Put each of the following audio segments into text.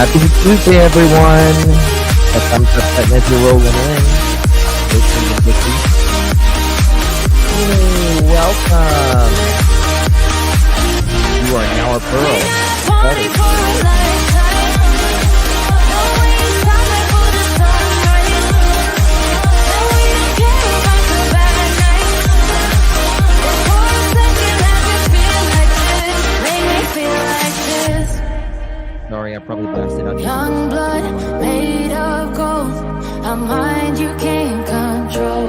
Happy Tuesday, everyone. A thumbs up button if you're rolling in. Hey, welcome. You are now a pearl. Sorry, I probably blasted out. Young blood made of gold, a mind you can't control.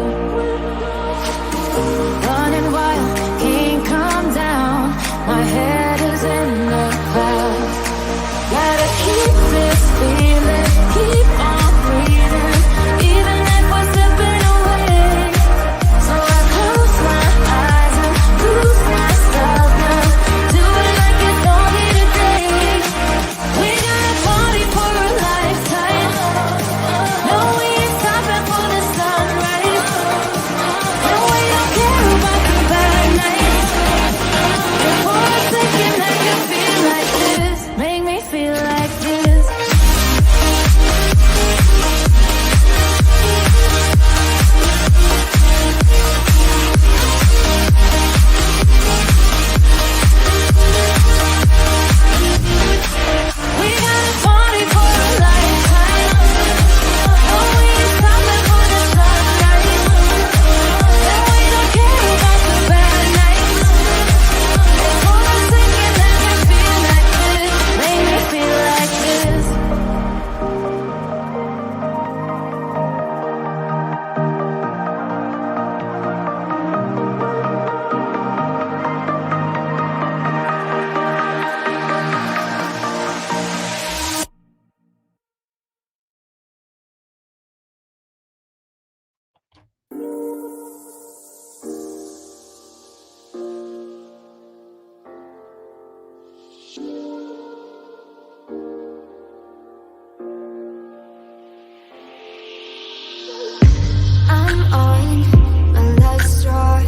Running wild, can't come down. My head is in the clouds. Gotta keep this feeling, keep on breathing, even if we're slipping away. So I close my eyes and lose myself now. Do it like it's only today. We got a party for a lifetime. No, we ain't stopping for the sunrise. No, we don't care about the bad nights. And for a second I can feel like this. Make me feel like this. We got a party for a lifetime. No, we ain't stopping for the sunrise. And we don't care about the bad nights. And for a second I can feel like this. Make me feel like this. I'm on my last straw.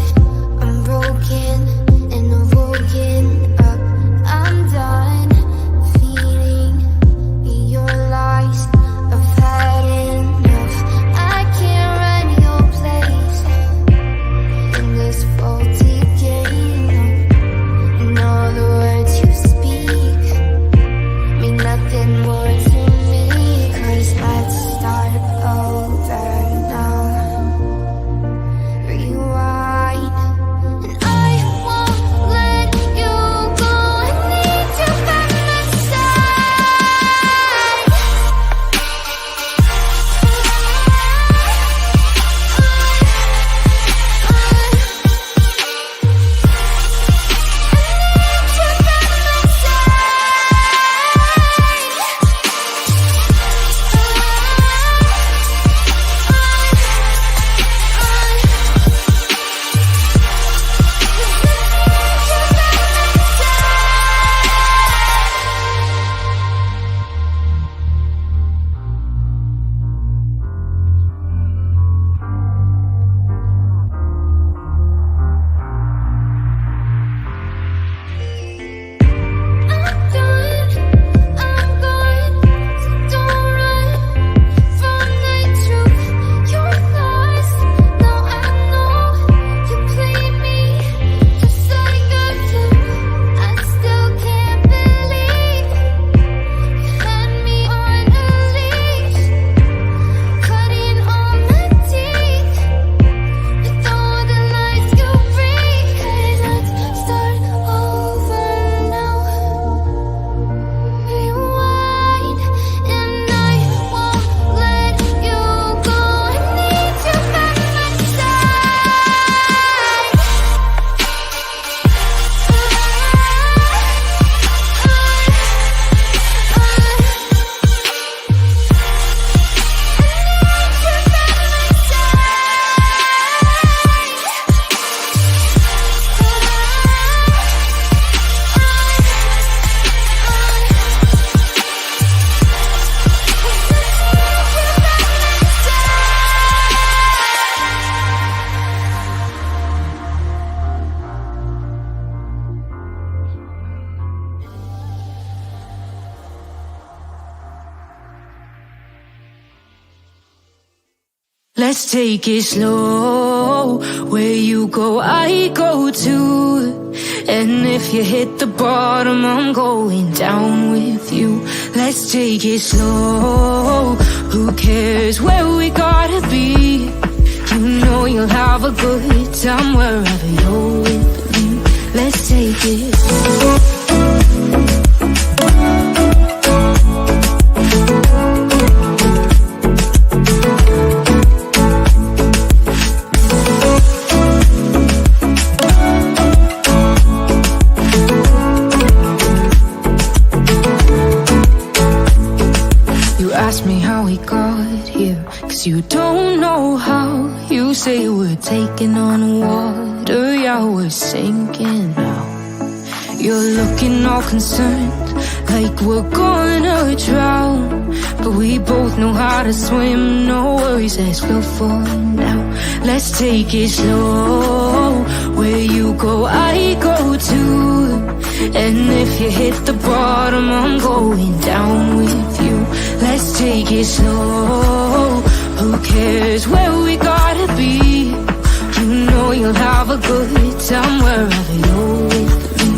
I'm broken and I'm woken up. I'm done feeling your lies. I've had enough. I can't run your place in this faulty game. And all the words you speak mean nothing more to me. 'Cause let's start over now. Let's take it slow. Where you go, I go too. And if you hit the bottom, I'm going down with you. Let's take it slow. Who cares where we gotta be? You know you'll have a good time wherever you're with me. Let's take it slow. Ask me how we got here, 'cause you don't know how. You say we're taking on water, yeah, we're sinking now. You're looking all concerned, like we're gonna drown. But we both know how to swim, no worries as we'll fall now. Let's take it slow. Where you go, I go too. And if you hit the bottom, I'm going down with you. Let's take it slow. Who cares where we gotta be? You know you'll have a good time wherever you're with me.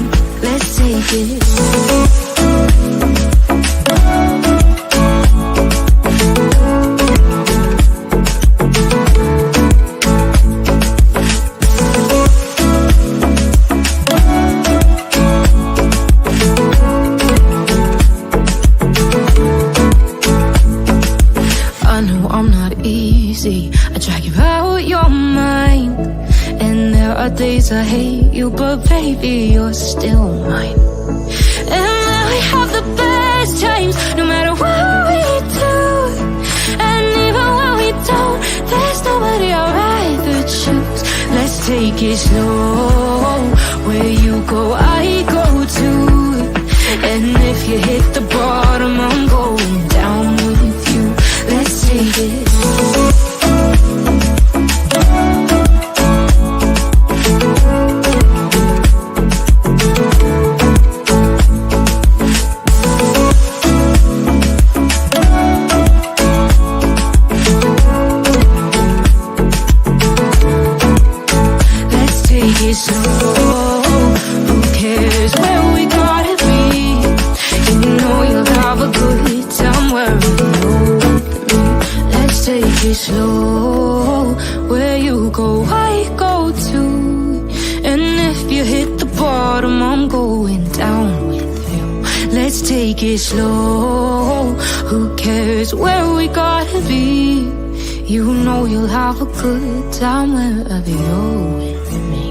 Let's take it slow. I drag you out your mind. And there are days I hate you, but baby, you're still mine. And we have the best times, no matter what we do. And even when we don't, there's nobody I'd rather choose. Let's take it slow. Where you go, I go too. And if you hit the bottom, I'm going down with you. Let's take it slow. Slow. Who cares where we gotta be? You know you'll have a good time wherever you're with me. Let's take it slow. Where you go, I go too. And if you hit the bottom, I'm going down with you. Let's take it slow. Who cares where we gotta be? You know you'll have a good time wherever you're with me.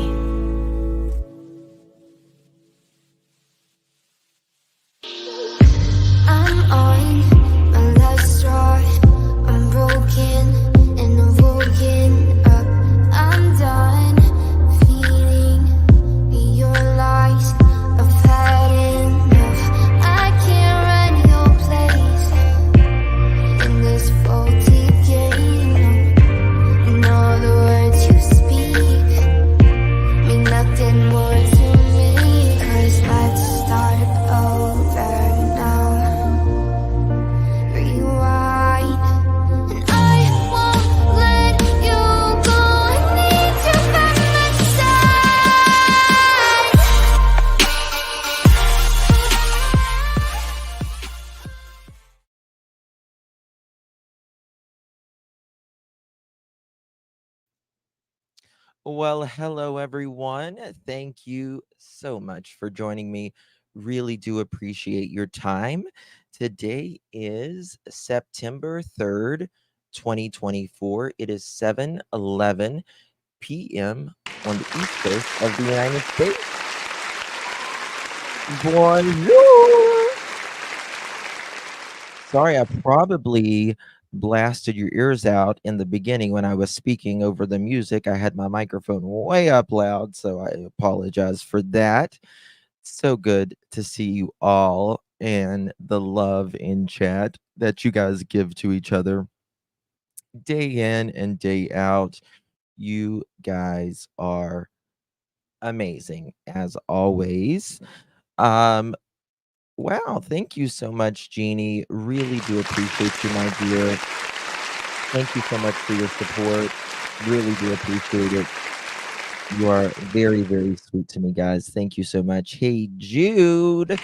Well, hello everyone. Thank you so much for joining me. Really do appreciate your time. Today is September 3rd, 2024. It is 7:11 p.m. on the East Coast of the United States. Bonjour. Sorry, I probably blasted your ears out in the beginning when I was speaking over the music. I had my microphone way up loud, so I apologize for that. So good to see you all and the love in chat that you guys give to each other day in and day out. You guys are amazing as always. Um Wow, thank you so much, Jeannie. Really do appreciate you, my dear. Thank you so much for your support. Really do appreciate it. You are very, very sweet to me, guys. Thank you so much. Hey, Jude.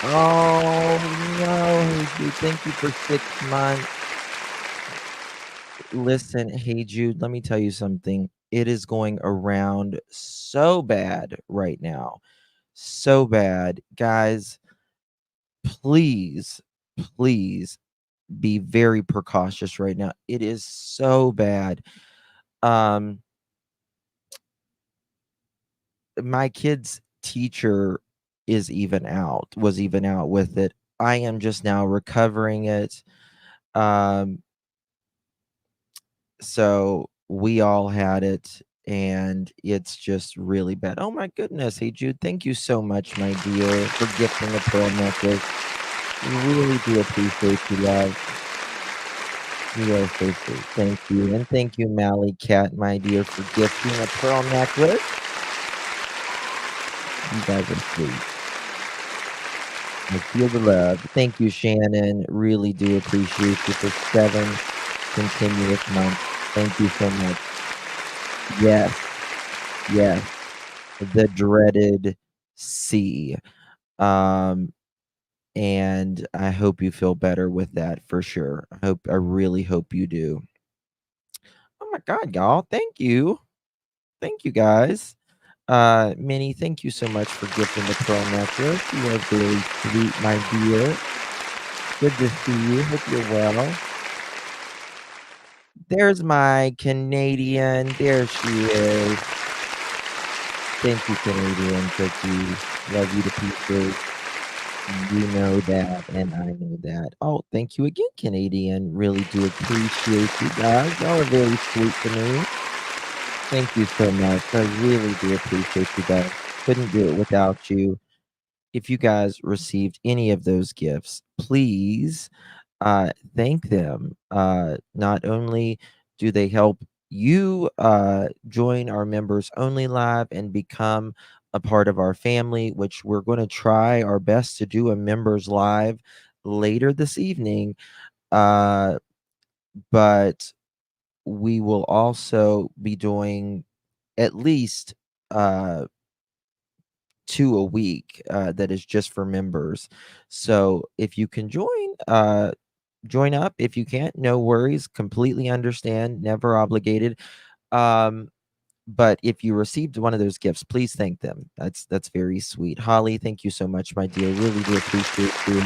Oh, no. Hey, Jude. Thank you for 6 months. Listen, hey, Jude, let me tell you something. It is going around so bad right now. So bad. Guys, please, please be very precautious right now. It is so bad. Um, my kid's teacher was even out with it. I am just now recovering it. Um, so we all had it and it's just really bad. Oh my goodness. Hey Jude, thank you so much, my dear, for gifting a pearl necklace. Really do appreciate you, love. You are so sweet. Thank you. And thank you, Mally Cat, my dear, for gifting a pearl necklace. You guys are sweet. I feel the love. Thank you, Shannon. Really do appreciate you for 7 continuous months. Thank you so much. Yes, yes. The dreaded C. Um, and I hope you feel better with that for sure. I really hope you do. Oh my God, y'all. Thank you. Thank you guys. Minnie, thank you so much for gifting the pearl necklace. You are very sweet, my dear. Good to see you. Hope you're well. There's my Canadian. There she is. Thank you, Canadian Cookie. Love you to pieces. You know that, and I know that. Oh, thank you again, Canadian. Really do appreciate you guys. Y'all are very sweet to me. Thank you so much. I really do appreciate you guys. Couldn't do it without you. If you guys received any of those gifts, please thank them. Not only do they help you join our members only live and become a part of our family, which we're going to try our best to do a members live later this evening. Uh, but we will also be doing at least uh, 2 a week that is just for members. So if you can join up. If you can't, no worries. Completely understand. Never obligated. Um, but if you received one of those gifts, please thank them. That's very sweet. Holly, thank you so much, my dear. Really do appreciate you.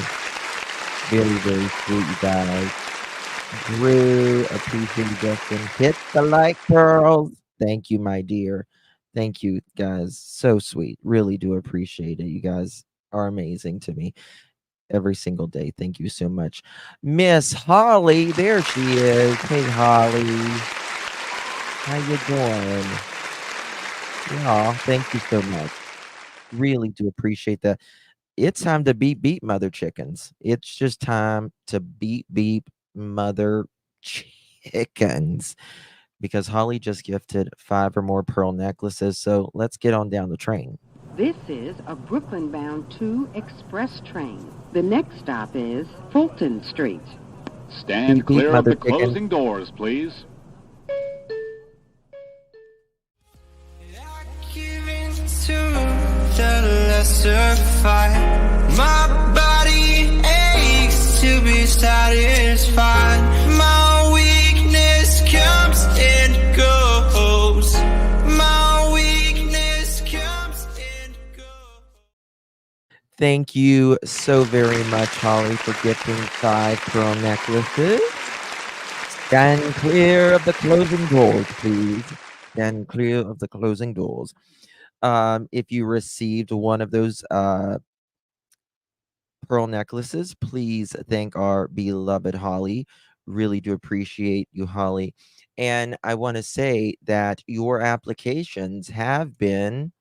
Very, very sweet, you guys. Drew, appreciate you, Justin. Hit the like pearls. Thank you, my dear. Thank you, guys. So sweet. Really do appreciate it. You guys are amazing to me every single day. Thank you so much. Miss Holly, there she is. Hey, Holly. How you doing? Yeah, thank you so much. Really do appreciate that. It's time to beep beep mother chickens. It's just time to beep beep mother chickens because Holly just gifted 5 or more pearl necklaces. So let's get on down the train. This is a Brooklyn-bound 2 express train. The next stop is Fulton Street. Stand Beep, beep, clear of mother the chicken. closing doors, please. The lesser fight. My body aches to be satisfied. My weakness comes and goes. My weakness comes and goes. Thank you so very much, Holly, for gifting 5 pearl necklaces. Stand clear of the closing doors, please. Stand clear of the closing doors. If you received one of those pearl necklaces, please thank our beloved Holly. Really do appreciate you, Holly. And I want to say that your applications have been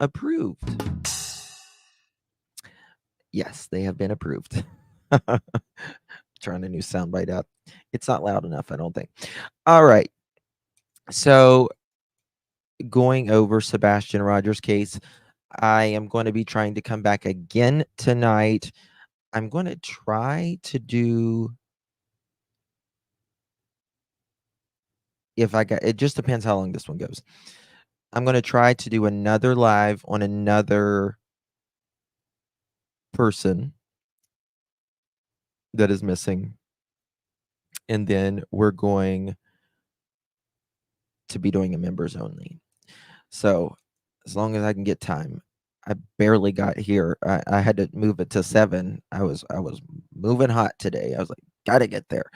approved. Yes, they have been approved. Trying a new soundbite out. It's not loud enough, I don't think. All right. So going over Sebastian Rogers' case, I am going to be trying to come back again tonight. I'm going to try to do, if I got, it just depends how long this one goes. I'm going to try to do another live on another person that is missing. And then we're going to be doing a members only. So as long as I can get time. I barely got here. I had to move it to 7. I was moving hot today. I was like, gotta get there.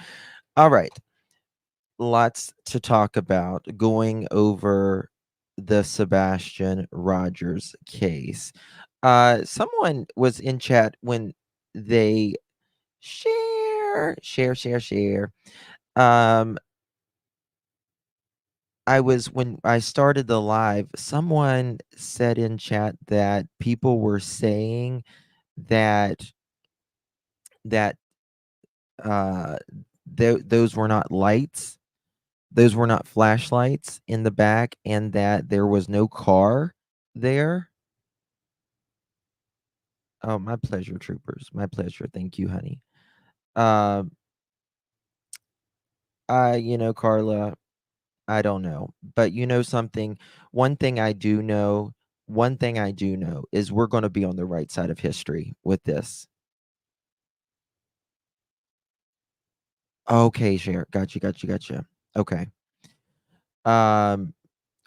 All right. Lots to talk about. Going over the Sebastian Rogers case. Someone was in chat when they share. Um, when I started the live, someone said in chat that people were saying that that uh those were not lights, those were not flashlights in the back, and that there was no car there. Oh, my pleasure, troopers. My pleasure. Thank you, honey. Um, Carla, I don't know. But you know something? One thing I do know, one thing I do know is we're going to be on the right side of history with this. Okay, share. Gotcha. Okay. Um,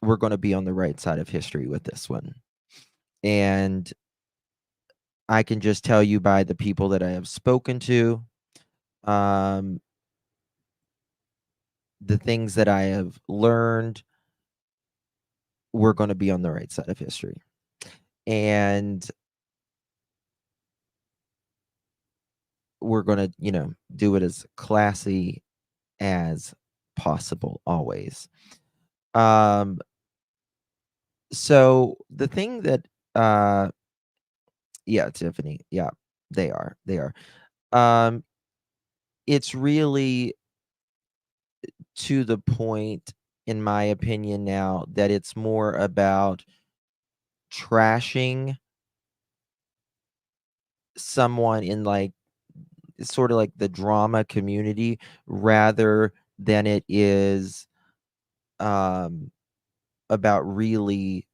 we're going to be on the right side of history with this one. And I can just tell you by the people that I have spoken to, um, the things that I have learned, we're going to be on the right side of history. And we're going to, do it as classy as possible always. So the thing that yeah, Tiffany, yeah, they are. Um it's really to the point, in my opinion, now that it's more about trashing someone in, like, sort of like the drama community, rather than it is um about really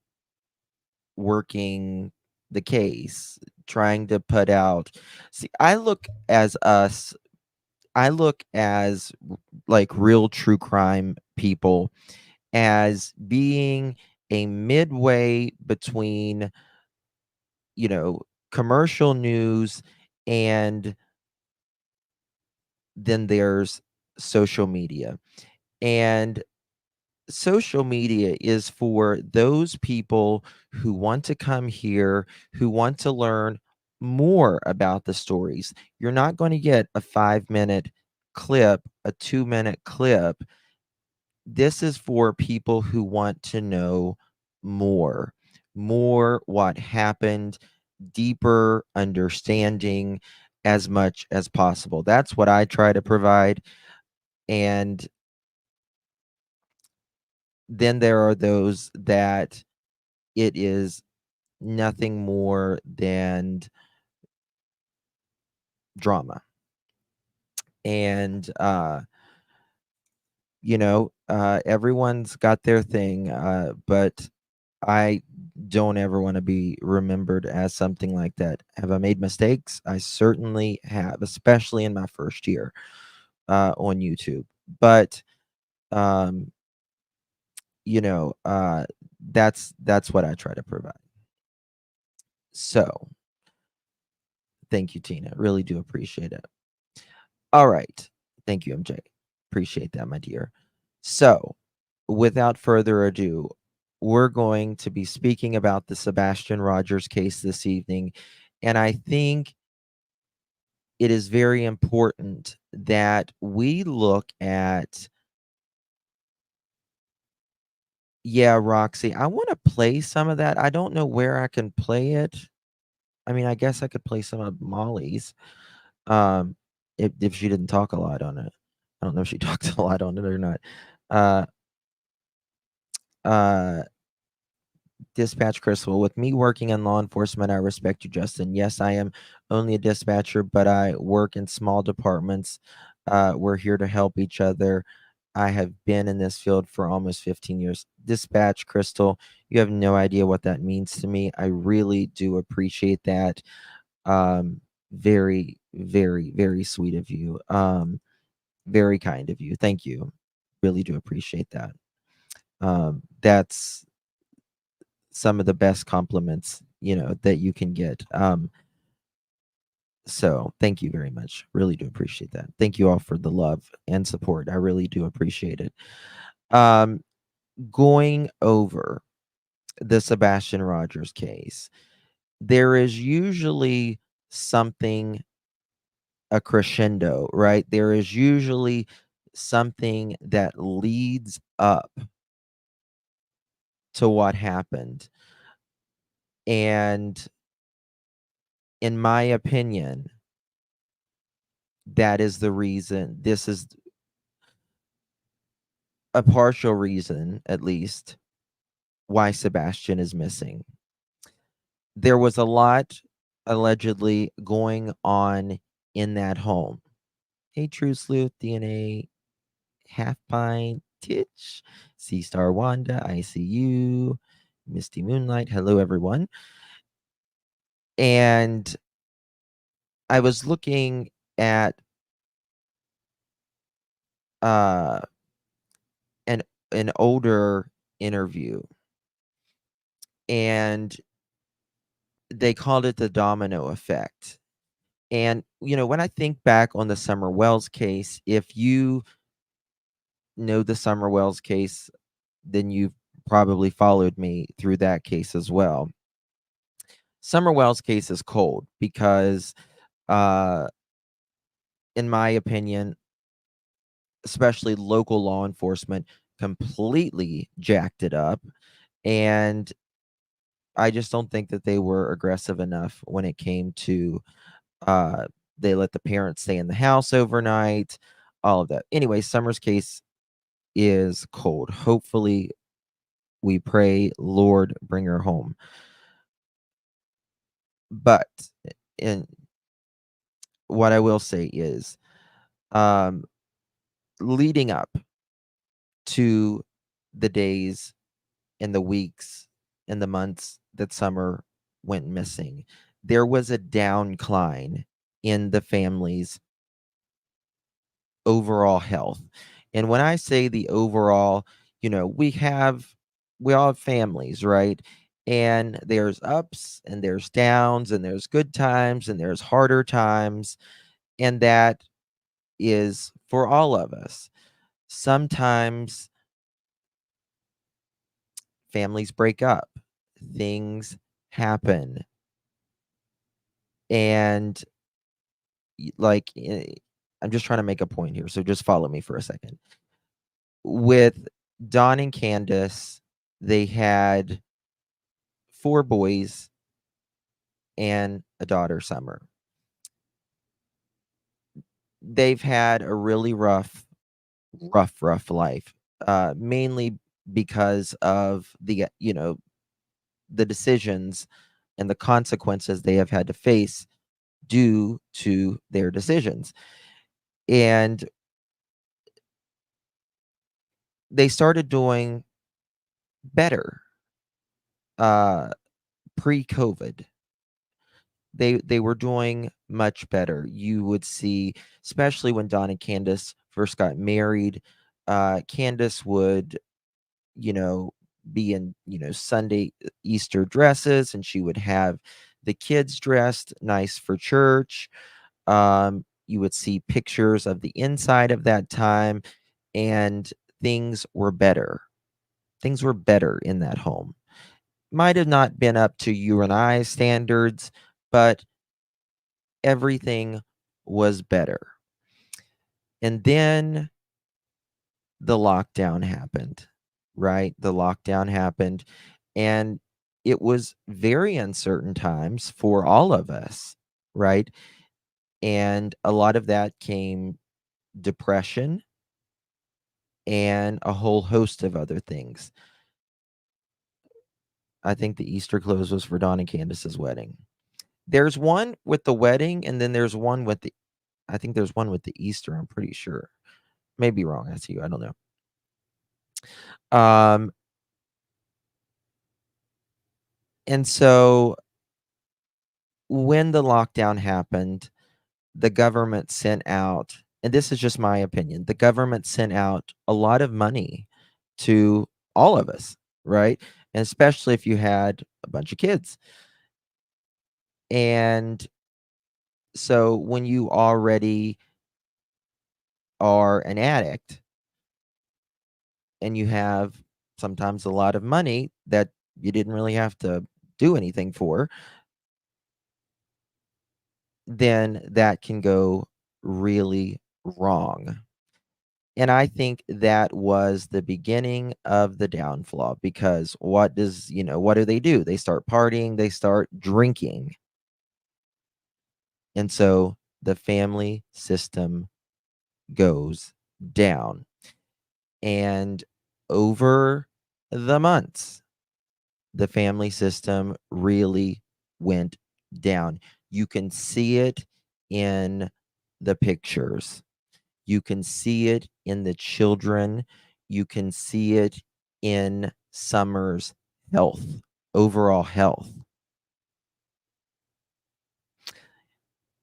working the case, trying to put out. See, I look as like real true crime people as being a midway between, commercial news, and then there's social media. And social media is for those people who want to come here, who want to learn more about the stories. You're not going to get a 5-minute clip, a 2-minute clip. This is for people who want to know more what happened, deeper understanding as much as possible. That's what I try to provide. And then there are those that it is nothing more than drama. And everyone's got their thing, but I don't ever want to be remembered as something like that. Have I made mistakes? I certainly have, especially in my first year on YouTube. But um, that's what I try to provide. So thank you, Tina. Really do appreciate it. All right. Thank you, MJ. Appreciate that, my dear. So, without further ado, we're going to be speaking about the Sebastian Rogers case this evening. And I think it is very important that we look at. Yeah, Roxy, I want to play some of that. I don't know where I can play it. I mean, I guess I could play some of Molly's. Um, if she didn't talk a lot on it. I don't know if she talked a lot on it or not. Uh, uh, Dispatch Crystal, with me working in law enforcement, I respect you, Justin. Yes, I am only a dispatcher, but I work in small departments. We're here to help each other. I have been in this field for almost 15 years. Dispatch Crystal, you have no idea what that means to me. I really do appreciate that. Very, very, very sweet of you. Very kind of you. Thank you. Really do appreciate that. That's some of the best compliments, that you can get. So thank you very much. Really do appreciate that. Thank you all for the love and support. I really do appreciate it. Um, Going over the Sebastian Rogers case, there is usually something, a crescendo, right? There is usually something that leads up to what happened. And in my opinion, that is the reason. This is a partial reason, at least, why Sebastian is missing. There was a lot allegedly going on in that home. Hey, True Sleuth, DNA, Half Pint, Titch, Sea Star Wanda, ICU, Misty Moonlight. Hello, everyone. And I was looking at uh, an an older interview, and they called it the domino effect. And when I think back on the Summer Wells case, if you know the Summer Wells case, then you've probably followed me through that case as well. Summer Wells case is cold because, uh, in my opinion, especially local law enforcement completely jacked it up. And I just don't think that they were aggressive enough when it came to, uh, they let the parents stay in the house overnight, all of that. Anyway, Summer's case is cold. Hopefully, we pray, Lord, bring her home. But and what I will say is, um, leading up to the days and the weeks and the months that Summer went missing, there was a downcline in the family's overall health. And when I say the overall, we all have families, right? And there's ups and there's downs and there's good times and there's harder times. And that is for all of us. Sometimes families break up, things happen. And I'm just trying to make a point here. So just follow me for a second. With Don and Candace, they had 4 boys and a daughter, Summer. They've had a really rough life, mainly because of the decisions and the consequences they have had to face due to their decisions. And they started doing better pre-COVID. They were doing much better. You would see, especially when Don and Candace first got married, Candace would, you know, be in, Sunday Easter dresses, and she would have the kids dressed nice for church. You would see pictures of the inside of that time, and things were better. Things were better in that home. Might have not been up to you and I standards, but everything was better. And then the lockdown happened, right? The lockdown happened, and it was very uncertain times for all of us, right? And a lot of that came depression and a whole host of other things. I think the Easter clothes was for Dawn and Candace's wedding. There's one with the wedding, and then there's one with the I think there's one with the Easter, I'm pretty sure. Maybe wrong, that's you, I don't know. And so when the lockdown happened, the government sent out, and this is just my opinion, the government sent out a lot of money to all of us, right? And especially if you had a bunch of kids. And so when you already are an addict and you have sometimes a lot of money that you didn't really have to do anything for, then that can go really wrong. And I think that was the beginning of the downfall because what do? They start partying, they start drinking. And so the family system goes down. And over the months, the family system really went down. You can see it in the pictures. You can see it in the children. You can see it in Summer's health, overall health.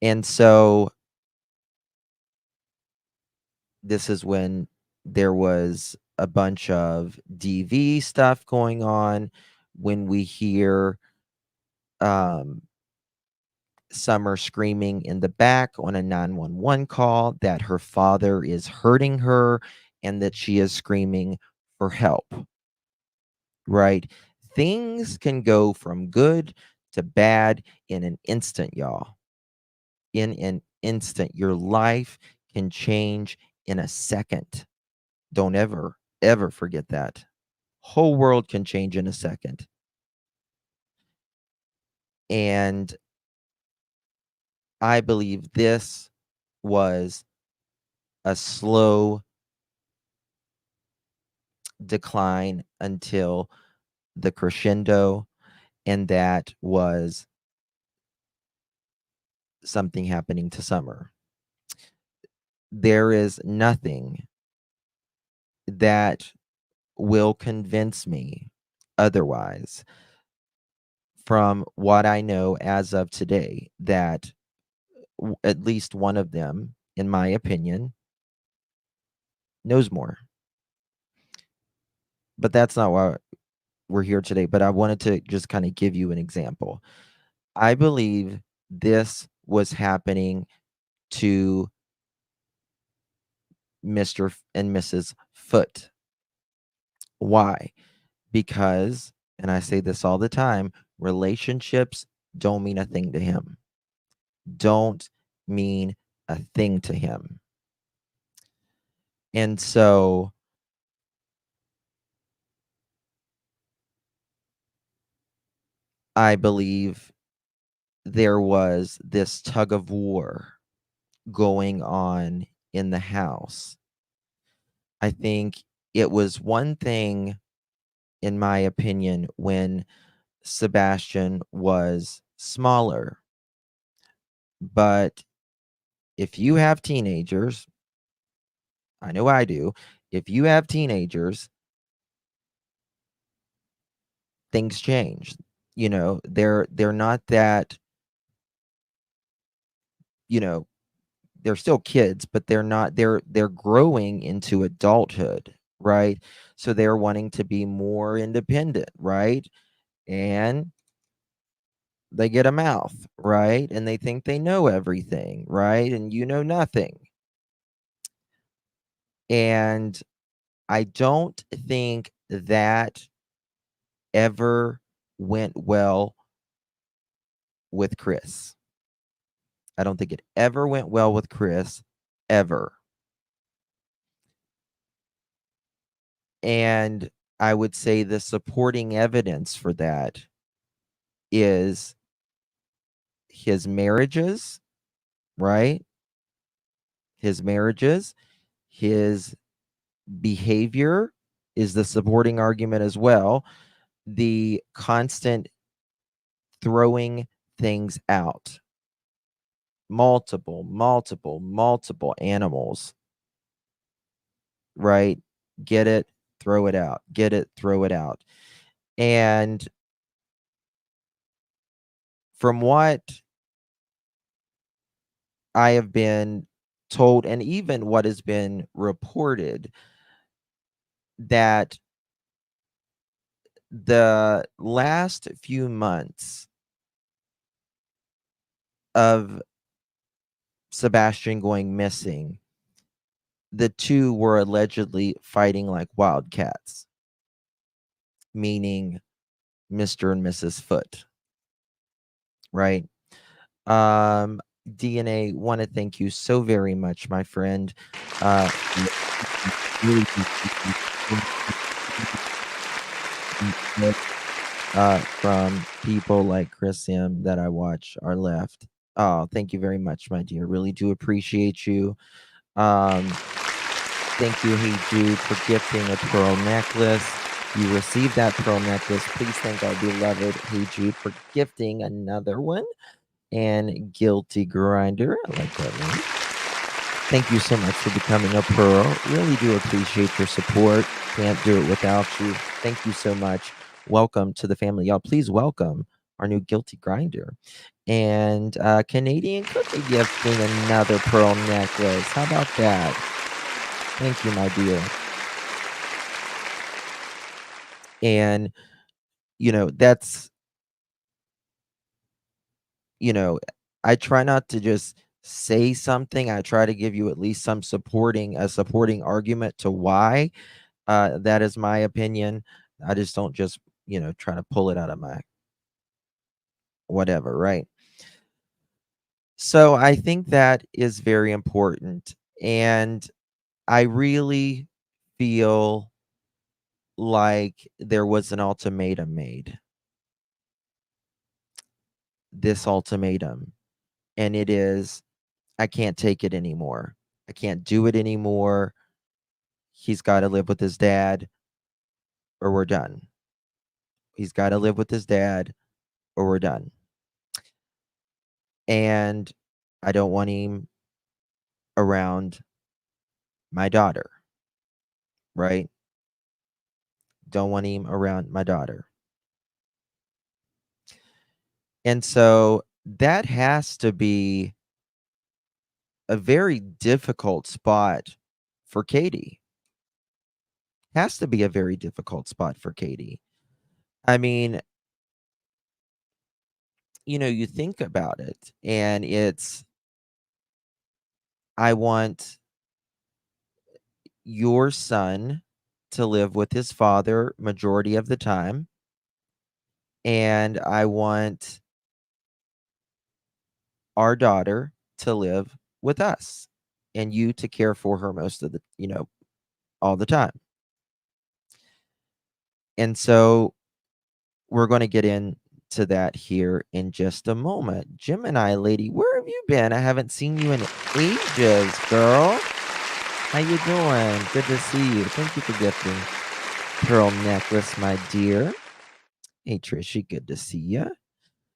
And so this is when there was a bunch of DV stuff going on, when we hear Summer screaming in the back on a 911 call that her father is hurting her and that she is screaming for help, right? Things can go from good to bad in an instant, y'all. In an instant, your life can change in a second. Don't ever forget that. Whole world can change in a second. And I believe this was a slow decline until the crescendo, and that was something happening to Summer. There is nothing that will convince me otherwise from what I know as of today that at least one of them, in my opinion, knows more. But that's not why we're here today. But I wanted to just kind of give you an example. I believe this was happening to Mr. and Mrs. Foote. Why? Because, and I say this all the time, relationships don't mean a thing to him. Don't mean a thing to him. And so I believe there was this tug of war going on in the house. I think it was one thing, in my opinion, when Sebastian was smaller. But if you have teenagers, I know I do, if you have teenagers, things change. They're not that, you know, they're still kids, but they're growing into adulthood, right? So they're wanting to be more independent, right? And they get a mouth, right? And they think they know everything, right? And you know nothing. And I don't think that ever went well with Chris. I don't think it ever went well with Chris, ever. And I would say the supporting evidence for that is his marriages, right? His marriages, his behavior is the supporting argument as well. the constant throwing things out, multiple animals, right? Get it, throw it out, get it, throw it out. And from what I have been told, and even what has been reported, that the last few months of Sebastian going missing, the two were allegedly fighting like wildcats, meaning Mr. and Mrs. Foot, right? Um, DNA, want to thank you so very much, my friend. Really from people like Chris M that I watch are left. Oh, thank you very much, my dear. Really do appreciate you. Thank you, Hey Jude, for gifting a pearl necklace. You received that pearl necklace. Please thank our beloved Hey Jude for gifting another one. And Guilty Grinder, I like that name. Thank you so much for becoming a pearl. Really do appreciate your support. Can't do it without you. Thank you so much. Welcome to the family. Y'all, please welcome our new Guilty Grinder. And Canadian Cookie gifting another pearl necklace. How about that? Thank you, my dear. And, that's, I try not to just say something. I try to give you at least a supporting argument to why. That is my opinion. I just don't just, try to pull it out of my whatever, right? So I think that is very important. And I really feel like there was an ultimatum made. This ultimatum. And it is, I can't take it anymore. I can't do it anymore. He's got to live with his dad or we're done. He's got to live with his dad or we're done. And I don't want him around my daughter, right? Don't want him around my daughter. And so that has to be a very difficult spot for Katie. Has to be a very difficult spot for Katie. I mean, you think about it and it's, I want your son to live with his father majority of the time. And I want our daughter to live with us and you to care for her most of the, all the time. And so we're going to get into that here in just a moment. Gemini lady, where have you been? I haven't seen you in ages, girl. How you doing? Good to see you. Thank you for gifting pearl necklace, my dear. Hey, Trishy, good to see you.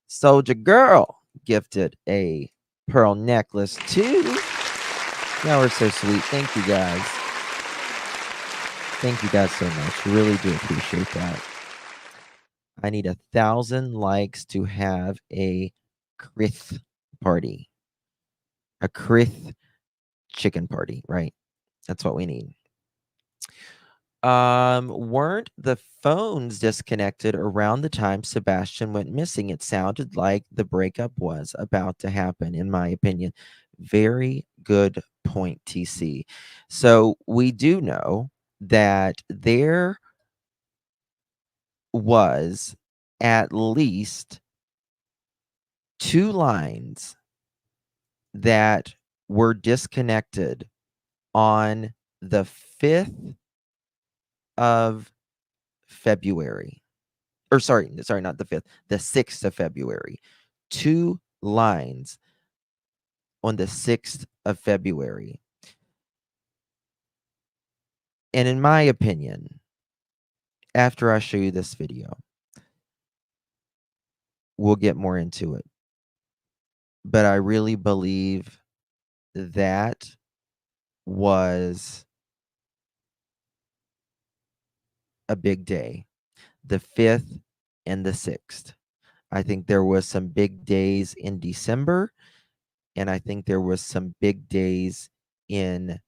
Soldier Girl gifted a pearl necklace too. Y'all are so sweet. Thank you guys. Thank you guys so much. Really do appreciate that. I need 1,000 likes to have a Krith party. A Krith chicken party, right? That's what we need. Weren't the phones disconnected around the time Sebastian went missing? It sounded like the breakup was about to happen, in my opinion. Very good point, TC. So we do know that there was at least 2 lines that were disconnected on the 5th of February. Or sorry, not the 5th, the 6th of February. 2 lines on the 6th of February. And in my opinion, after I show you this video, we'll get more into it. But I really believe that was a big day, the 5th and the 6th. I think there was some big days in December, and I think there was some big days in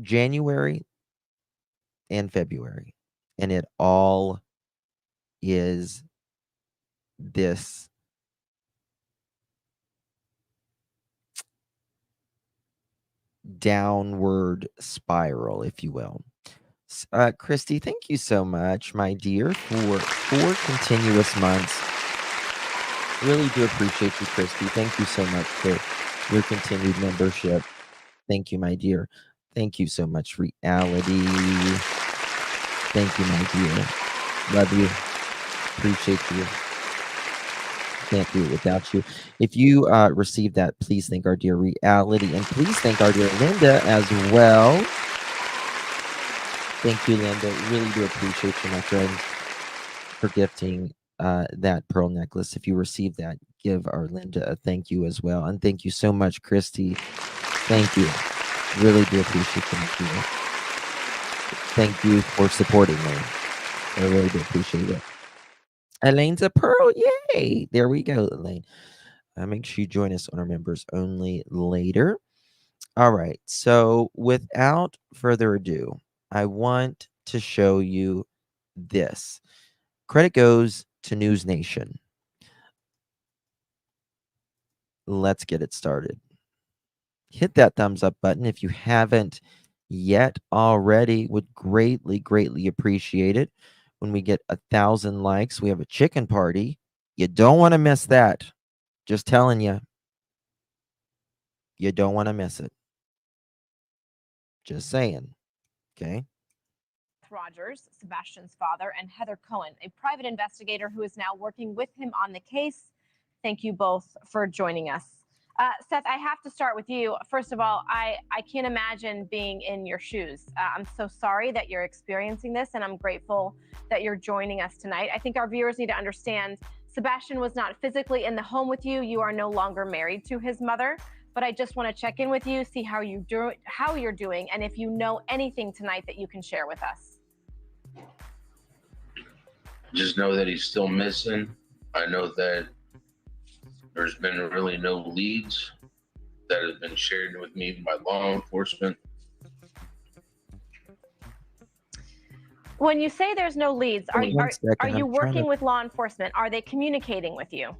January and February. And it all is this downward spiral, if you will. Christy, thank you so much, my dear, for 4 continuous months. Really do appreciate you, Christy. Thank you so much for your continued membership. Thank you, my dear. Thank you so much, Reality. Thank you, my dear. Love you. Appreciate you. Can't do it without you. If you received that, please thank our dear Reality, and please thank our dear Linda as well. Thank you, Linda. Really do appreciate you, my friend, for gifting that pearl necklace. If you received that, give our Linda a thank you as well. And thank you so much, Christy. Thank you. Really do appreciate you, my dear. Thank you for supporting me. I really do appreciate it. Elaine's a pearl. Yay. There we go, Elaine. Make sure you join us on our members only later. All right. So without further ado, I want to show you this. Credit goes to News Nation. Let's get it started. Hit that thumbs up button if you haven't yet already. Would greatly appreciate it. When we get 1,000 likes, we have a chicken party. You don't want to miss that. Just telling you. You don't want to miss it. Just saying. Okay. Rogers, Sebastian's father, and Heather Cohen, a private investigator who is now working with him on the case. Thank you both for joining us. Seth, I have to start with you. First of all, I can't imagine being in your shoes. I'm so sorry that you're experiencing this, and I'm grateful that you're joining us tonight. I think our viewers need to understand Sebastian was not physically in the home with you. You are no longer married to his mother. But I just want to check in with you, see how you're doing, and if you know anything tonight that you can share with us. Just know that he's still missing. I know that there's been really no leads that have been shared with me by law enforcement. When you say there's no leads, are you working with law enforcement? Are they communicating with you?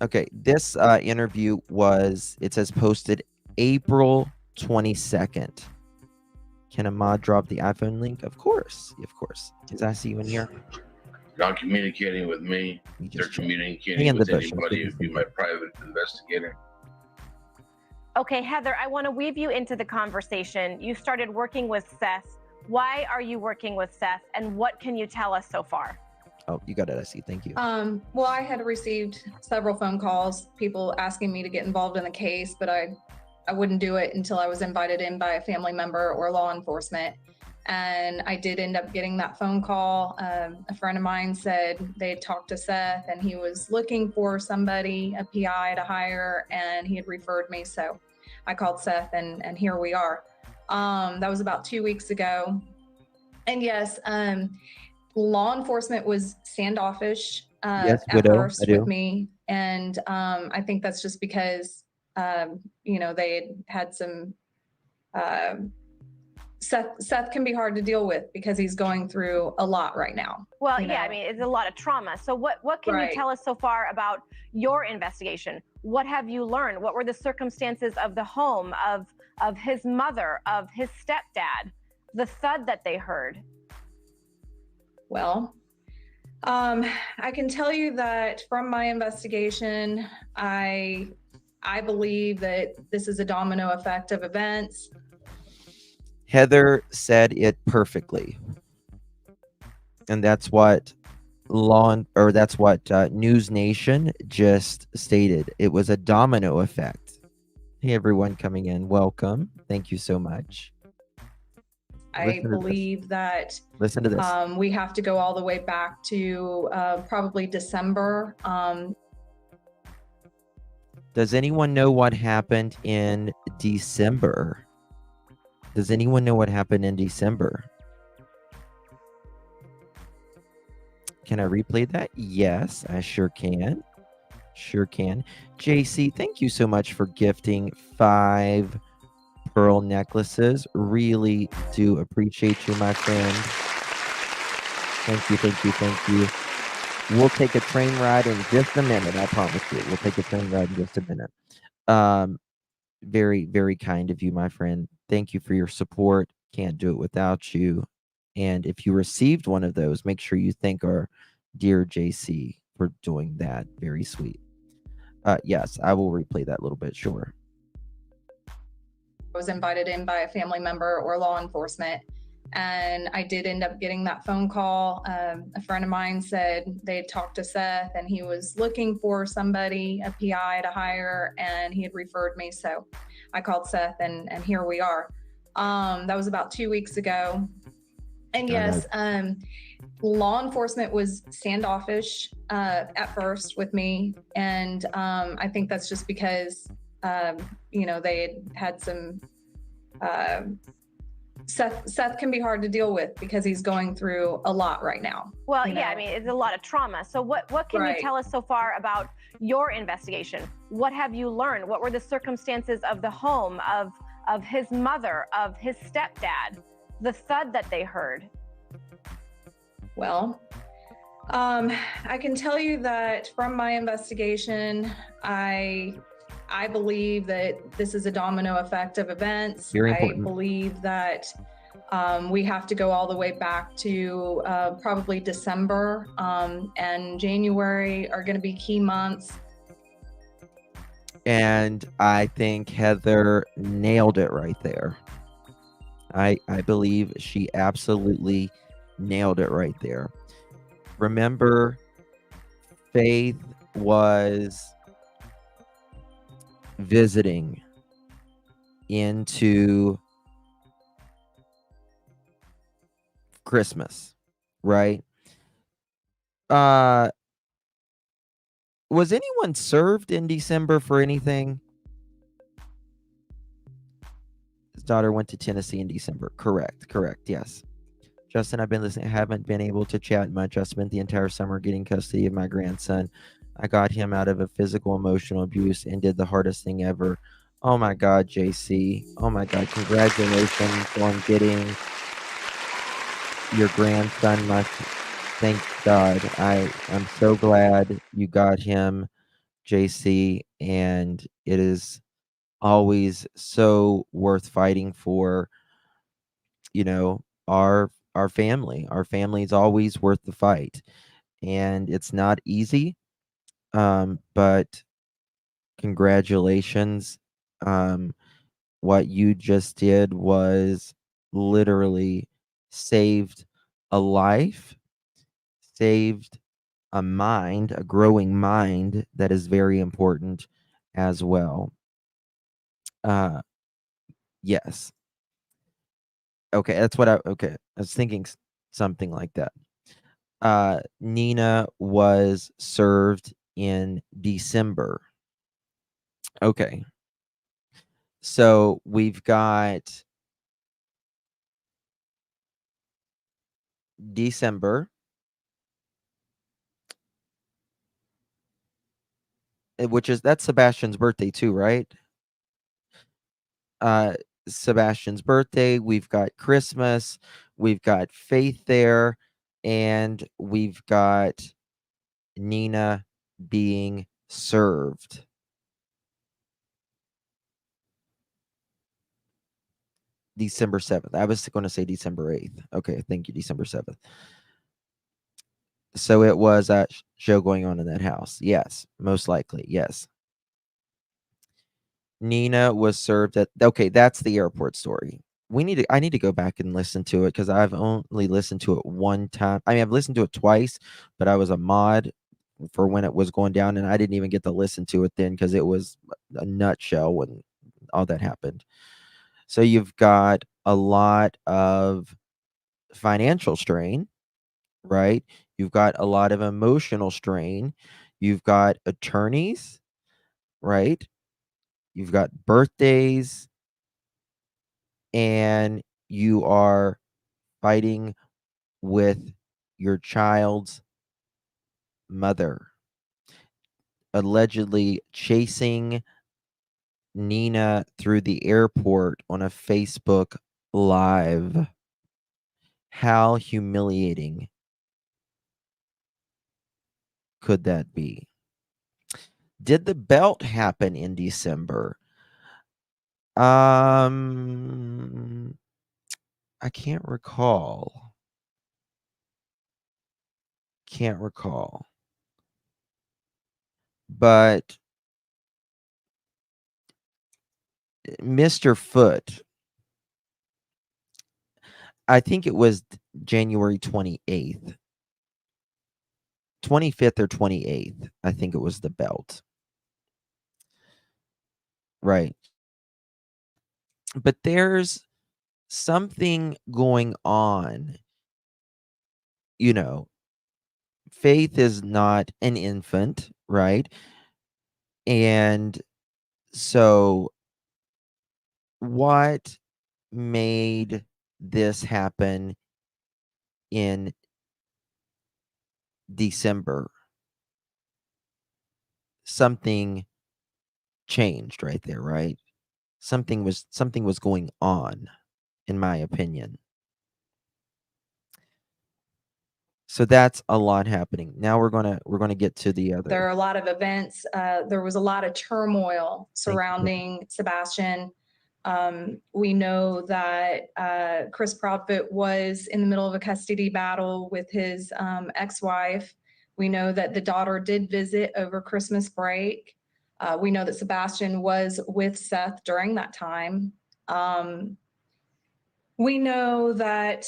Okay, this interview was, it says posted April 22nd. Can Ahmad drop the iPhone link? Of course. Because I see you in here. Not communicating with me. They're communicating with anybody who'd be my private investigator. Okay, Heather, I want to weave you into the conversation. You started working with Seth. Why are you working with Seth, and what can you tell us so far? Oh, you got it, I see. Thank you. Well, I had received several phone calls, people asking me to get involved in the case, but I wouldn't do it until I was invited in by a family member or law enforcement. And I did end up getting that phone call. A friend of mine said they had talked to Seth and he was looking for somebody, a PI to hire, and he had referred me. So I called Seth and here we are. That was about 2 weeks ago. And yes, law enforcement was standoffish at first with me. And I think that's just because, they had some, Seth can be hard to deal with because he's going through a lot right now. Well, yeah, I mean, it's a lot of trauma. So what can you tell us so far about your investigation? What have you learned? What were the circumstances of the home, of his mother, of his stepdad, the thud that they heard? Well, I can tell you that from my investigation, I believe that this is a domino effect of events. Heather said it perfectly. And that's what News Nation just stated. It was a domino effect. Hey, everyone coming in. Welcome. Thank you so much. I Listen to this. believe that Listen to this. we have to go all the way back to probably December. Does anyone know what happened in December? Does anyone know what happened in December? Can I replay that? Yes, I sure can. Sure can. JC, thank you so much for gifting 5 pearl necklaces. Really do appreciate you, my friend. Thank you, thank you, thank you. We'll take a train ride in just a minute, I promise you. We'll take a train ride in just a minute. Very, very kind of you, my friend. Thank you for your support. Can't do it without you. And if you received one of those, make sure you thank our dear JC for doing that. Very sweet. Yes, I will replay that a little bit, sure. I was invited in by a family member or law enforcement, and I did end up getting that phone call. A friend of mine said they had talked to Seth and he was looking for somebody, a PI to hire, and he had referred me. So I called Seth and here we are. That was about 2 weeks ago. And yes, law enforcement was standoffish at first with me. And I think that's just because, they had some, Seth can be hard to deal with because he's going through a lot right now. Well, yeah, I mean, it's a lot of trauma. So what can you tell us so far about your investigation? What have you learned? What were the circumstances of the home, of his mother, of his stepdad, the thud that they heard? Well, I can tell you that from my investigation, I believe that this is a domino effect of events. Very important. I believe that we have to go all the way back to probably December and January are going to be key months. And I think Heather nailed it right there. I believe she absolutely nailed it right there. Remember, Faith was visiting into Christmas, right? Was anyone served in December for anything? His daughter went to Tennessee in December. Correct, yes. Justin, I've been listening. I haven't been able to chat much. I spent the entire summer getting custody of my grandson. I got him out of a physical, emotional abuse and did the hardest thing ever. Oh my God, JC. Oh my God. Congratulations on getting your grandson. Thank God. I'm so glad you got him, JC. And it is always so worth fighting for, our family. Our family is always worth the fight. And it's not easy. But congratulations. What you just did was literally saved a life, saved a mind, a growing mind that is very important as well. Yes. Okay, that's what I was thinking something like that. Nina was served in December. Okay. So we've got December. That's Sebastian's birthday too, right? Sebastian's birthday. We've got Christmas. We've got Faith there. And we've got Nina being served. December 7th. I was going to say December 8th. Okay, thank you, December 7th. So it was a show going on in that house. Yes, most likely. Yes. Nina was served at, okay, that's the airport story. I need to go back and listen to it because I've only listened to it one time. I mean, I've listened to it twice, but I was a mod for when it was going down, and I didn't even get to listen to it then because it was a nutshell when all that happened. So you've got a lot of financial strain, right? You've got a lot of emotional strain. You've got attorneys, right? You've got birthdays, and you are fighting with your child's mother, allegedly chasing Nina through the airport on a Facebook Live. How humiliating could that be? Did the belt happen in December? I can't recall. Can't recall. But Mr. Foot, I think it was January 28th. 25th or 28th, I think it was the belt. Right. But there's something going on. You know, Faith is not an infant, right? And so what made this happen in December? Something changed right there, right? Something was going on, in my opinion. So that's a lot happening. Now we're gonna get to the other. There are a lot of events. There was a lot of turmoil surrounding Sebastian. We know that Chris Profit was in the middle of a custody battle with his ex-wife. We know that the daughter did visit over Christmas break. We know that Sebastian was with Seth during that time. We know that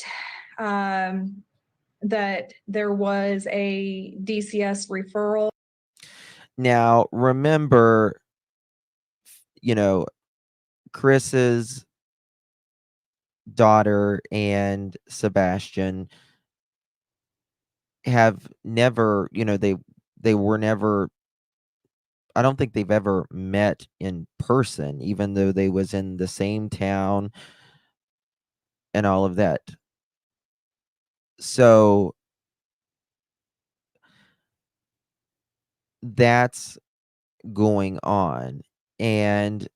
that there was a DCS referral. Now, remember, Chris's daughter and Sebastian have never, they were never, I don't think they've ever met in person, even though they was in the same town and all of that. So that's going on. And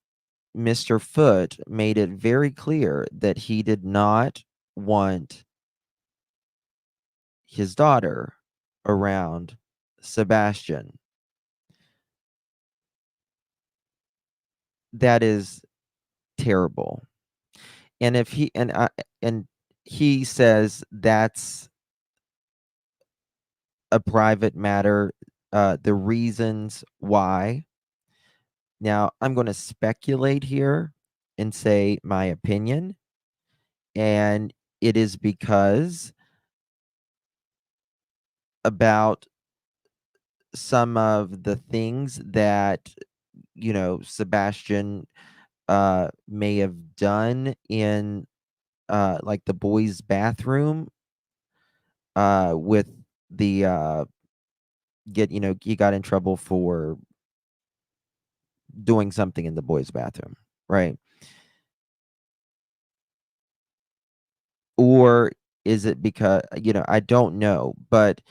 Mr. Foot made it very clear that he did not want his daughter around Sebastian. That is terrible. And if he and he says that's a private matter, the reasons why. Now, I'm going to speculate here and say my opinion, and it is because about some of the things that Sebastian may have done in like the boys' bathroom with the he got in trouble for doing something in the boys' bathroom, right? Or is it because I don't know, but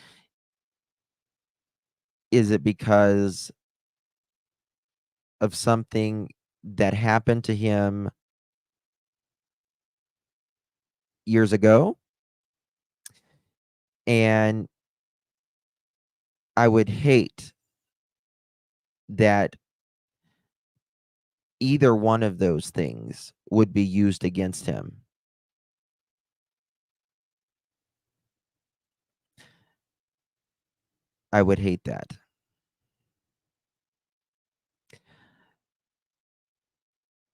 is it because of something that happened to him years ago? And I would hate that either one of those things would be used against him. I would hate that.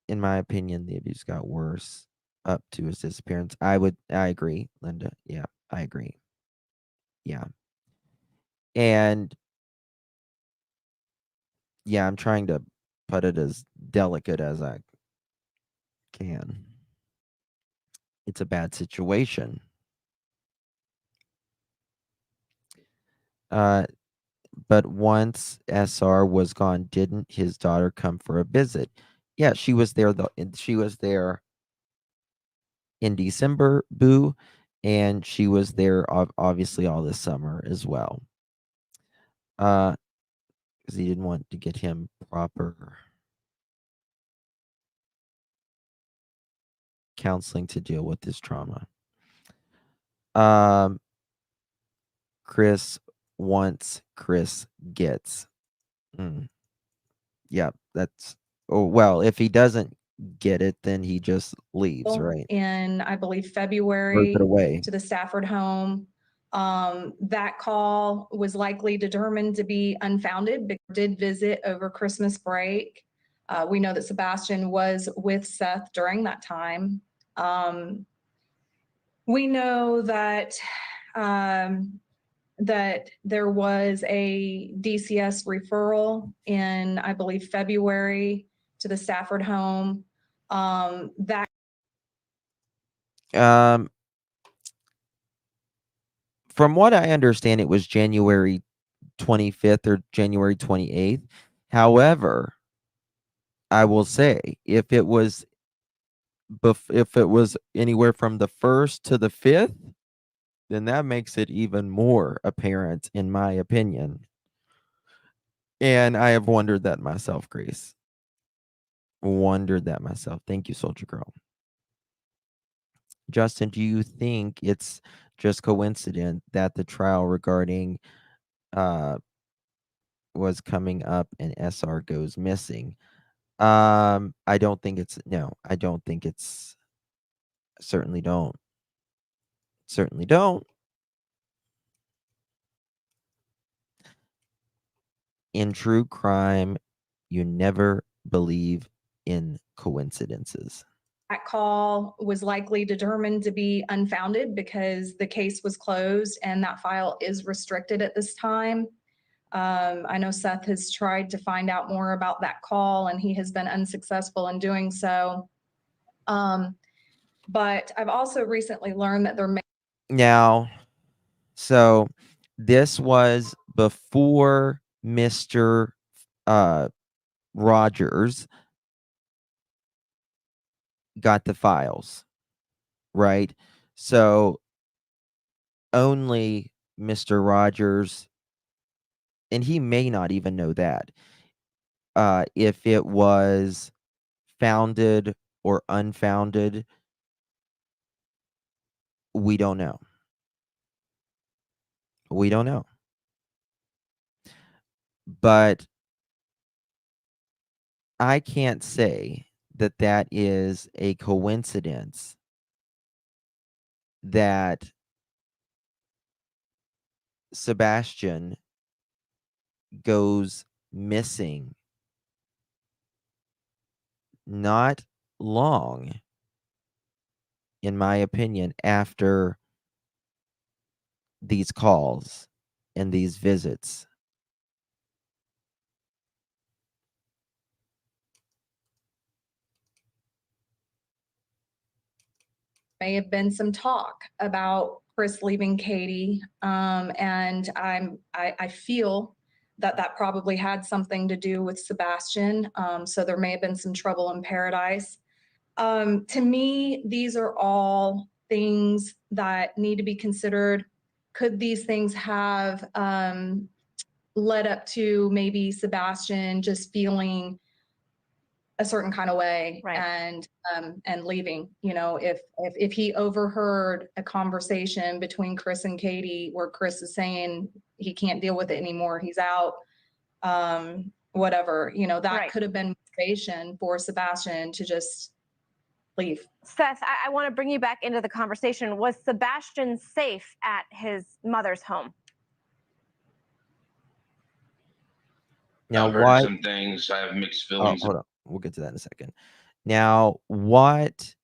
In my opinion, the abuse got worse up to his disappearance. I agree, Linda. Yeah, I agree. Yeah. And yeah, I'm trying to put it as delicate as I can. It's a bad situation. But once SR was gone, didn't his daughter come for a visit? Yeah, she was there. She was there in December, Boo, and she was there obviously all this summer as well. Because he didn't want to get him proper counseling to deal with his trauma. Chris wants, Chris gets. Yeah, that's well, if he doesn't get it, then he just leaves, right? In, I believe, Throws February it away. to the Stafford home. That call was likely determined to be unfounded, but did visit over Christmas break. We know that Sebastian was with Seth during that time. We know that that there was a DCS referral in, I believe, February to the Stafford home. That From what I understand, it was January 25th or January 28th. However, I will say if it was anywhere from the 1st to the 5th, then that makes it even more apparent, in my opinion. And I have wondered that myself, Grace. Wondered that myself. Thank you, Soldier Girl. Justin, do you think it's just coincident that the trial regarding was coming up and SR goes missing? I don't think it's I don't think it's certainly don't. Certainly don't. In true crime, you never believe in coincidences. that call was likely determined to be unfounded because the case was closed and that file is restricted at this time. I know Seth has tried to find out more about that call and he has been unsuccessful in doing so. But I've also recently learned that there may Now, so this was before Mr. Rogers got the files, right? So only Mr. Rogers, and he may not even know that, if it was founded or unfounded, we don't know. We don't know. But I can't say that that is a coincidence that Sebastian goes missing not long, in my opinion, after these calls and these visits. have been some talk about Chris leaving Katie. And I feel that that probably had something to do with Sebastian. So there may have been some trouble in paradise. To me, these are all things that need to be considered. Could these things have led up to maybe Sebastian just feeling a certain kind of way, Right. And leaving? You know, if he overheard a conversation between Chris and Katie where Chris is saying he can't deal with it anymore, he's out, whatever, you know, that Right. could have been motivation for Sebastian to just leave. Seth, I want to bring you back into the conversation. Was Sebastian safe at his mother's home? Now, I've heard what? some things. I have mixed Oh, feelings. hold on. We'll get to that in a second. Now, what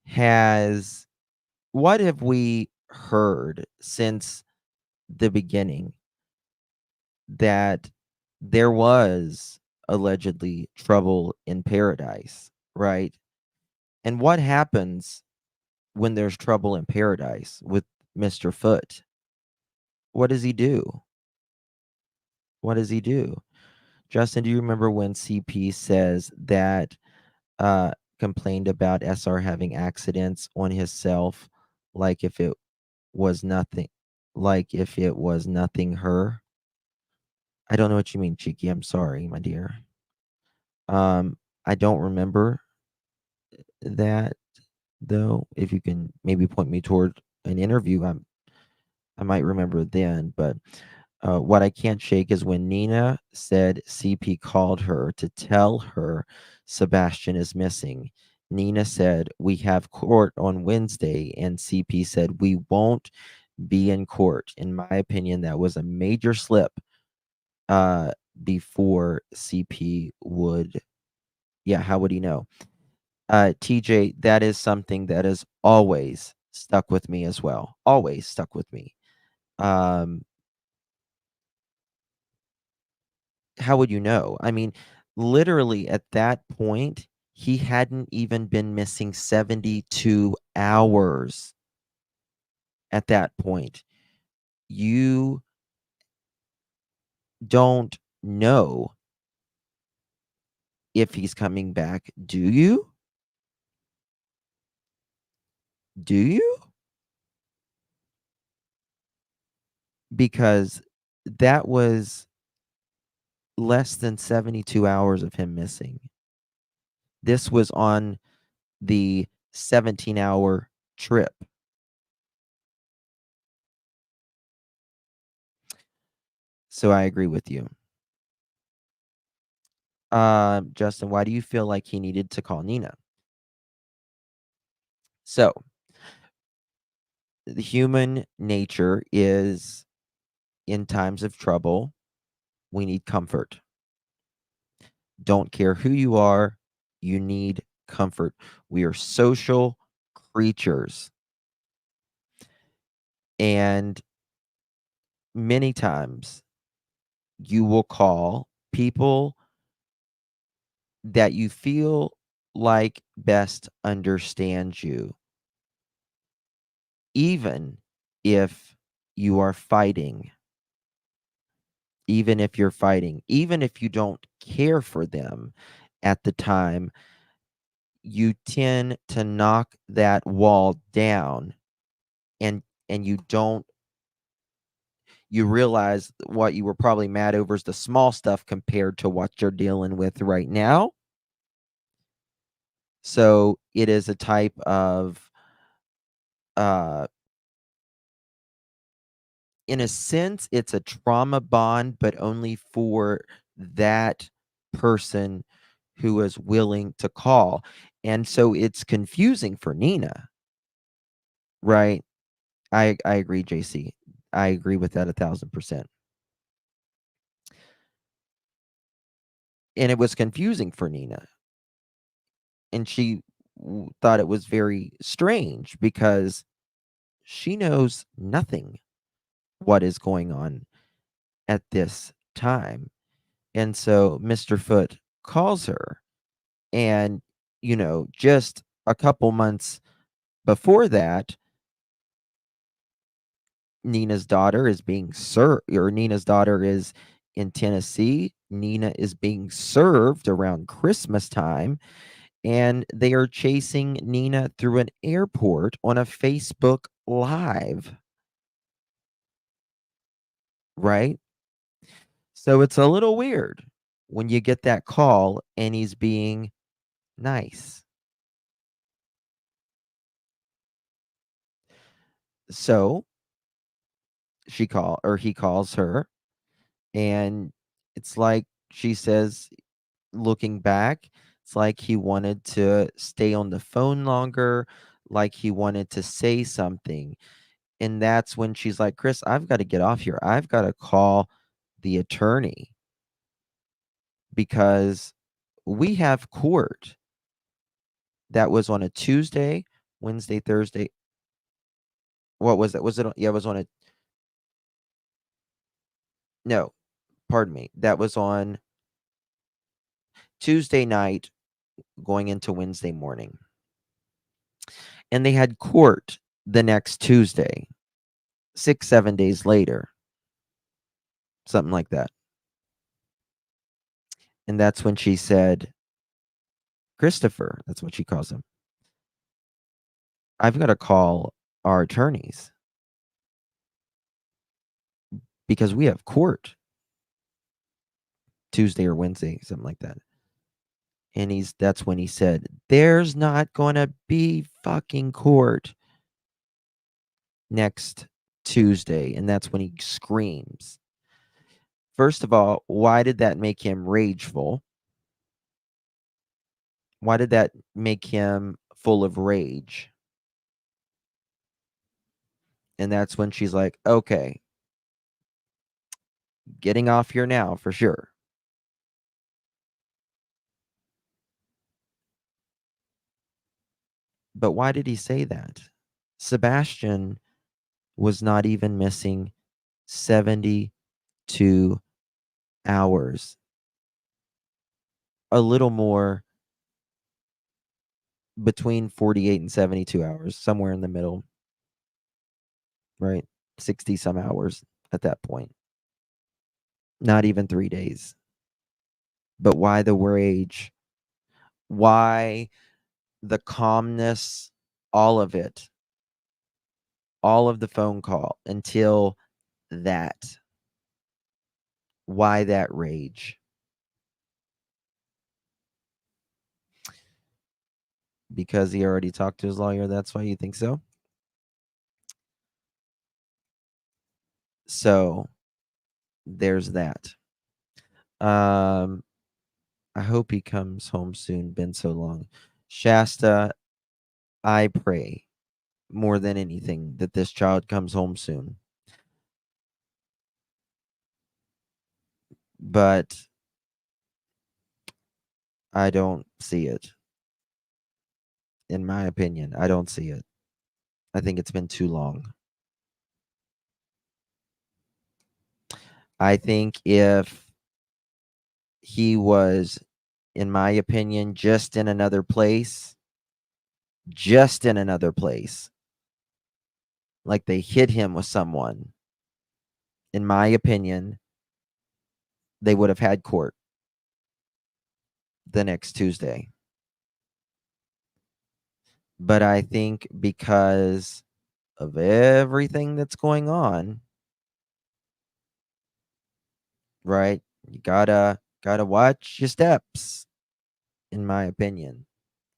have we heard since the beginning that there was allegedly trouble in paradise, right? And what happens when there's trouble in paradise with Mr. Foot? What does he do? What does he do? Justin, do you remember when CP says that complained about SR having accidents on himself, like if it was nothing, like if it was nothing her? I don't know what you mean, Cheeky. I'm sorry, my dear. I don't remember that though. If you can maybe point me toward an interview, I might remember then. But what I can't shake is when Nina said CP called her to tell her Sebastian is missing. Nina said, "We have court on Wednesday," and CP said, "We won't be in court." In my opinion, that was a major slip before CP would, yeah, how would he know? TJ, that is something that has always stuck with me as well. Always stuck with me. How would you know? I mean, literally at that point, he hadn't even been missing 72 hours at that point. You don't know if he's coming back, do you? Do you? Because that was less than 72 hours of him missing. This was on the 17-hour trip. So I agree with you. Justin, why do you feel like he needed to call Nina? So, the human nature is in times of trouble, we need comfort. Don't care who you are, you need comfort. We are social creatures. And many times you will call people that you feel like best understand you, even if you are fighting, even if you're fighting, even if you don't care for them at the time, you tend to knock that wall down, and you realize what you were probably mad over is the small stuff compared to what you're dealing with right now. So it is a type of uh in a sense, it's a trauma bond, but only for that person who is willing to call. And so it's confusing for Nina, right? I agree, JC. I agree with that 1,000%. And it was confusing for Nina. And she thought it was very strange because she knows nothing what is going on at this time. And so Mr. Foot calls her, and, just a couple months before that, Nina's daughter is being served, or Nina's daughter is in Tennessee. Nina is being served around Christmas time, and they are chasing Nina through an airport on a Facebook Live, right? So it's a little weird when you get that call and he's being nice. So he calls her, and it's like she says, looking back, it's like he wanted to stay on the phone longer, like he wanted to say something. And that's when she's like, "Chris, I've got to get off here. I've got to call the attorney because we have court." That was on a Tuesday, Wednesday, Thursday. What was it? Was it? Yeah, it was on a. No, pardon me. That was on Tuesday night, going into Wednesday morning. And they had court the next Tuesday, 6-7 days later, something like that. And that's when she said, Christopher, that's what she calls him, I've got to call our attorneys because we have court Tuesday or Wednesday, something like that. And that's when he said, there's not going to be fucking court next Tuesday. And that's when he screams. First of all, why did that make him rageful? Why did that make him full of rage? And that's when she's like, okay, getting off here now for sure. But why did he say that? Sebastian was not even missing 72 hours. A little more, between 48 and 72 hours, somewhere in the middle, right? 60 some hours at that point. Not even 3 days. But why the rage? Why the calmness? All of it. All of the phone call until that. Why that rage? Because he already talked to his lawyer. That's why you think so? So there's that. I hope he comes home soon. Been so long. Shasta, I pray more than anything that this child comes home soon. But I don't see it. In my opinion, I don't see it. I think it's been too long. I think if he was, in my opinion, just in another place, like they hit him with someone, in my opinion, they would have had court the next Tuesday. But I think because of everything that's going on, right? You gotta watch your steps, in my opinion,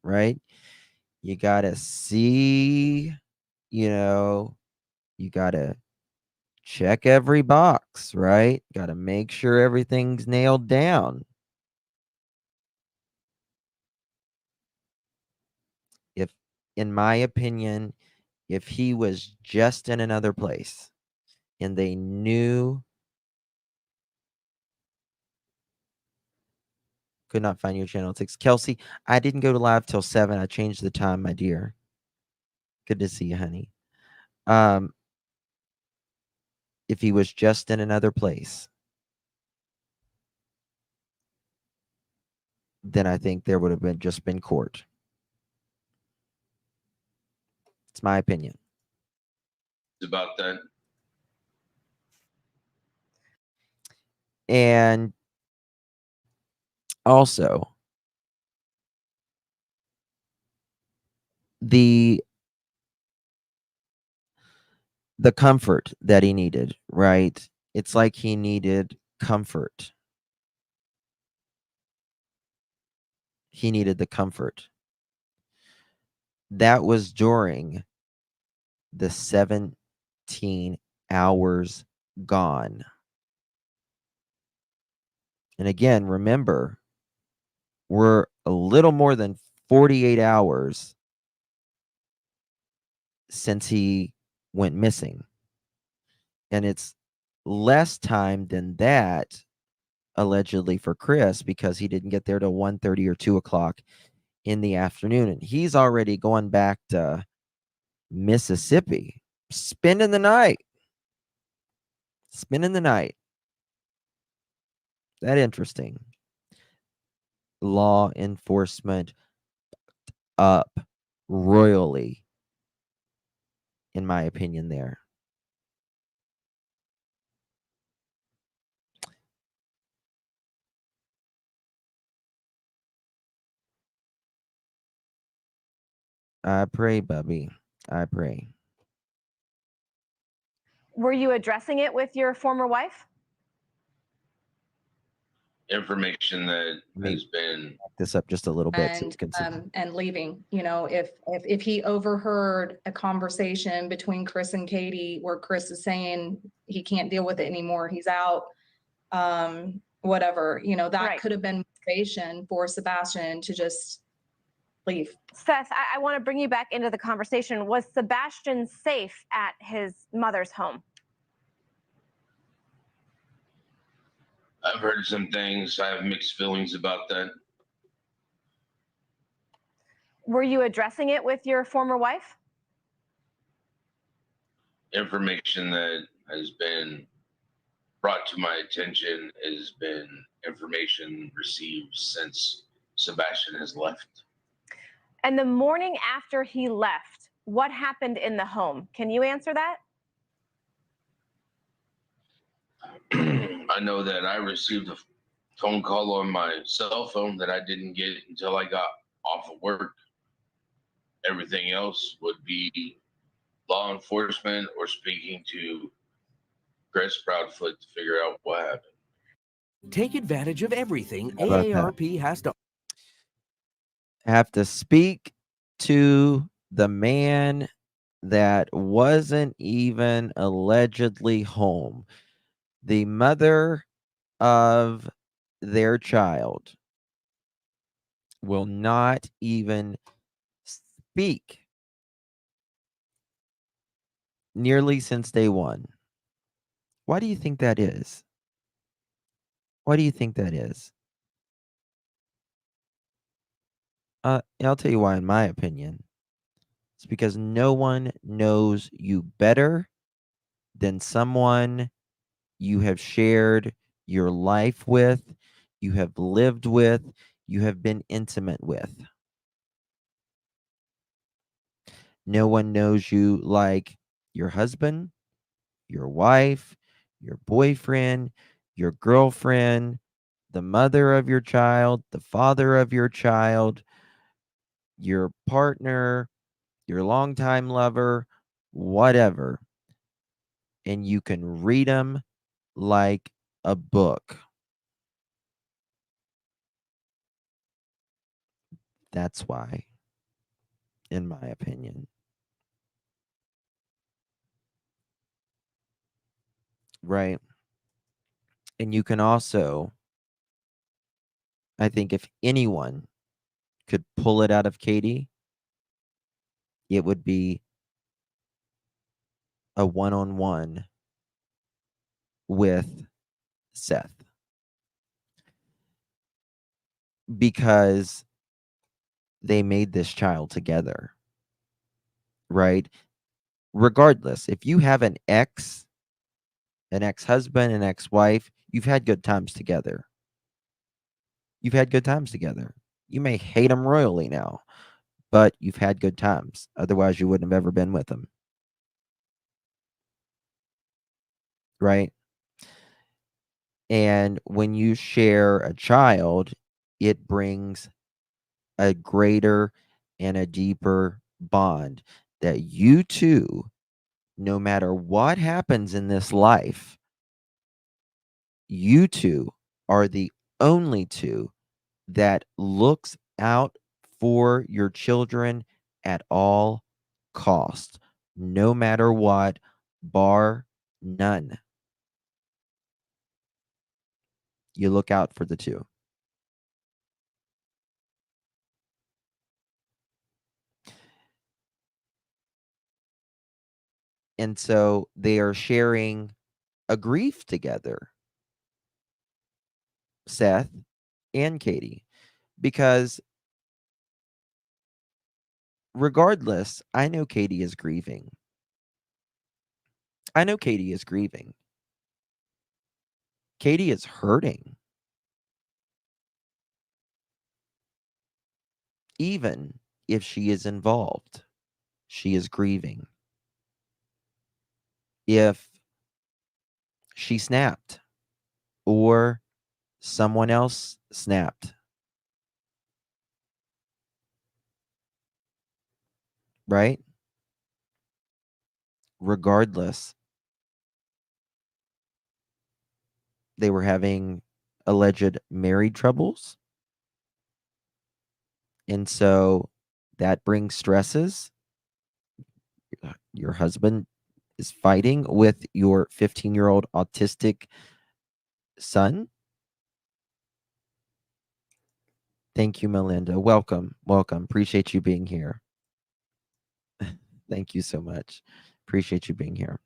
right? You gotta see, you gotta check every box, right? Gotta make sure everything's nailed down. If, in my opinion, if he was just in another place and they knew, could not find your channel 6. Kelsey, I didn't go to live till 7. I changed the time, my dear. Good to see you, honey. If he was just in another place, then I think there would have been court. It's my opinion. It's about that. And also, the comfort that he needed, right? It's like he needed comfort. He needed the comfort. That was during the 17 hours gone. And again, remember, we're a little more than 48 hours since he went missing. And it's less time than that, allegedly, for Chris, because he didn't get there till 1:30 or 2 o'clock in the afternoon. And he's already going back to Mississippi, spending the night. That interesting. Law enforcement up royally in my opinion, there. I pray, Bubby. I pray. Were you addressing it with your former wife? Information that Maybe has been back this up just a little bit so we can see. And leaving. You know, if he overheard a conversation between Chris and Katie where Chris is saying he can't deal with it anymore, he's out, whatever, you know, that Right. could have been motivation for Sebastian to just leave. Seth, I want to bring you back into the conversation. Was Sebastian safe at his mother's home? I've heard some things. I have mixed feelings about that. Were you addressing it with your former wife? Information that has been brought to my attention has been information received since Sebastian has left. And the morning after he left, what happened in the home? Can you answer that? I know that I received a phone call on my cell phone that I didn't get until I got off of work. Everything else would be law enforcement or speaking to Chris Proudfoot to figure out what happened. Take advantage of everything How about that? AARP has to Have to speak to the man that wasn't even allegedly home. The mother of their child will not even speak nearly since day one. Why do you think that is? Why do you think that is? I'll tell you why, in my opinion. It's because no one knows you better than someone you have shared your life with, you have lived with, you have been intimate with. No one knows you like your husband, your wife, your boyfriend, your girlfriend, the mother of your child, the father of your child, your partner, your longtime lover, whatever. And you can read them like a book. That's why, in my opinion. Right. And you can also, I think, if anyone could pull it out of Katie, it would be a one-on-one with Seth. Because they made this child together. Right? Regardless, if you have an ex-husband, an ex-wife, you've had good times together. You've had good times together. You may hate them royally now, but you've had good times. Otherwise, you wouldn't have ever been with them. Right? And when you share a child, it brings a greater and a deeper bond that you two, no matter what happens in this life, you two are the only two that looks out for your children at all costs, no matter what, bar none. You look out for the two. And so they are sharing a grief together, Seth and Katie, because regardless, I know Katie is grieving. I know Katie is grieving. Katie is hurting. Even if she is involved, she is grieving. if she snapped or someone else snapped. Right? Regardless, they were having alleged married troubles. And so that brings stresses. Your husband is fighting with your 15-year-old autistic son. Thank you, Melinda. Welcome. Appreciate you being here. Thank you so much. Appreciate you being here.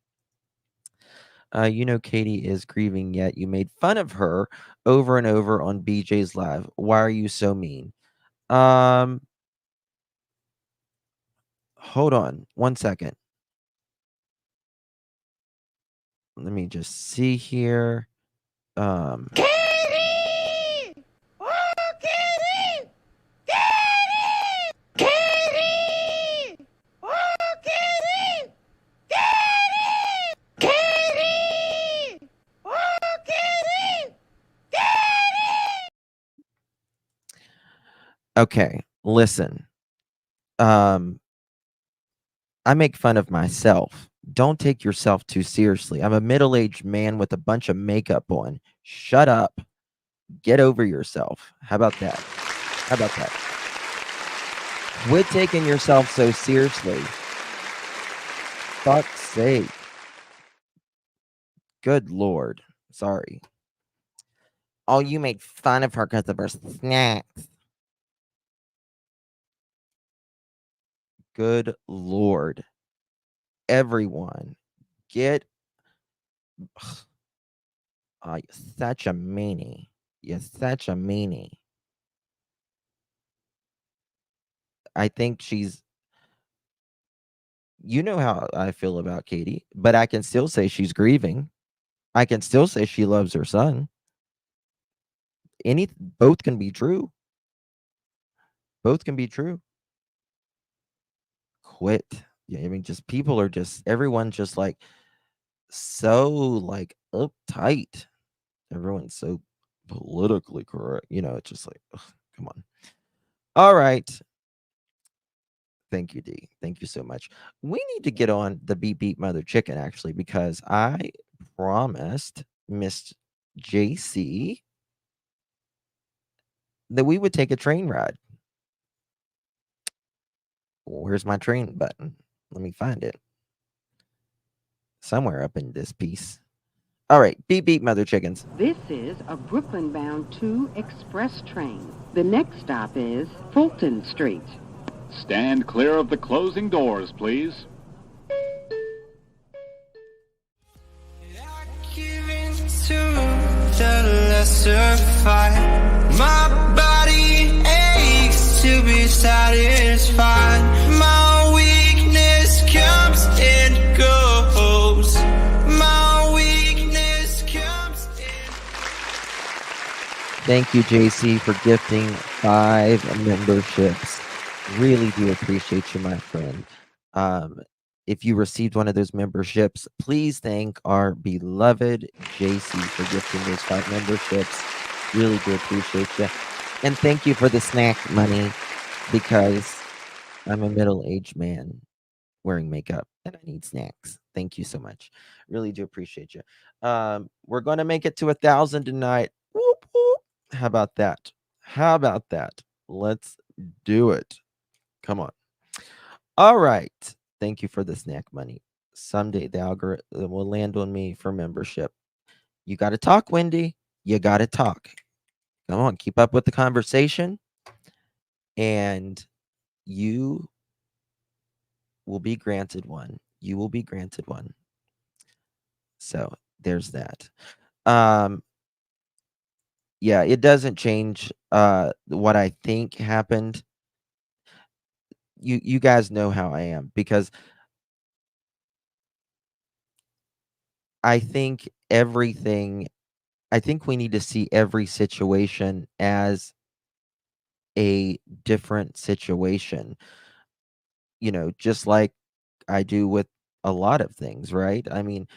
Katie is grieving, yet you made fun of her over and over on BJ's Live. Why are you so mean? Hold on 1 second. Let me just see here. Katie! Oh, Katie! Katie! Katie! Oh, Katie! Katie! Katie! Oh, Katie! Katie! Okay, listen. I make fun of myself. Don't take yourself too seriously. I'm a middle-aged man with a bunch of makeup on. Shut up. Get over yourself. How about that? Quit taking yourself so seriously. Fuck's sake. Good Lord. Sorry. Oh, you made fun of her because of her snacks. Good Lord. Everyone, get... Oh, you're such a meanie. I think she's... You know how I feel about Katie, but I can still say she's grieving. I can still say she loves her son. Both can be true. Quit. Yeah, I mean, just people are just... Everyone's just like so like uptight. Everyone's so politically correct. It's just like, ugh, come on. All right. Thank you, D. Thank you so much. We need to get on the Beep Beep Mother Chicken, actually, because I promised Miss JC that we would take a train ride. Where's my train button? Let me find it. Somewhere up in this piece. All right, Beep Beep Mother Chickens. This is a Brooklyn-bound 2 express train. The next stop is Fulton Street. Stand clear of the closing doors, please. Giving to the lesser fight. My body aches to be satisfied. My weakness comes and goes. My weakness comes and... Thank you, JC, for gifting 5 memberships. Really do appreciate you, my friend. If you received one of those memberships, please thank our beloved JC for gifting those 5 memberships. Really do appreciate you. And thank you for the snack money, because I'm a middle-aged man wearing makeup and I need snacks. Thank you so much. Really do appreciate you. We're going to make it to 1,000 tonight. Whoop, whoop. How about that? Let's do it. Come on. All right. Thank you for the snack money. Someday the algorithm will land on me for membership. You got to talk, Wendy. You got to talk. Come on, keep up with the conversation, and you will be granted one. So there's that. Yeah, it doesn't change what I think happened. You guys know how I am, because I think we need to see every situation as a different situation. Just like I do with a lot of things, right? I mean,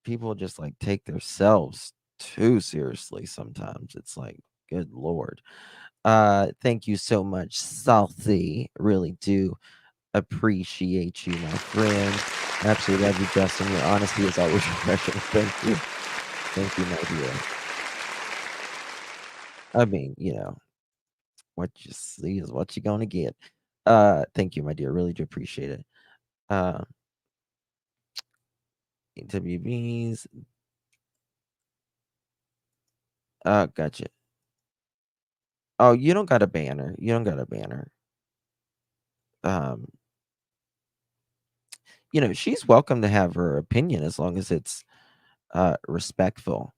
people just like take themselves too seriously sometimes. It's like, good lord. Thank you so much, Salty. Really do appreciate you, my friend. Absolutely love you, Justin. Your honesty is always refreshing. Thank you. Thank you, my dear. I mean, what you see is what you're gonna get. Thank you, my dear. Really do appreciate it. WBs. Gotcha. Oh, you don't got a banner. You don't got a banner. Um, she's welcome to have her opinion as long as it's respectful.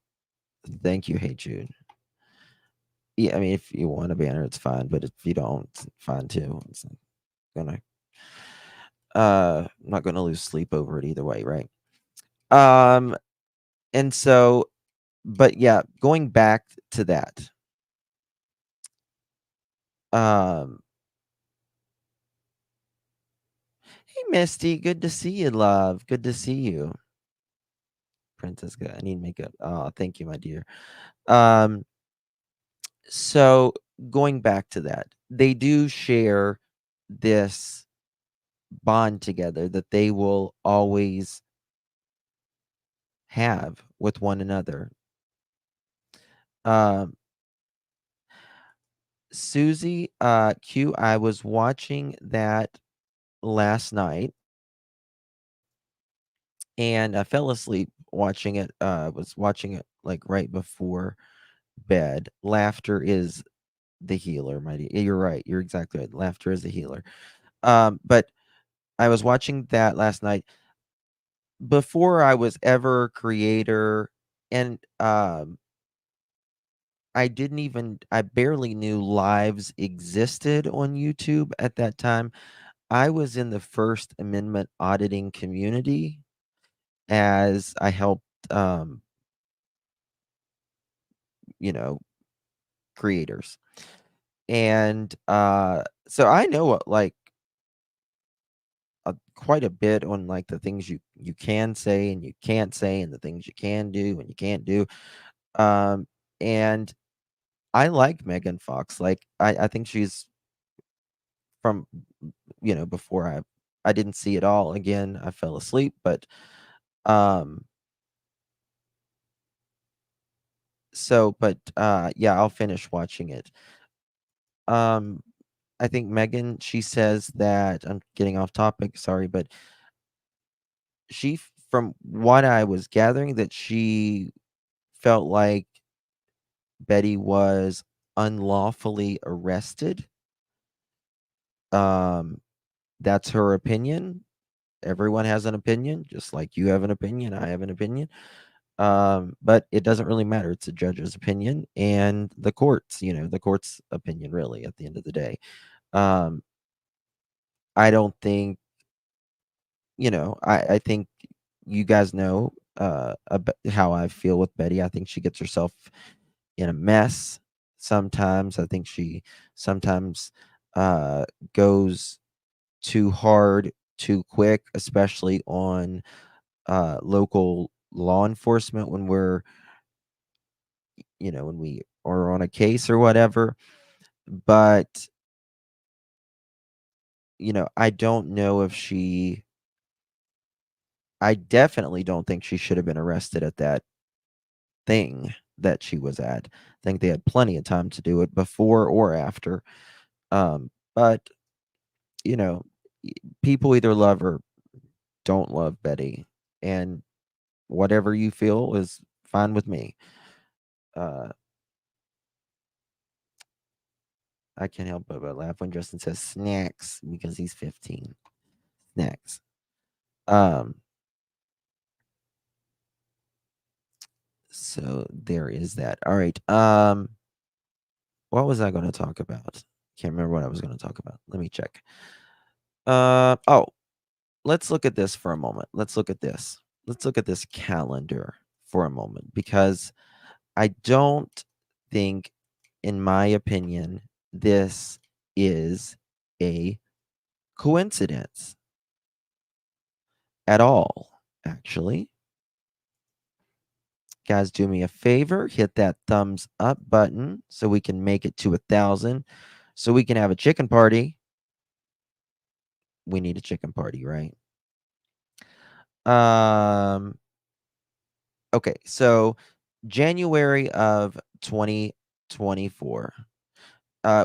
Thank you, Hey Jude. Yeah, I mean, if you want a banner, it's fine, but if you don't, it's fine too. It's not gonna I'm not gonna lose sleep over it either way, right? And so, but yeah, going back to that. Um Hey Misty, good to see you, love. Good to see you. Princess, I need makeup. Oh, thank you, my dear. Um, so going back to that, they do share this bond together that they will always have with one another. Um, Susie, Q, I was watching that last night and I fell asleep watching it. Was watching it like right before bed. Laughter is the healer, my dear. You're right. You're exactly right. Laughter is the healer. But I was watching that last night before I was ever a creator, and I barely knew lives existed on YouTube at that time. I was in the First Amendment auditing community as I helped, you know, creators. And so I know what like quite a bit on like the things you can say and you can't say and the things you can do and you can't do. And I like Megan Fox. Like I think she's from before I didn't see it all. Again, I fell asleep, but um yeah, I'll finish watching it. Um I think Megan, she says that I'm getting off topic, sorry, but from what I was gathering, that she felt like Betty was unlawfully arrested. Um, that's her opinion. Everyone has an opinion, just like you have an opinion, I have an opinion. But it doesn't really matter. It's a judge's opinion and the court's opinion, really, at the end of the day. Um, I don't think, I think you guys know how I feel with Betty. I think she gets herself in a mess sometimes. I think she sometimes uh, goes too hard, too quick, especially on local law enforcement when we are on a case or whatever. But, I don't know if I definitely don't think she should have been arrested at that thing that she was at. I think they had plenty of time to do it before or after. But you know, people either love or don't love Betty, and whatever you feel is fine with me. Uh, I can't help but laugh when Justin says snacks because he's 15. Snacks. Um, so there is that. All right. What was I going to talk about? Can't remember what I was going to talk about. Let me check. Oh, let's look at this for a moment. Let's look at this. Let's look at this calendar for a moment because I don't think, in my opinion, this is a coincidence. at all, actually. Guys, do me a favor, hit that thumbs up button so we can make it to 1,000, so we can have a chicken party. We need a chicken party, right? Okay, so January of 2024.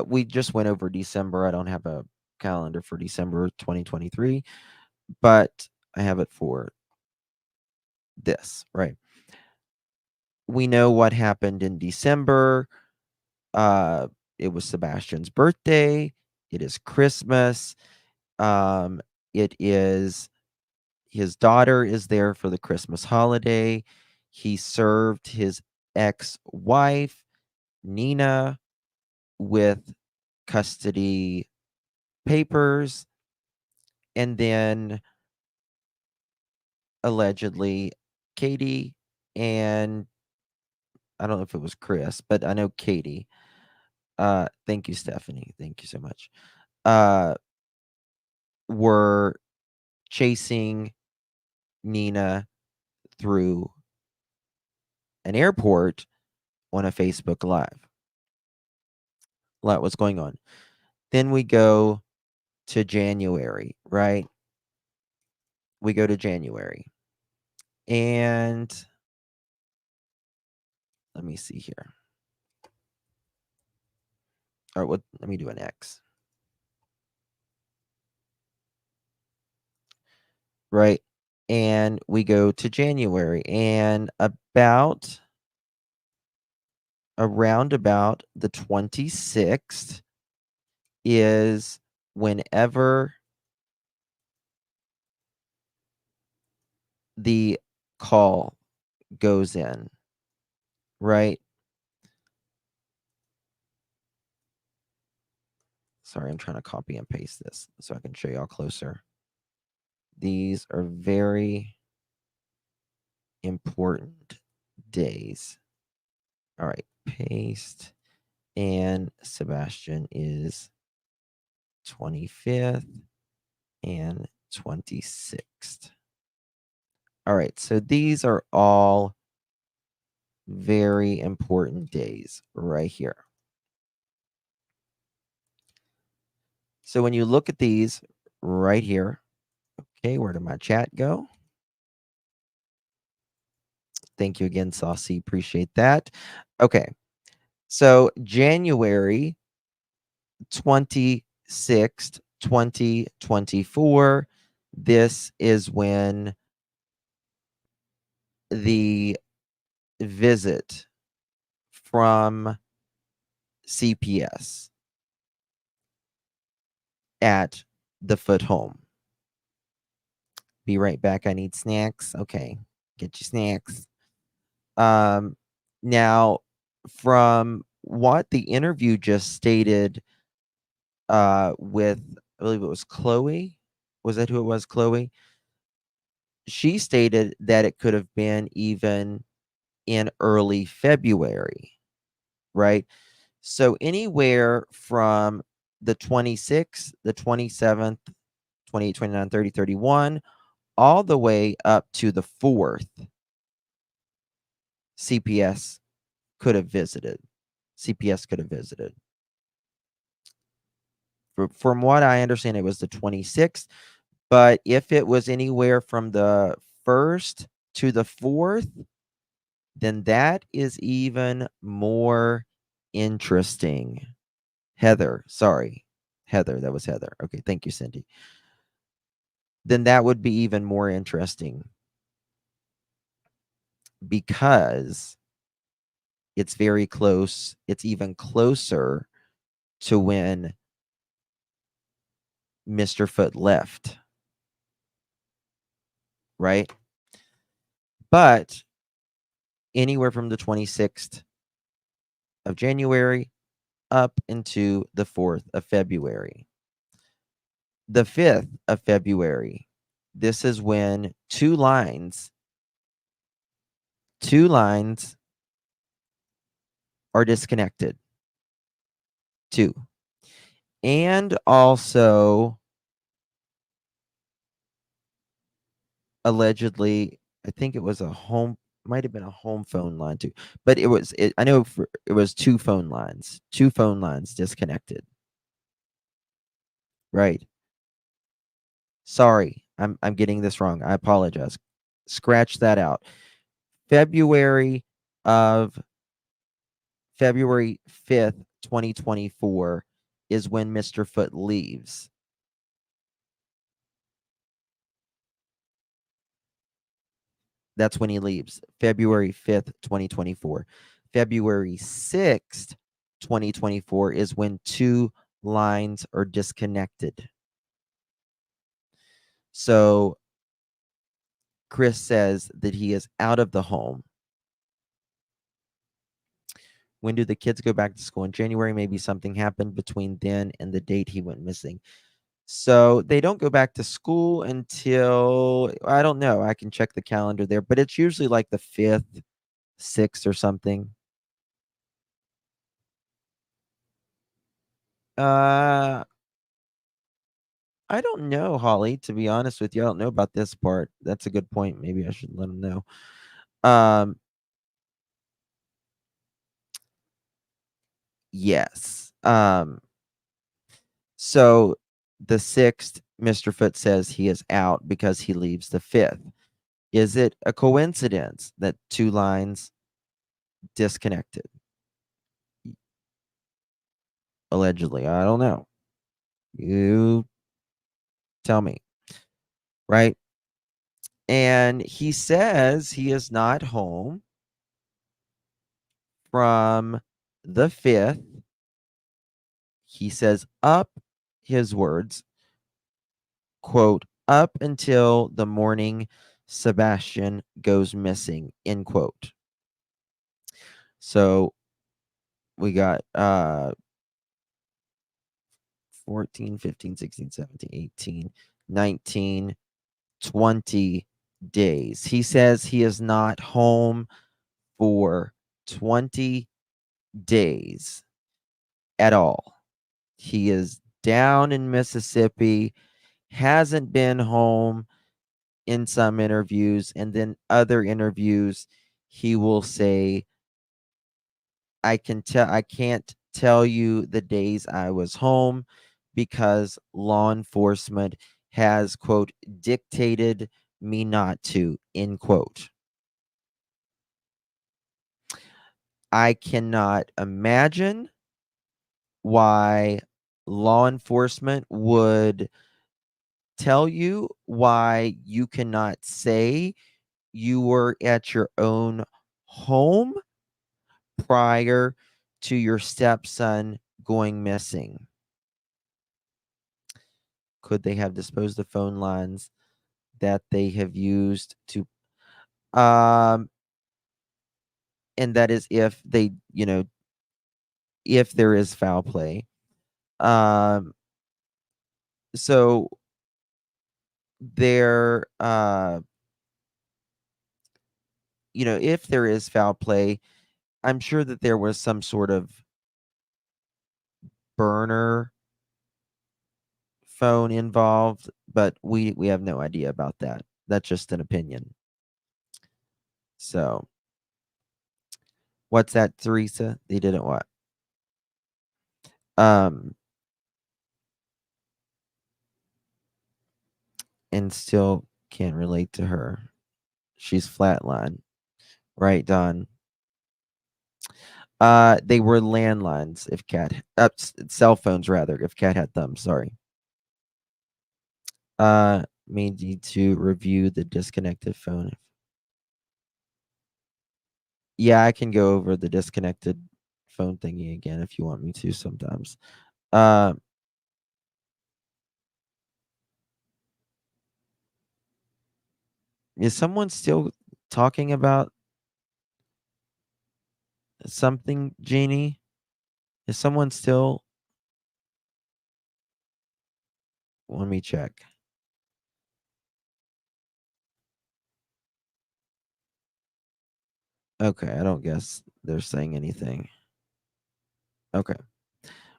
We just went over December. I don't have a calendar for December 2023, but I have it for this, right? We know what happened in December. It was Sebastian's birthday. It is Christmas. It is his daughter is there for the Christmas holiday. He served his ex-wife, Nina, with custody papers, and then allegedly Katie and I don't know if it was Chris, but I know Katie. Thank you, Stephanie. Thank you so much. Were chasing Nina through an airport on a Facebook Live. A lot was going on. Then we go to January, right? We go to January. And let me see here. All right, let me do an X. Right. And we go to January, and around about the 26th is whenever the call goes in, right? Sorry, I'm trying to copy and paste this so I can show y'all closer. These are very important days. All right, paste. And Sebastian is 25th and 26th. All right, so these are all very important days right here. So when you look at these right here, okay, where did my chat go? Thank you again, Saucy. Appreciate that. Okay, so January 26th, 2024, this is when the visit from CPS at the foot home. Be right back. I need snacks. Okay, get your snacks. Now, from what the interview just stated, with I believe it was Chloe. Was that who it was? Chloe. She stated that it could have been even in early February, right? So anywhere from the 26th, the 27th, 28, 29, 30, 31, all the way up to the 4th, CPS could have visited. CPS could have visited. From what I understand, it was the 26th. But if it was anywhere from the 1st to the 4th, then that is even more interesting. Heather, sorry. Heather, that was Heather. Okay, thank you, Cindy. Then that would be even more interesting because it's very close. It's even closer to when Mr. Foot left, right? But anywhere from the 26th of January up into the 4th of February. The 5th of February, this is when two lines are disconnected. Two. And also allegedly, I think it was might have been a home phone line too, but I know it was two phone lines disconnected. Right. Sorry, I'm getting this wrong. I apologize. Scratch that out. February of February 5th, 2024 is when Mr. Foot leaves. That's when he leaves. February 5th, 2024. February 6th, 2024 is when two lines are disconnected. So Chris says that he is out of the home. When do the kids go back to school? In January, maybe something happened between then and the date he went missing. So they don't go back to school until, I don't know. I can check the calendar there, but it's usually like the 5th, 6th or something. I don't know, Holly, to be honest with you. I don't know about this part. That's a good point. Maybe I should let him know. Yes. So the 6th, Mr. Foot says he is out because he leaves the 5th. Is it a coincidence that two lines disconnected? Allegedly, I don't know. You tell me. Right? And he says he is not home from the 5th. He says up, his words, quote, up until the morning Sebastian goes missing, end quote. So we got 14, 15, 16, 17, 18, 19, 20 days. He says he is not home for 20 days at all. He is down in Mississippi, hasn't been home in some interviews, and then other interviews he will say, I can't tell you the days I was home because law enforcement has, quote, dictated me not to, end quote. I cannot imagine why law enforcement would tell you why you cannot say you were at your own home prior to your stepson going missing. Could they have disposed of phone lines that they have used to and that is if they, if there is foul play. So there if there is foul play, I'm sure that there was some sort of burner phone involved, but we have no idea about that. That's just an opinion. So what's that, Teresa? They didn't what? And still can't relate to her. She's flatline. Right, Don? They were landlines if Cat cell phones rather, if Cat had them, sorry. May need to review the disconnected phone. Yeah, I can go over the disconnected phone thingy again if you want me to sometimes. Is someone still talking about something, Jeannie? Is someone still? Let me check. Okay, I don't guess they're saying anything. Okay.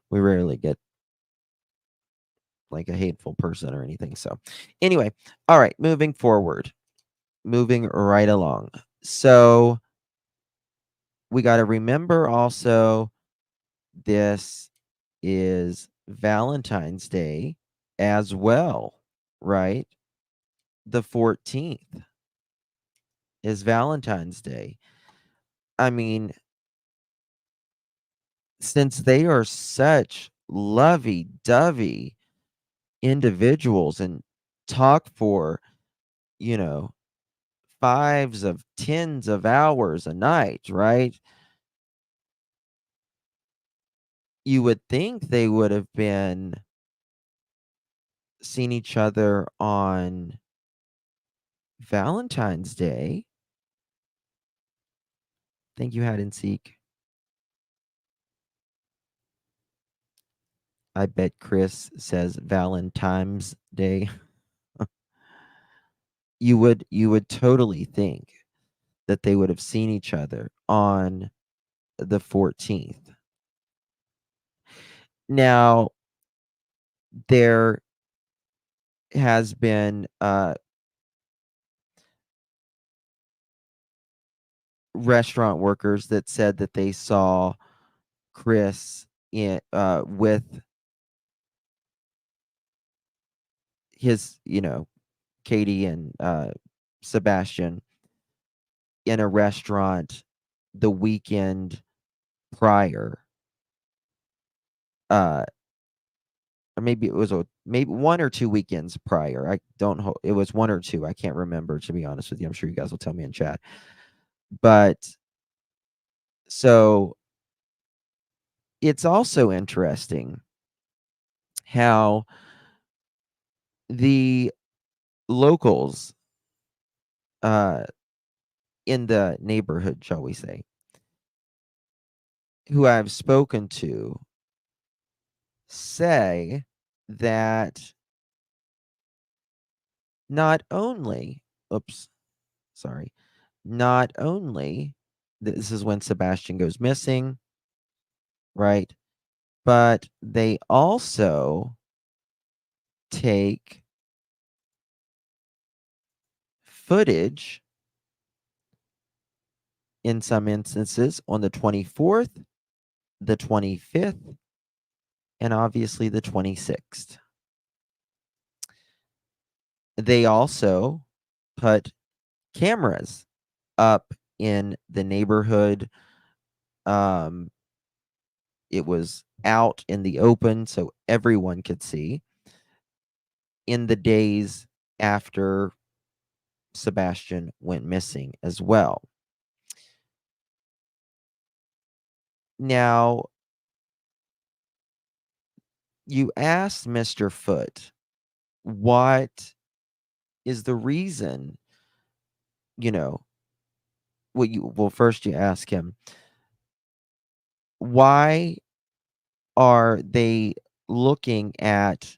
We rarely get like a hateful person or anything. So, anyway, all right, moving forward. moving right along. So we got to remember also this is Valentine's Day as well, right? The 14th is Valentine's Day. I mean, since they are such lovey-dovey individuals and talk for, you know, 5s of 10s of hours a night, right? You would think they would have been seen each other on Valentine's Day. Thank you, hide and seek. I bet Chris says Valentine's Day. You would totally think that they would have seen each other on the 14th. Now, there has been restaurant workers that said that they saw Chris in with his, Katie and Sebastian in a restaurant the weekend prior. Or maybe it was maybe 1 or 2 weekends prior. I don't know. It was 1 or 2. I can't remember, to be honest with you. I'm sure you guys will tell me in chat. But so it's also interesting how the locals in the neighborhood, shall we say, who I've spoken to say that not only, not only this is when Sebastian goes missing, right? But they also take footage in some instances on the 24th, the 25th, and obviously the 26th. They also put cameras up in the neighborhood. It was out in the open so everyone could see in the days after Sebastian went missing as well. Now, you asked Mr. Foote, what is the reason, first you ask him, why are they looking at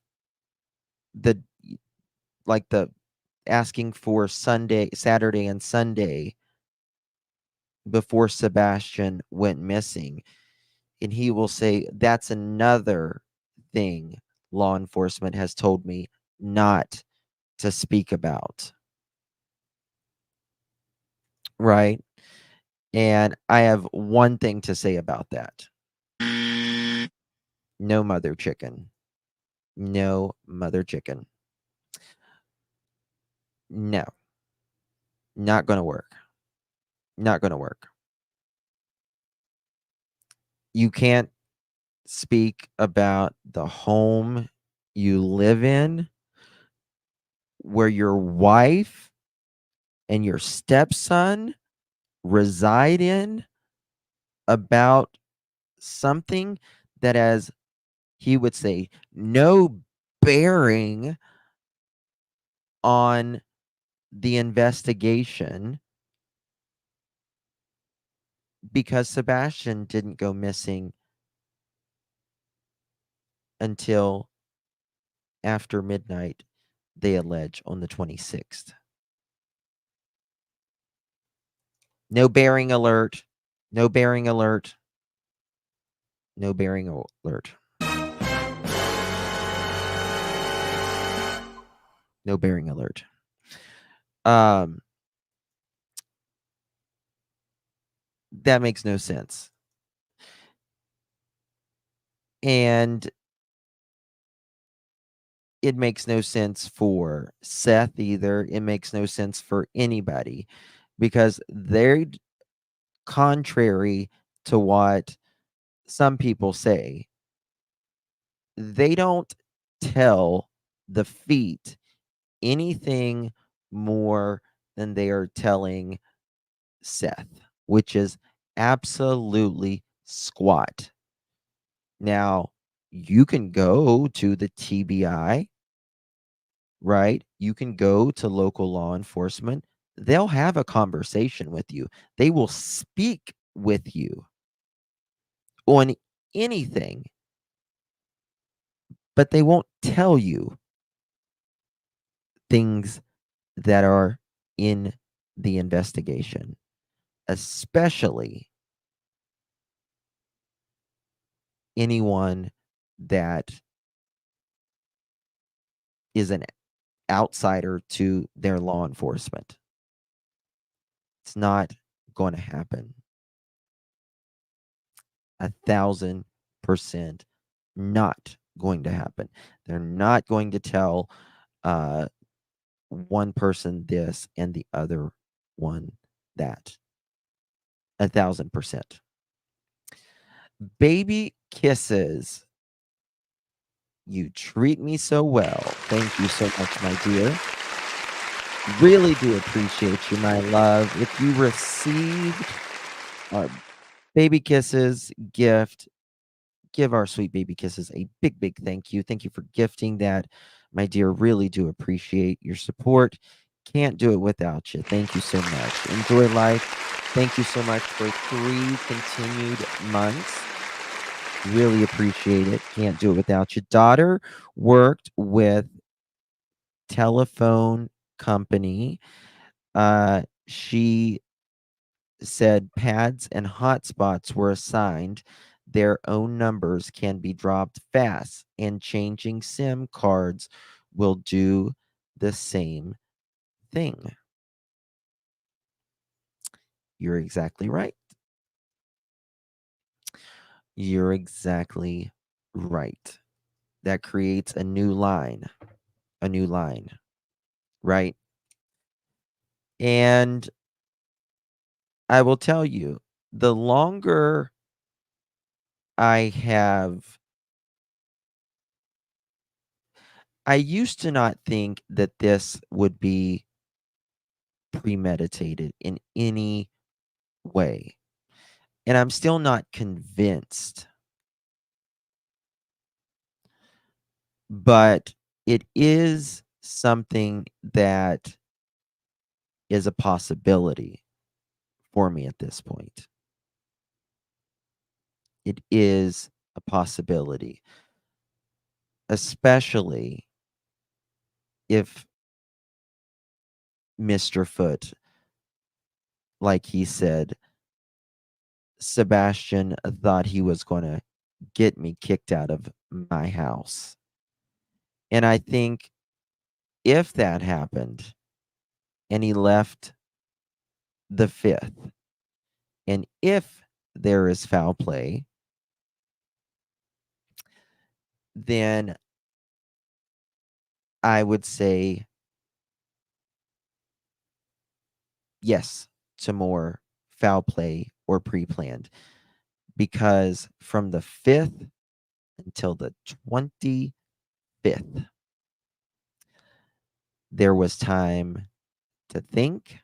the asking for Saturday and Sunday before Sebastian went missing? And he will say, that's another thing law enforcement has told me not to speak about. Right? And I have one thing to say about that. No mother chicken. No mother chicken. No. Not going to work. Not going to work. You can't speak about the home you live in where your wife and your stepson reside in about something that has, he would say, no bearing on the investigation, because Sebastian didn't go missing until after midnight, they allege, on the 26th. No bearing alert. No bearing alert. No bearing alert. No bearing alert. That makes no sense. And it makes no sense for Seth either. It makes no sense for anybody because they're contrary to what some people say. They don't tell the feet anything more than they are telling Seth, which is absolutely squat. Now, you can go to the TBI, right? You can go to local law enforcement. They'll have a conversation with you. They will speak with you on anything, but they won't tell you things that are in the investigation, especially anyone that is an outsider to their law enforcement. It's not going to happen. 1,000% not going to happen. They're not going to tell one person this and the other one that. 1,000%. Baby kisses. You treat me so well. Thank you so much, my dear. Really do appreciate you, my love. If you received our baby kisses gift, give our sweet baby kisses a big, big thank you. Thank you for gifting that, my dear. Really do appreciate your support. Can't do it without you. Thank you so much. Enjoy life. Thank you so much for 3 continued months. Really appreciate it. Can't do it without you. Daughter worked with telephone company. She said pads and hotspots were assigned. Their own numbers can be dropped fast, and changing SIM cards will do the same thing. You're exactly right. You're exactly right. That creates a new line, right? And I will tell you, the longer I used to not think that this would be premeditated in any way. And I'm still not convinced. But it is something that is a possibility for me at this point. It is a possibility, especially if Mr. Foot, like he said, Sebastian thought he was going to get me kicked out of my house. And I think if that happened and he left the 5th, and if there is foul play, then I would say yes to more foul play or pre-planned, because from the 5th until the 25th, there was time to think,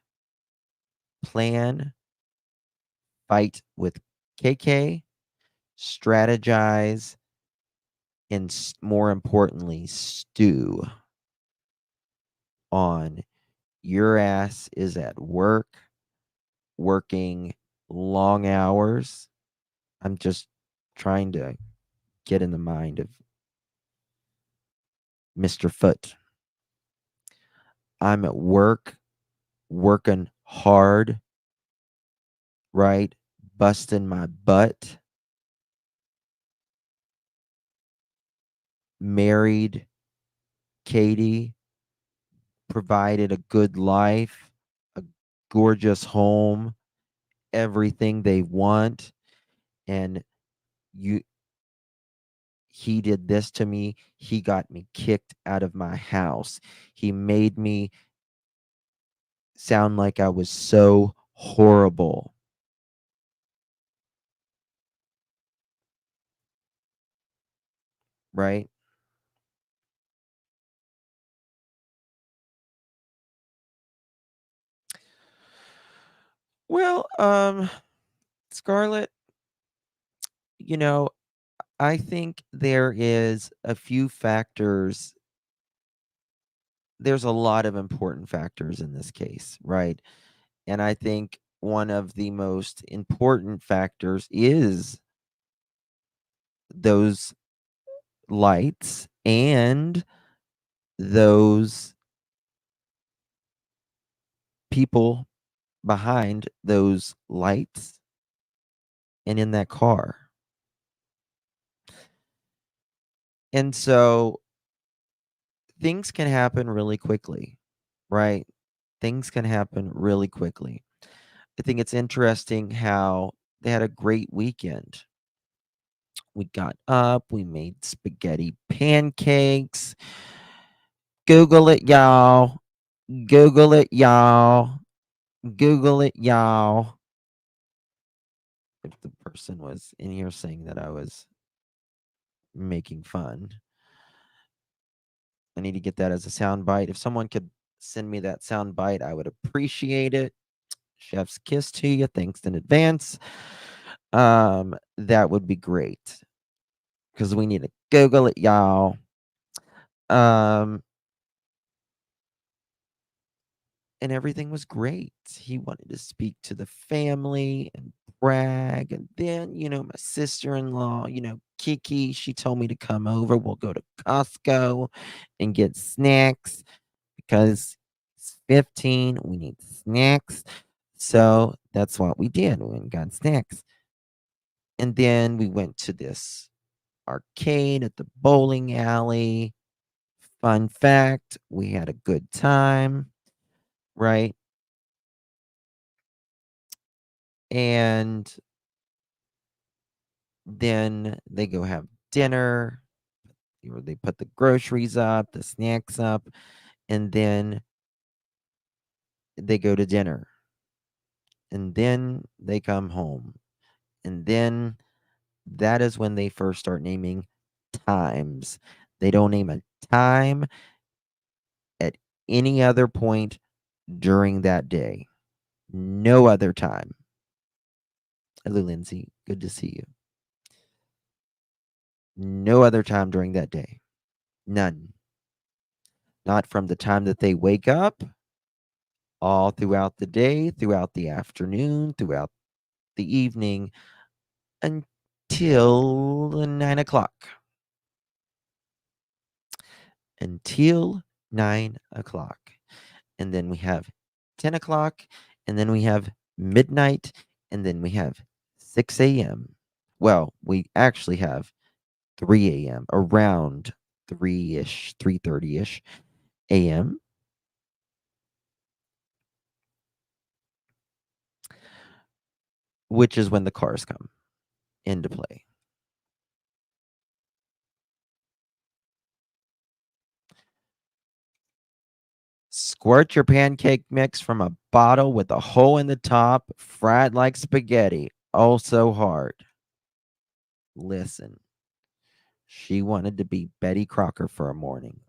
plan, fight with KK, strategize, and more importantly, stew on your ass is at work, working long hours. I'm just trying to get in the mind of Mr. Foot. I'm at work, working hard, right? Busting my butt. Married Katie, provided a good life, a gorgeous home, everything they want, and you he did this to me. He got me kicked out of my house. He made me sound like I was so horrible. Right? Well, Scarlett, you know, I think there is a few factors. There's a lot of important factors in this case, right? And I think one of the most important factors is those lights and those people behind those lights and in that car. And so things can happen really quickly, right? Things can happen really quickly. I think it's interesting how they had a great weekend. We got up, we made spaghetti pancakes. Google it, y'all. Google it, y'all. Google it, y'all. If the person was in here saying that I was making fun, I need to get that as a sound bite. If someone could send me that sound bite, I would appreciate it. Chef's kiss to you. Thanks in advance. That would be great because we need to Google it, y'all. Um, and everything was great. He wanted to speak to the family and brag. And then, my sister in law, Kiki, she told me to come over. We'll go to Costco and get snacks because it's 15. We need snacks. So that's what we did. We went and got snacks. And then we went to this arcade at the bowling alley. Fun fact, we had a good time, right? And then they go have dinner. They put the groceries up, the snacks up, and then they go to dinner. And then they come home. And then that is when they first start naming times. They don't name a time at any other point during that day. No other time. Hello, Lindsay. Good to see you. No other time during that day. None. Not from the time that they wake up, all throughout the day, throughout the afternoon, throughout the evening, until 9 o'clock. Until 9 o'clock. And then we have 10 o'clock, and then we have midnight, and then we have 6 a.m. Well, we actually have 3 a.m., around 3-ish, 3:30-ish a.m. Which is when the cars come into play. Squirt your pancake mix from a bottle with a hole in the top, fried like spaghetti. Oh, so hard. Listen, she wanted to be Betty Crocker for a morning.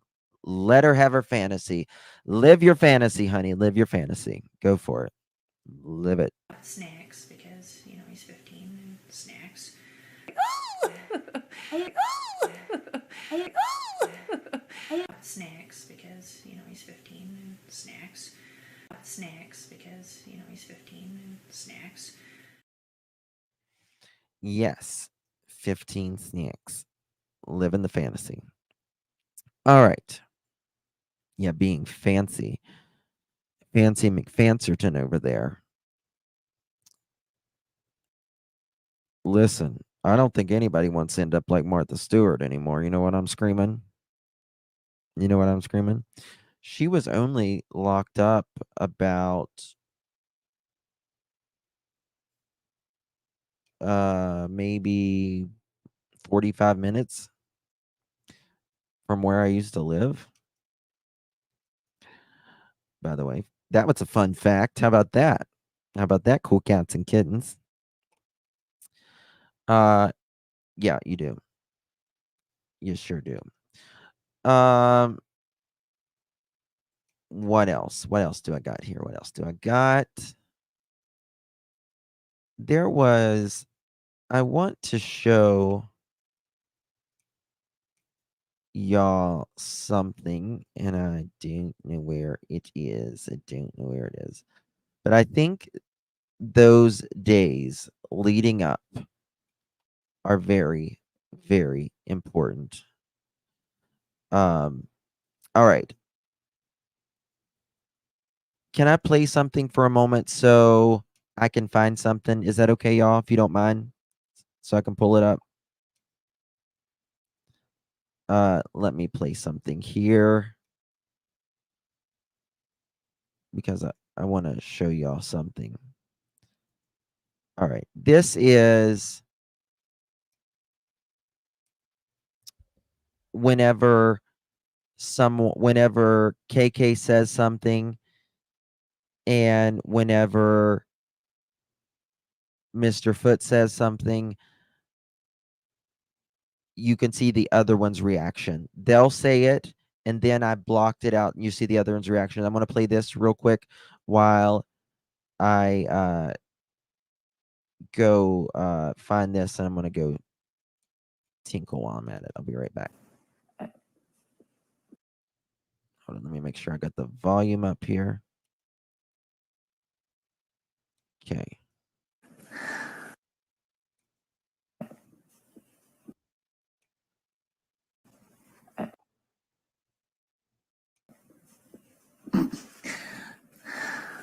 Let her have her fantasy. Live your fantasy, honey. Live your fantasy. Go for it. Live it. Snacks because, he's 15 and snacks. Snacks because, he's 15 and snacks. Snacks because, he's 15 and snacks. Yes. 15 snacks. Live in the fantasy. All right. Yeah, being fancy. Fancy McFancerton over there. Listen, I don't think anybody wants to end up like Martha Stewart anymore. You know what I'm screaming? You know what I'm screaming? She was only locked up about maybe 45 minutes from where I used to live. By the way, that was a fun fact. How about that? How about that, cool cats and kittens? Yeah, you do. You sure do. What else? What else do I got here? What else do I got? There was, I want to show y'all something, and I don't know where it is. I don't know where it is. But I think those days leading up are very, very important. All right. Can I play something for a moment so I can find something? Is that okay, y'all, if you don't mind? So I can pull it up. Let me play something here because I want to show y'all something. All right. This is whenever KK says something and whenever Mr. Foot says something, you can see the other one's reaction. They'll say it, and then I blocked it out, and you see the other one's reaction. I'm going to play this real quick while I go find this, and I'm going to go tinkle while I'm at it. I'll be right back. Hold on, let me make sure I got the volume up here. Okay.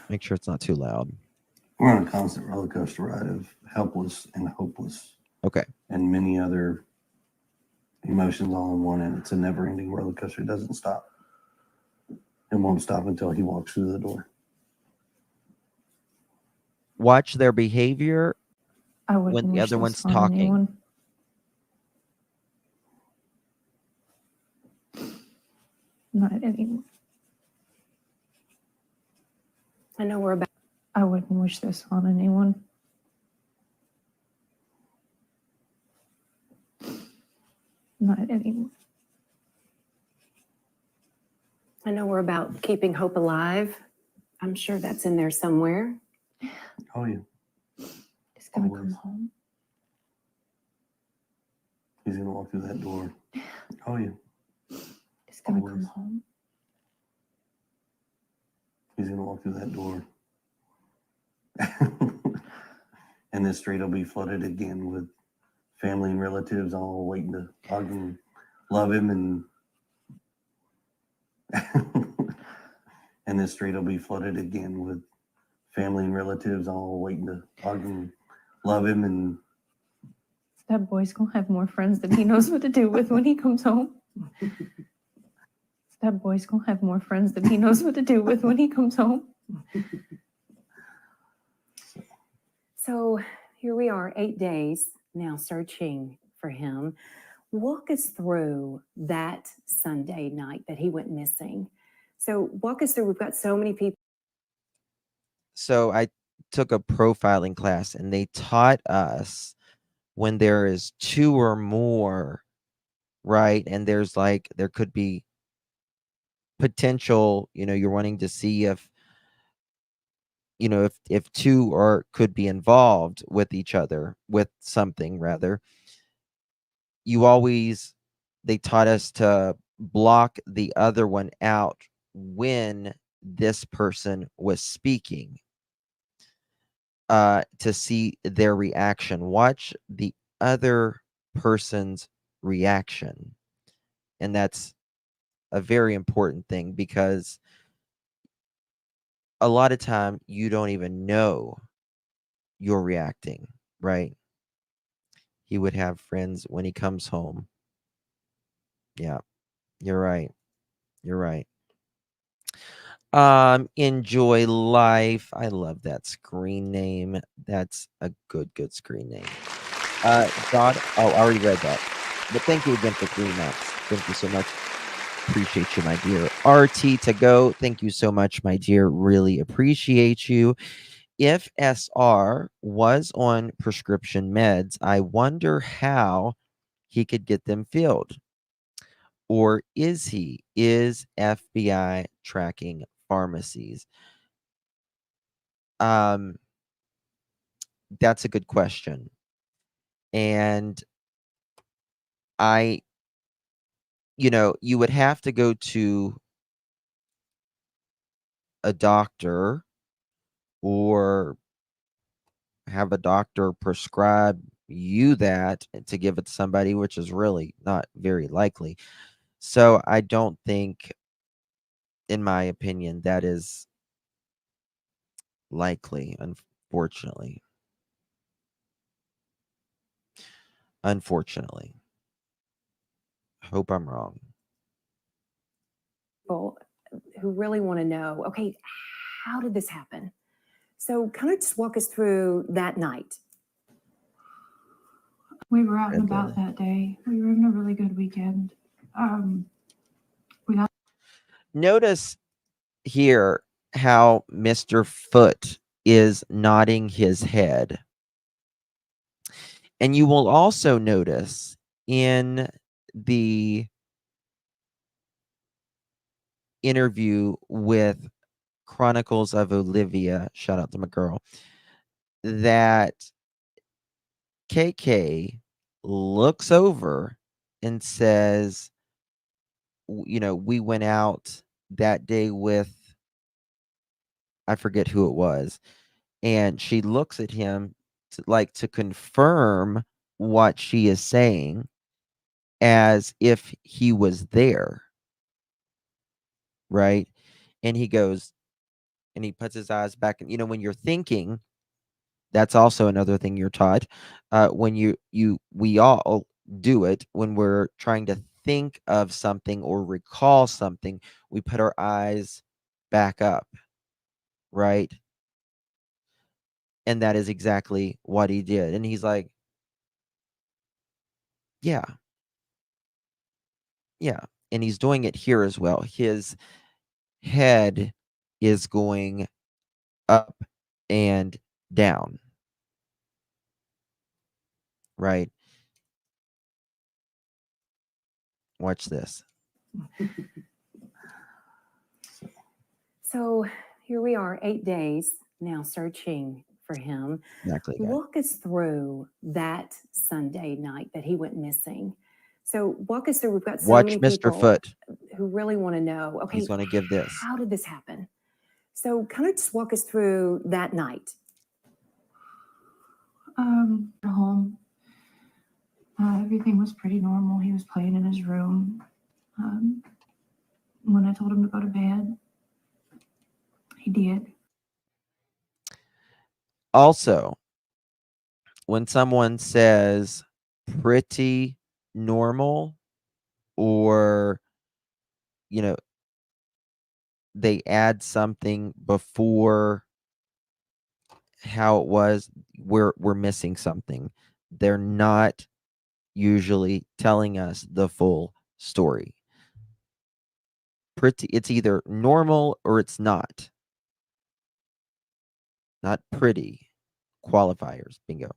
Make sure it's not too loud. We're on a constant roller coaster ride of helpless and hopeless. Okay. And many other emotions all in one, and it's a never-ending roller coaster. It doesn't stop. It won't stop until he walks through the door. Watch their behavior when the other one's talking. Anyone. Not anymore. I know we're about. I wouldn't wish this on anyone. Not anymore. I know we're about keeping hope alive. I'm sure that's in there somewhere. Oh, yeah. He's gonna come home. He's gonna walk through that door. Oh, yeah. He's gonna come home. He's gonna walk through that door. And this street will be flooded again with family and relatives all waiting to hug and love him, and this street will be flooded again with family and relatives all waiting to hug and love him, and That boy's gonna have more friends than he knows what to do with when he comes home. That boy's gonna have more friends than he knows what to do with when he comes home. So here we are, 8 days now searching for him. Walk us through that Sunday night that he went missing. So walk us through, we've got so many people. So I took a profiling class, and they taught us when there is two or more, right? And there's like, there could be potential, you're wanting to see if, if two or could be involved with each other, with something rather, they taught us to block the other one out when this person was speaking, to see their reaction. Watch the other person's reaction. And that's a very important thing, because a lot of time you don't even know you're reacting, right? He would have friends when he comes home. Yeah, you're right. You're right. Enjoy life. I love that screen name. That's a good screen name. God, I already read that. But thank you again for 3 months. Thank you so much. Appreciate you, my dear. RT to go. Thank you so much, my dear. Really appreciate you. If SR was on prescription meds, I wonder how he could get them filled. Or is he? Is FBI tracking pharmacies? That's a good question. And you would have to go to a doctor or have a doctor prescribe you that to give it to somebody, which is really not very likely. So I don't think, in my opinion, that is likely, unfortunately. Unfortunately. Hope I'm wrong. People who really want to know, okay, how did this happen? So kind of just walk us through that night. We were out and about that day. We were having a really good weekend. We got Notice here how Mr. Foot is nodding his head. And you will also notice in the interview with Chronicles of Olivia, shout out to my girl, that KK looks over and says, we went out that day with, I forget who it was. And she looks at him to confirm what she is saying as if he was there. Right. And he goes, and he puts his eyes back. And, when you're thinking, that's also another thing you're taught. When we all do it when we're trying to think of something or recall something, we put our eyes back up, right? And that is exactly what he did. And he's like, yeah. Yeah. And he's doing it here as well. His head is going up and down, right? Watch this. So here we are, 8 days now searching for him. Exactly. Guys. Walk us through that Sunday night that he went missing. So walk us through. We've got so Watch many Mr. people Foot. who really want to know, okay, He's going to give this. how did this happen? So kind of just walk us through that night. home. Everything was pretty normal. He was playing in his room. When I told him to go to bed, he did. Also, when someone says pretty normal, or they add something before how it was, we're missing something. They're not usually telling us the full story. It's either normal or it's not pretty. Qualifiers. Bingo.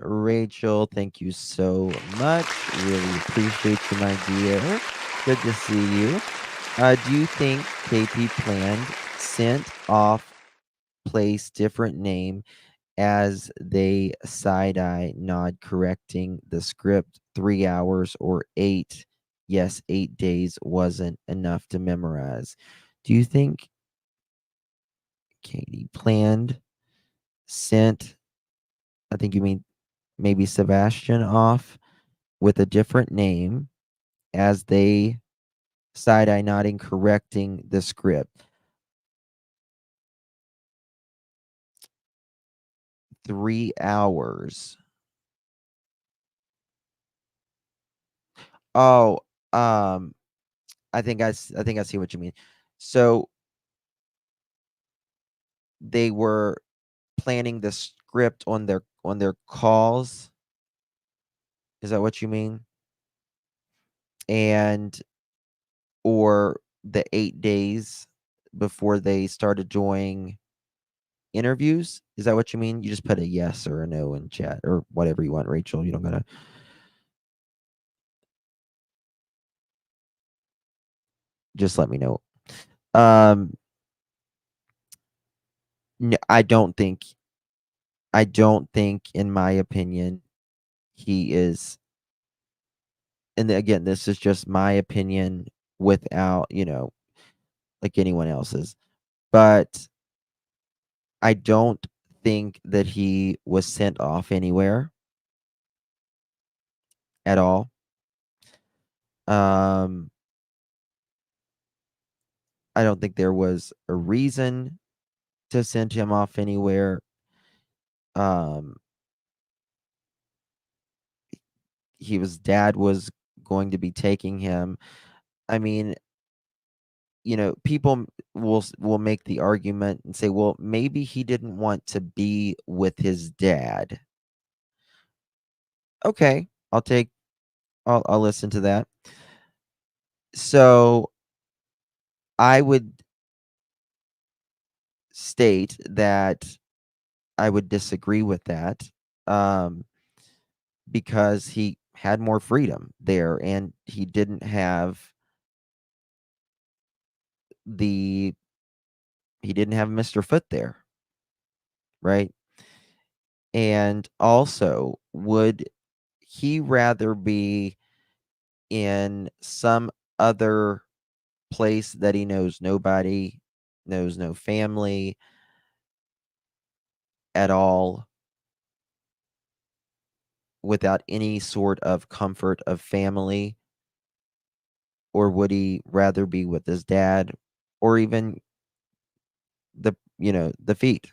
Rachel, thank you so much. Really appreciate you, my dear. Good to see you. Do you think KP planned, sent off, place different name as they side-eye nod, correcting the script 3 hours or 8? Yes, 8 days wasn't enough to memorize. Do you think Katie planned, sent, I think you mean maybe Sebastian, off with a different name as they side-eye nodding, correcting the script? 3 hours. Oh, I think I see what you mean. So they were planning the script on their calls. Is that what you mean? And or the 8 days before they started doing interviews? Is that what you mean? You just put a yes or a no in chat or whatever you want, Rachel. You don't gotta. Just let me know. No, I don't think, in my opinion, he is. And again, this is just my opinion without, like anyone else's. But I don't think that he was sent off anywhere at all. I don't think there was a reason to send him off anywhere. Dad was going to be taking him. I mean, people will make the argument and say, well, maybe he didn't want to be with his dad. Okay, I'll listen to that. So I would state that I would disagree with that, because he had more freedom there, and he didn't have Mr. Foot there, right? And also, would he rather be in some other place that he knows nobody, knows no family at all, without any sort of comfort of family? Or would he rather be with his dad, or even the feet?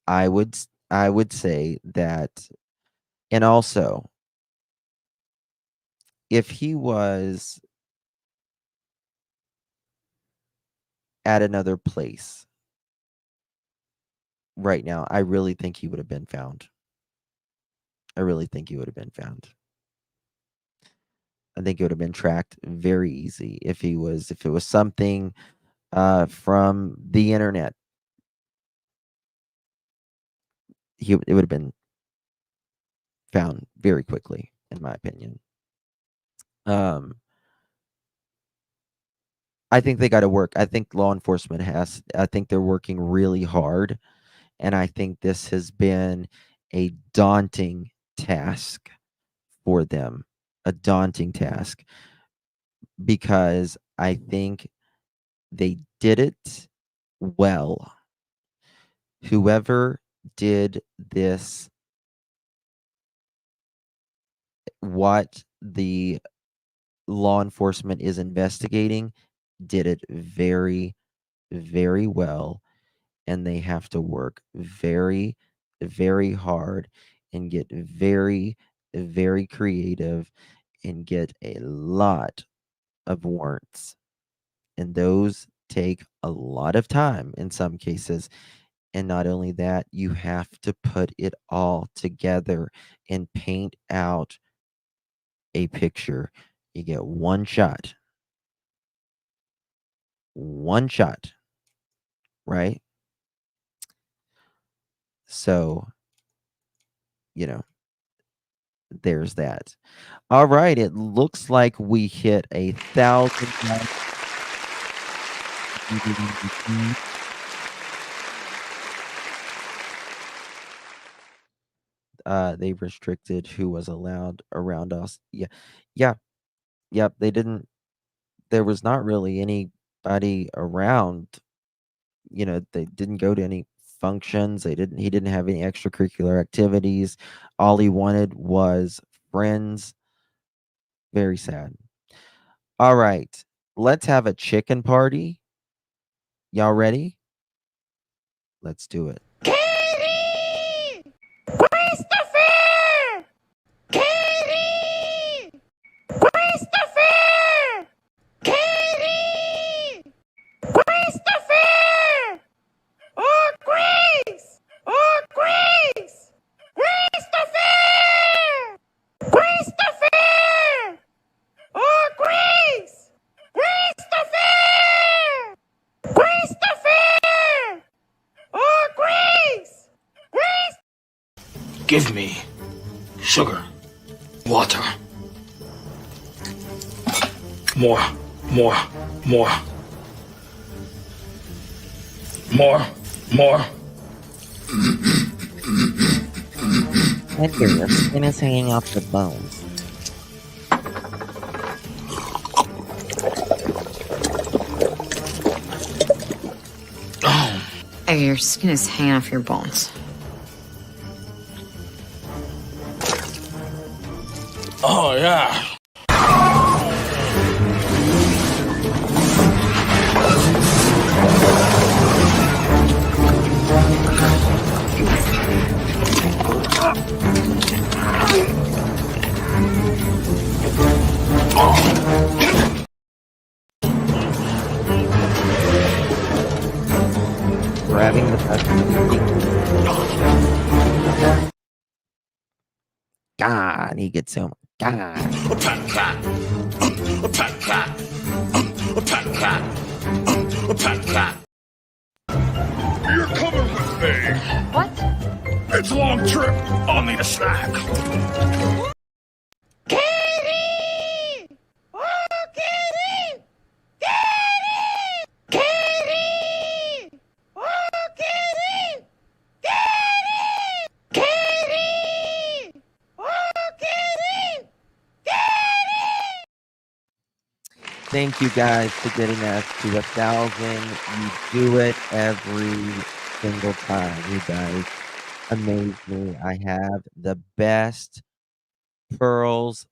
I would say that. And also, if he was at another place right now, I really think he would have been found. I really think he would have been found. I think it would have been tracked very easy if it was something from the internet. It would have been found very quickly, in my opinion. I think they got to work. I think law enforcement I think they're working really hard, and I think this has been a daunting task for them, a daunting task, because I think they did it well. Whoever did this, what the law enforcement is investigating, did it very, very well. And they have to work very, very hard and get very, very creative and get a lot of warrants. And those take a lot of time in some cases. And not only that, you have to put it all together and paint out a picture. You get one shot, right? So, there's that. All right, it looks like we hit 1,000 likes. They restricted who was allowed around us. Yep. They didn't. There was not really anybody around. They didn't go to any functions. He didn't have any extracurricular activities. All he wanted was friends. Very sad. All right, let's have a chicken party. Y'all ready? Let's do it. Katie! Christopher! Katie! Christopher! Give me sugar, water. More, more, more. More, more. And here, your skin is hanging off the bones. Oh, your skin is hanging off your bones. Oh, yeah. Grabbing the button. God, he gets so much. God. You're coming with me. What? It's a long trip. I'll need a snack. Katie! Oh, Katie! Katie! Katie! Oh, Katie! Katie! Katie! Oh, Katie! Katie! Thank you guys for getting us to 1,000. You do it every single time. You guys amaze me. I have the best pearls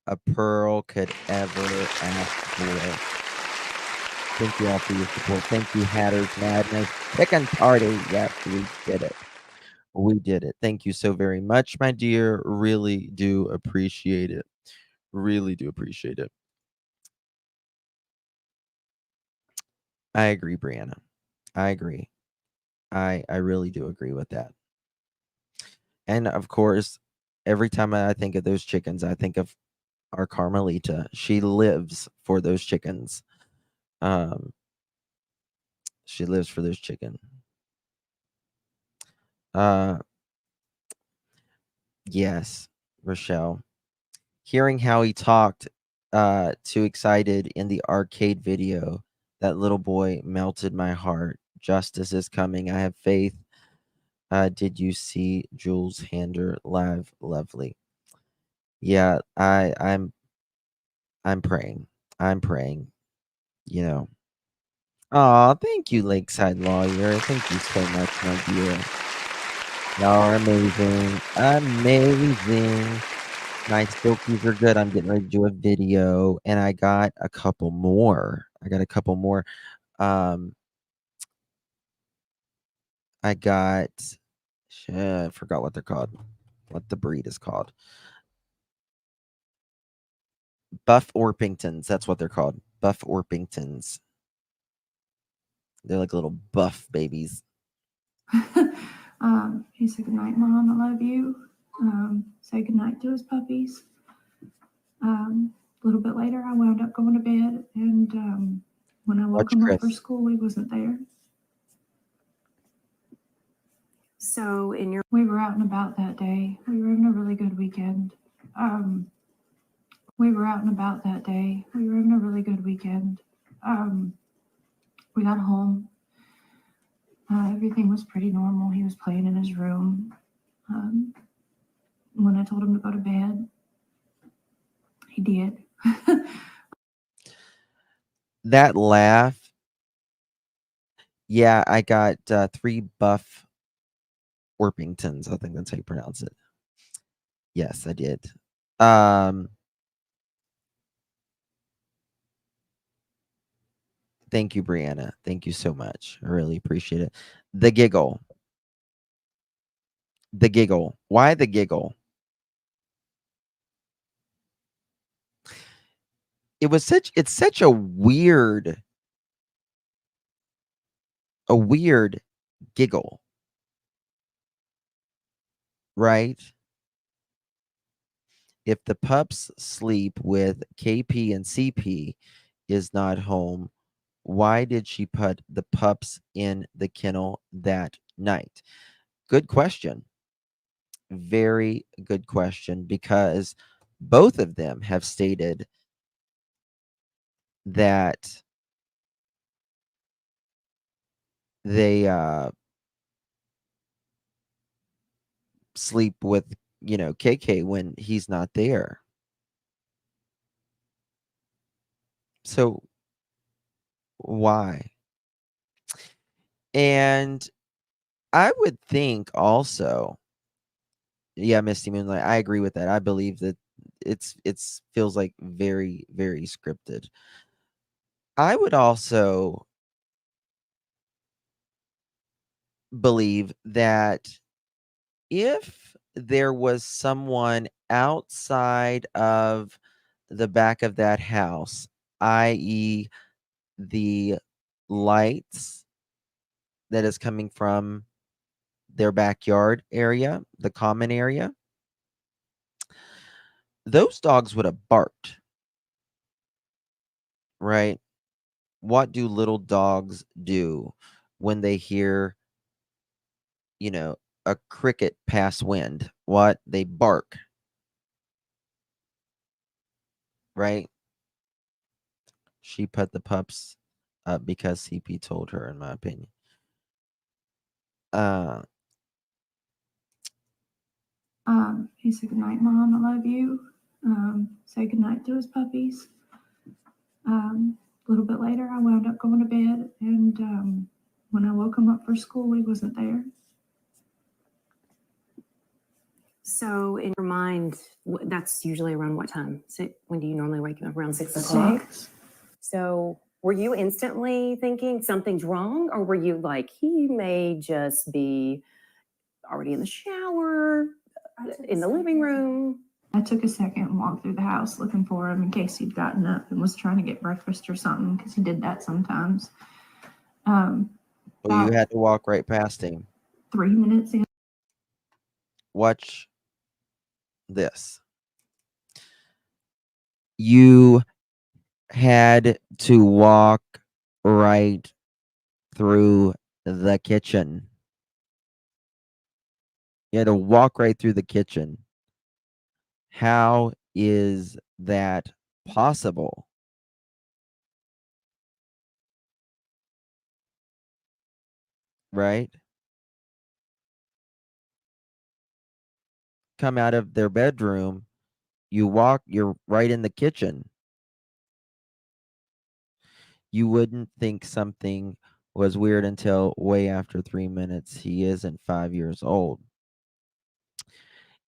a pearl could ever ask for. Thank you all for your support. Thank you, Hatter's Madness Chicken Party. Yes, we did it. We did it. Thank you so very much, my dear. Really do appreciate it. Really do appreciate it. I agree, Brianna. I agree. I really do agree with that. And of course, every time I think of those chickens, I think of our Carmelita. She lives for those chickens. She lives for those chicken. Yes, Rochelle. Hearing how he talked too excited in the arcade video, that little boy melted my heart. Justice is coming. I have faith. Did you see Jules Hander live? Lovely. Yeah, I'm praying. I'm praying. You know. Oh, thank you, Lakeside Lawyer. Thank you so much, my dear. Y'all are amazing. Amazing. My silkies are good. I'm getting ready to do a video, and I got a couple more. I got I forgot what they're called. What the breed is called. Buff Orpingtons. That's what they're called. Buff Orpingtons. They're like little buff babies. He said, "Good night, Mom. I love you." Say goodnight to his puppies. A little bit later, I wound up going to bed, and when I woke him up for school, he wasn't there. So we were out and about that day. We were having a really good weekend. We got home. Everything was pretty normal. He was playing in his room. When I told him to go to bed, he did. That laugh. Yeah, I got 3 Buff Orpingtons. I think that's how you pronounce it. Yes, I did. Thank you, Brianna. Thank you so much. I really appreciate it. The giggle. The giggle. Why the giggle? It's such a weird giggle. Right? If the pups sleep with KP and CP is not home, why did she put the pups in the kennel that night? Good question. very good question, because both of them have stated that they sleep with, KK when he's not there. So why? And I would think also, yeah, Misty Moonlight, I agree with that. I believe that it's feels like very, very scripted. I would also believe that if there was someone outside of the back of that house, i.e., the lights that is coming from their backyard area, the common area, those dogs would have barked, right? What do little dogs do when they hear, a cricket pass wind? What? They bark, right? She put the pups up because CP told her, in my opinion. He said, "Good night, Mom. I love you." Say goodnight to his puppies. A little bit later, I wound up going to bed, and when I woke him up for school, he wasn't there. So, in your mind, that's usually around what time? So, when do you normally wake him up? Around 6 o'clock? So, were you instantly thinking something's wrong, or were you like, he may just be already in the shower, in the living room? I took a second and walked through the house looking for him in case he'd gotten up and was trying to get breakfast or something, because he did that sometimes. Well, you had to walk right past him. 3 minutes in. Watch this. You had to walk right through the kitchen. You had to walk right through the kitchen. How is that possible? Right? Come out of their bedroom, you're right in the kitchen. You wouldn't think something was weird until way after 3 minutes. He isn't 5 years old.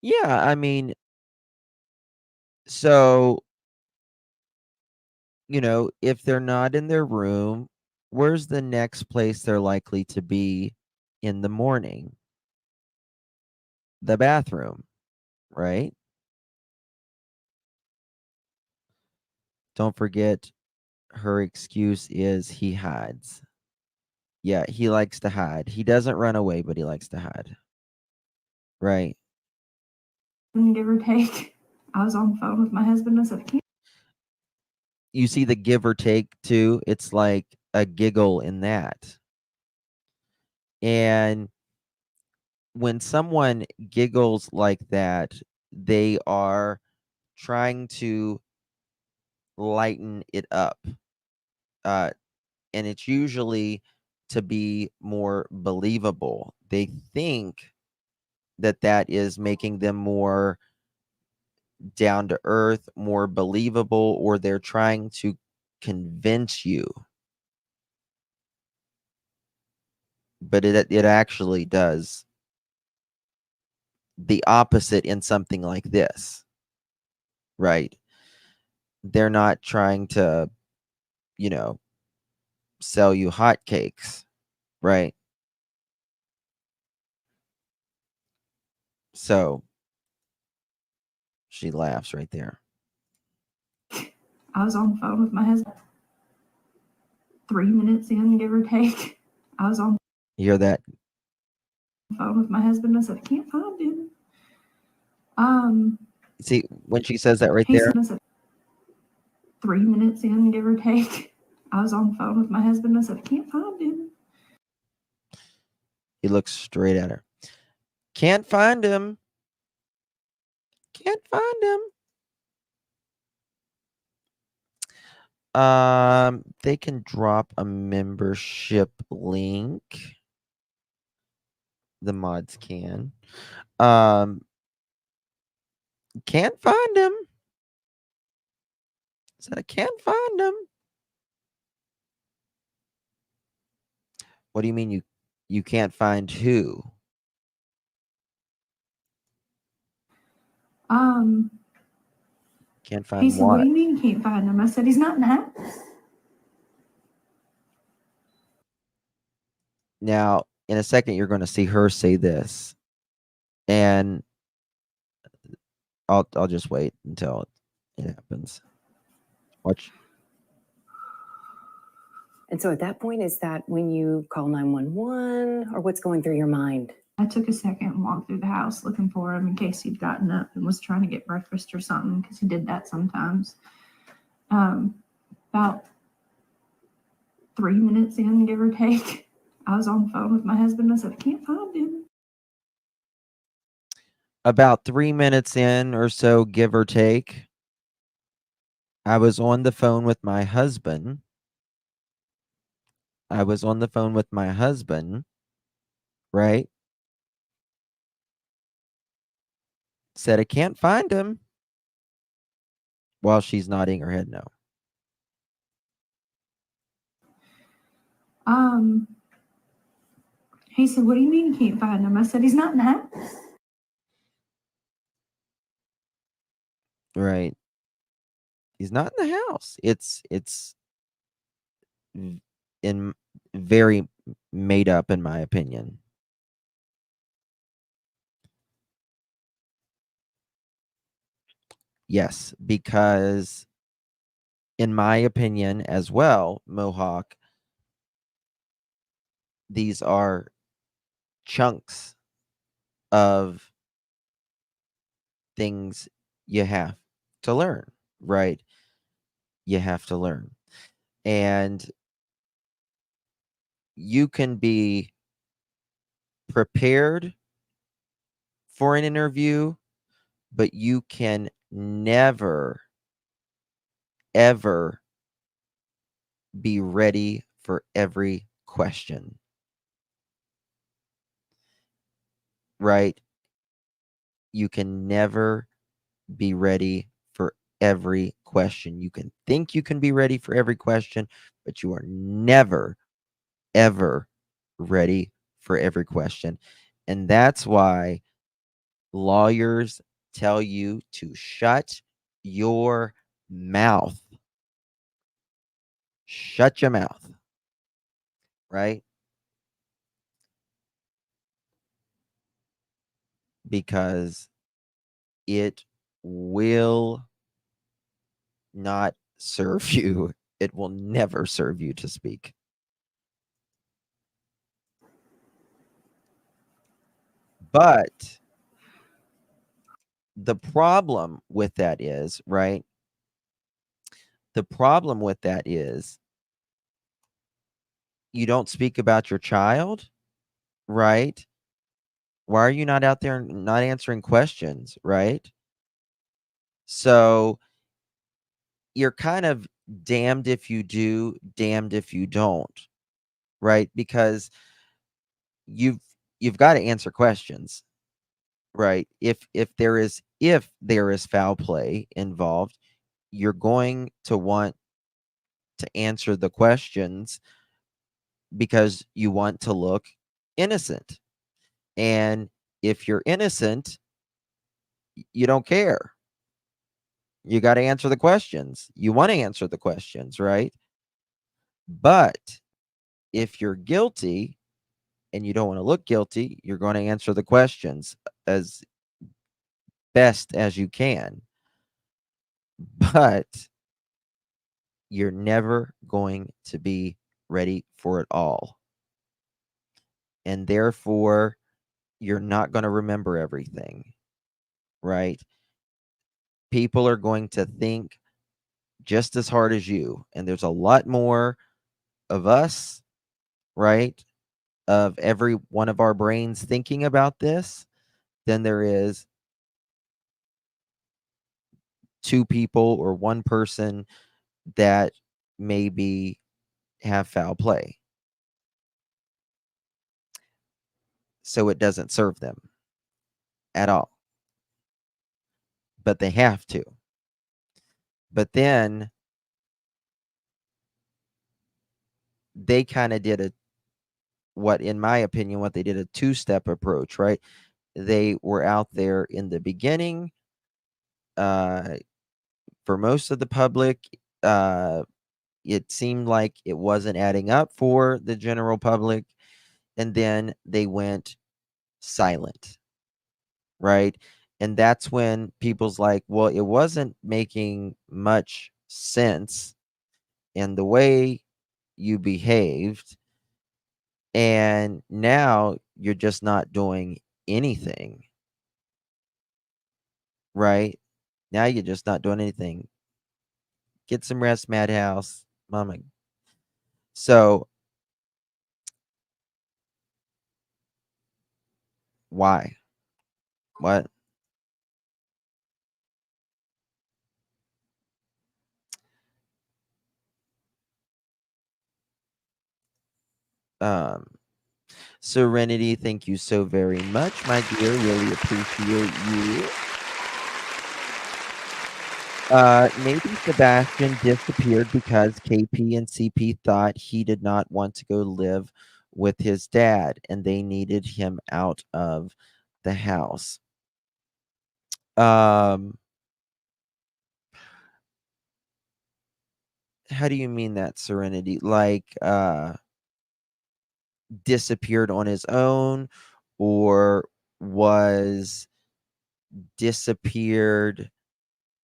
Yeah, I mean, so, if they're not in their room, where's the next place they're likely to be in the morning? The bathroom, right? Don't forget, her excuse is he hides. Yeah, he likes to hide. He doesn't run away, but he likes to hide. Right. Give or take. I was on the phone with my husband. I said, "I can't." You see the give or take too? It's like a giggle in that. And when someone giggles like that, they are trying to lighten it up. And it's usually to be more believable. They think that is making them more down to earth, more believable, or they're trying to convince you. But it actually does the opposite in something like this, right? They're not trying to, sell you hotcakes, right? So she laughs right there. I was on the phone with my husband. 3 minutes in, give or take. I was on You hear that? the phone with my husband. I said, "I can't find him." See, when she says that right He there, said, I said, 3 minutes in, give or take. I was on the phone with my husband. I said, "I can't find him." he looks straight at her. Can't find him. can't find him. They can drop a membership link. The mods can. Can't find him. Said I can't find him. What do you mean you can't find who? Can't He find said, "What what? do you mean you can't find him?" I said, "He's not in the house." Now, in a second, you're going to see her say this, and I'll just wait until it happens. Watch. And so at that point, is that when you call 911 or what's going through your mind? I took a second and walked through the house looking for him in case he'd gotten up and was trying to get breakfast or something, because he did that sometimes. About 3 minutes in, give or take, I was on the phone with my husband. I said, "I can't find him." About 3 minutes in or so, give or take, I was on the phone with my husband. Right? Said I can't find him. While she's nodding her head no. He said, "What do you mean you can't find him?" I said, "He's not in the house." Right. He's not in the house. It's in very made up, in my opinion. Yes, because in my opinion as well, Mohawk, these are chunks of things you have to learn, right? You have to learn. And you can be prepared for an interview, but you can never, ever be ready for every question. Right? You can never be ready for every question. You can think you can be ready for every question, but you are never, ever ready for every question. And that's why lawyers tell you to shut your mouth. Shut your mouth. Right? Because it will not serve you. It will never serve you to speak. But the problem with that is, right? The problem with that is you don't speak about your child, right? Why are you not out there not answering questions, right? So you're kind of damned if you do, damned if you don't, right? Because you've got to answer questions, right? If there is foul play involved, you're going to want to answer the questions because you want to look innocent. And if you're innocent, you don't care. You got to answer the questions. You want to answer the questions, right? But if you're guilty and you don't want to look guilty, you're going to answer the questions as best as you can. But you're never going to be ready for it all. And therefore, you're not going to remember everything, right? People are going to think just as hard as you. And there's a lot more of us, right? Of every one of our brains thinking about this than there is two people or one person that maybe have foul play. So it doesn't serve them at all. But they have to. But then they kind of did in my opinion, what they did a two-step approach, right? They were out there in the beginning. For most of the public, it seemed like it wasn't adding up for the general public. And then they went silent, right? And that's when people's like, well, it wasn't making much sense in the way you behaved. And now you're just not doing anything, right? Now you're just not doing anything. Get some rest, Madhouse. Mama. So why? What? Serenity, thank you so very much, my dear. Really appreciate you. Maybe Sebastian disappeared because KP and CP thought he did not want to go live with his dad and they needed him out of the house. How do you mean that, Serenity? Like, disappeared on his own, or was disappeared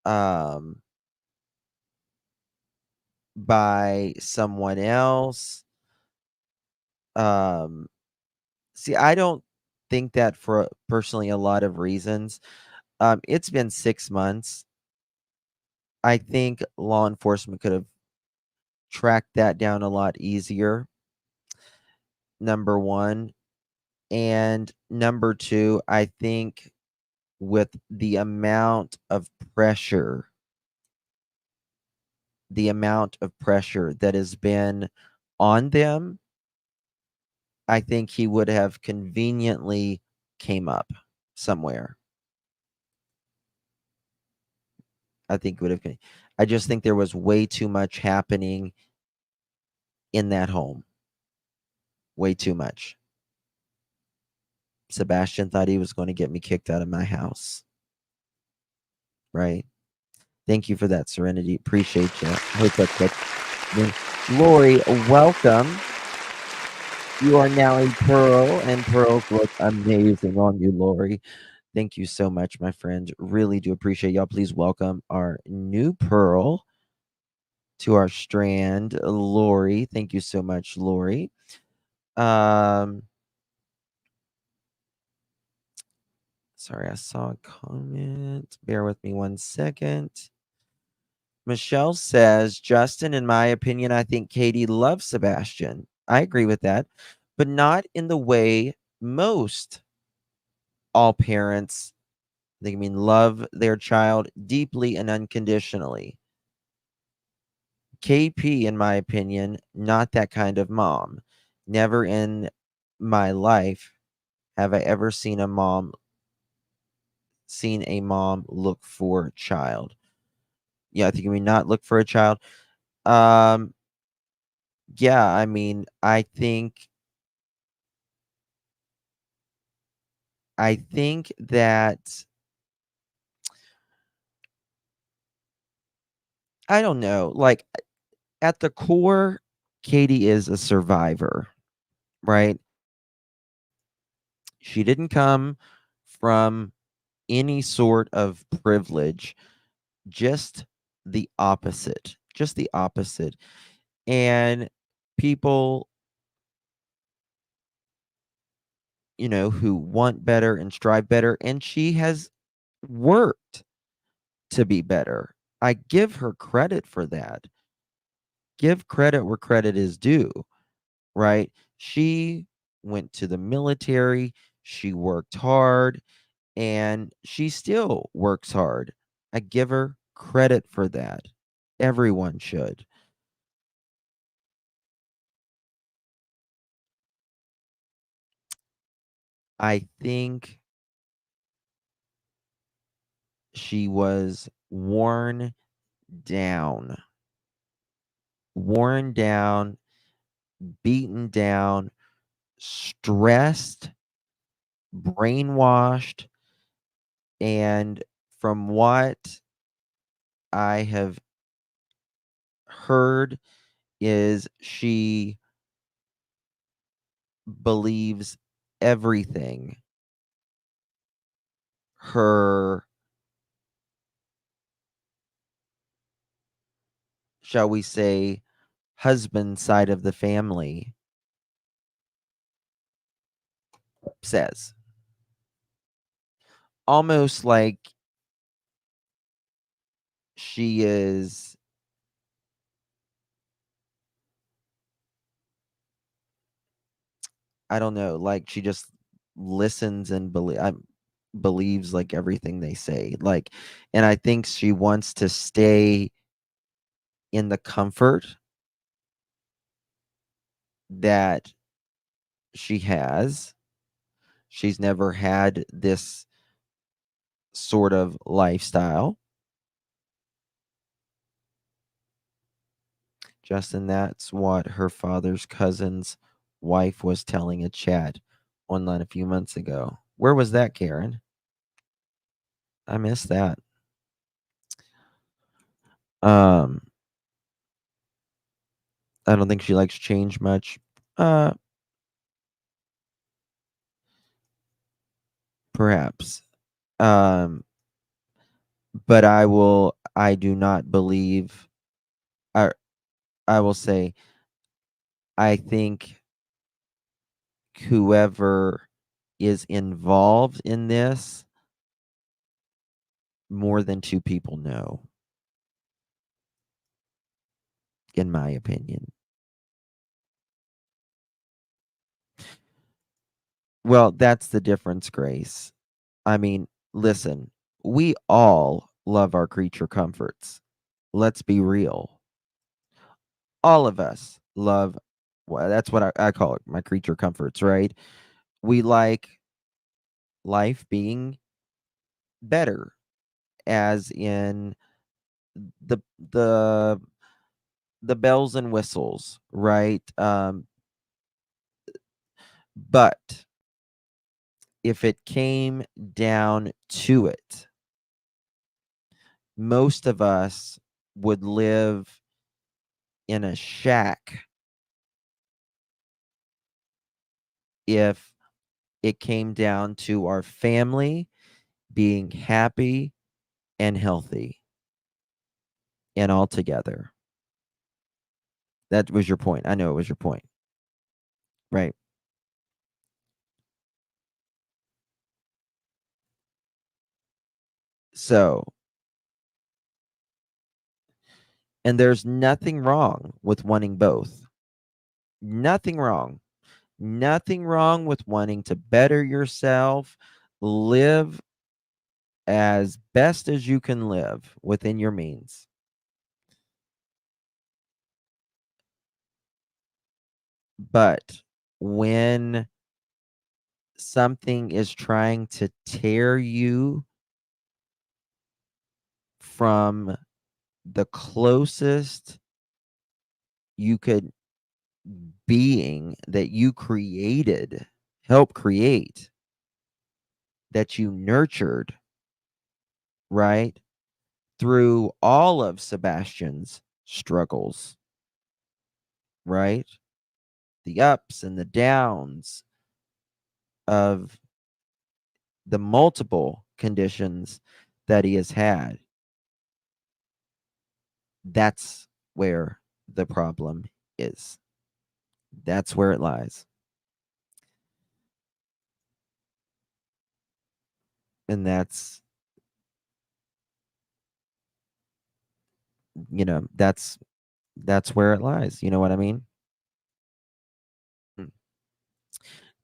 by someone else? See, I don't think that for personally a lot of reasons. It's been 6 months. I think law enforcement could have tracked that down a lot easier. Number one. And number two, I think with the amount of pressure that has been on them, I think he would have conveniently came up somewhere. I just think there was way too much happening in that home. Way too much. Sebastian thought he was going to get me kicked out of my house. Right? Thank you for that, Serenity. Appreciate you. Hope that's good. Lori, welcome. You are now a Pearl, and pearls look amazing on you, Lori. Thank you so much, my friend. Really do appreciate y'all. Please welcome our new Pearl to our strand, Lori. Thank you so much, Lori. Sorry, I saw a comment. Bear with me 1 second. Michelle says, Justin, in my opinion, I think Katie loves Sebastian. I agree with that, but not in the way most all parents, love their child deeply and unconditionally. KP, in my opinion, not that kind of mom. Never in my life have I ever seen a mom look for a child. Yeah, I think we not look for a child. Yeah, I think that I don't know. Like at the core, Katie is a survivor, right? She didn't come from any sort of privilege, just the opposite. Just the opposite. And people, who want better and strive better, and she has worked to be better. I give her credit for that. Give credit where credit is due, right? She went to the military, she worked hard, and she still works hard. I give her credit for that. Everyone should. I think she was worn down, beaten down, stressed, brainwashed, and from what I have heard is she believes everything her, shall we say, husband side of the family says. Almost like she is I don't know, like she just listens and believes like everything they say. Like, and I think she wants to stay in the comfort that she has. She's never had this sort of lifestyle. Justin, that's what her father's cousin's wife was telling a chat online a few months ago. Where was that, Karen? I missed that. I don't think she likes change much. Perhaps. But I do not believe I will say I think whoever is involved in this, more than two people know, in my opinion. Well, that's the difference, Grace. I mean, listen, we all love our creature comforts. Let's be real. All of us love, well, that's what I call it, my creature comforts, right? We like life being better, as in the the the bells and whistles, right? But if it came down to it, most of us would live in a shack if it came down to our family being happy and healthy and all together. That was your point. I know it was your point. Right. So, and there's nothing wrong with wanting both. Nothing wrong. Nothing wrong with wanting to better yourself, live as best as you can live within your means. But when something is trying to tear you from the closest you could being that you created, help create, that you nurtured, right? Through all of Sebastian's struggles, right? The ups and the downs of the multiple conditions that he has had. That's where the problem is. That's where it lies. And that's, that's where it lies. You know what I mean?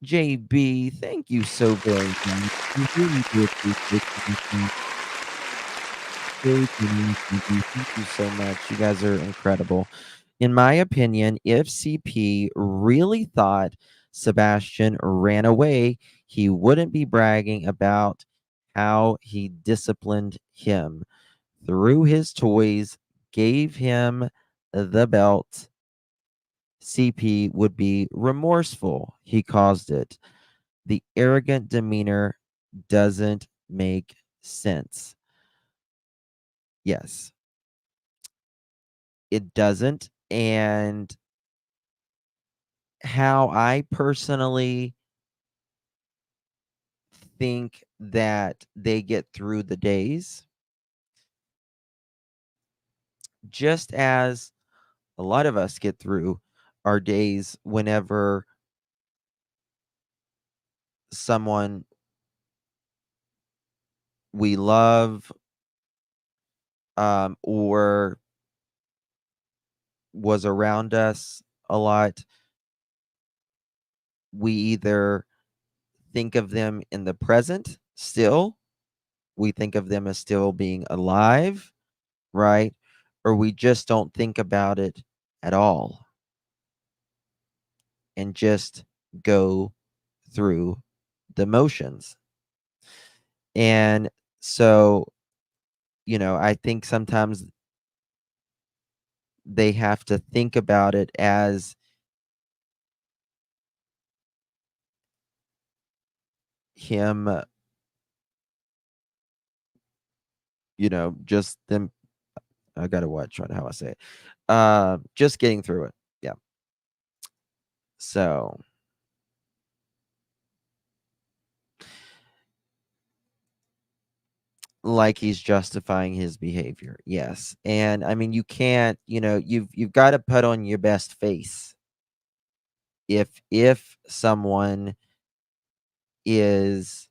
JB, thank you so very much. We really do appreciate you. Thank you so much. You guys are incredible. In my opinion, if CP really thought Sebastian ran away, he wouldn't be bragging about how he disciplined him, threw his toys, gave him the belt. CP would be remorseful. He caused it. The arrogant demeanor doesn't make sense. Yes, it doesn't. And how I personally think that they get through the days, just as a lot of us get through our days whenever someone we love or was around us a lot, we either think of them in the present still, we think of them as still being alive, right? Or we just don't think about it at all and just go through the motions. And so, I think sometimes they have to think about it as him, just them. I gotta watch on how I say it. Just getting through it. Yeah. So like he's justifying his behavior. Yes. And I mean, you can't, you've got to put on your best face. If someone is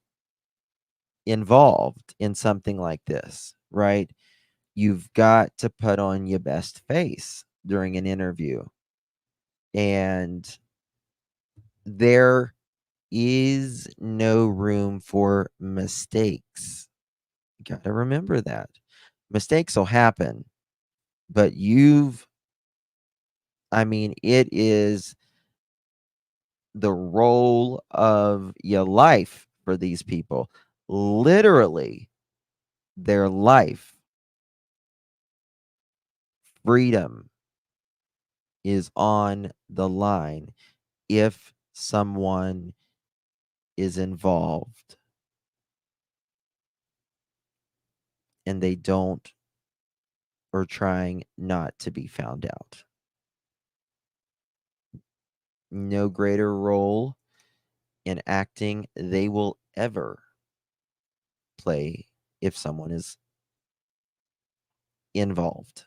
involved in something like this, right? You've got to put on your best face during an interview. And there is no room for mistakes. You got to remember that. Mistakes will happen, but it is the role of your life for these people. Literally, their life, freedom is on the line if someone is involved and they don't or trying not to be found out. No greater role in acting they will ever play if someone is involved.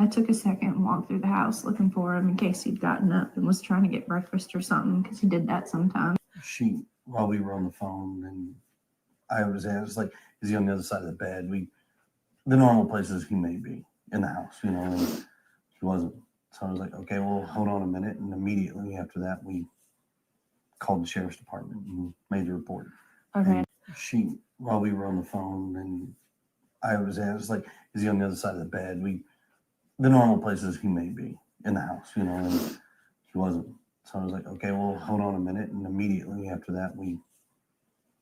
I took a second and walked through the house looking for him in case he'd gotten up and was trying to get breakfast or something, because he did that sometimes. While we were on the phone, and I was like, is he on the other side of the bed? The normal places he may be in the house, and he wasn't. So I was like, okay, well, hold on a minute. And immediately after that, we called the sheriff's department and made the report. Okay. And while we were on the phone, and I was like, is he on the other side of the bed? The normal places he may be in the house, and he wasn't. So I was like, okay, well, hold on a minute. And immediately after that, we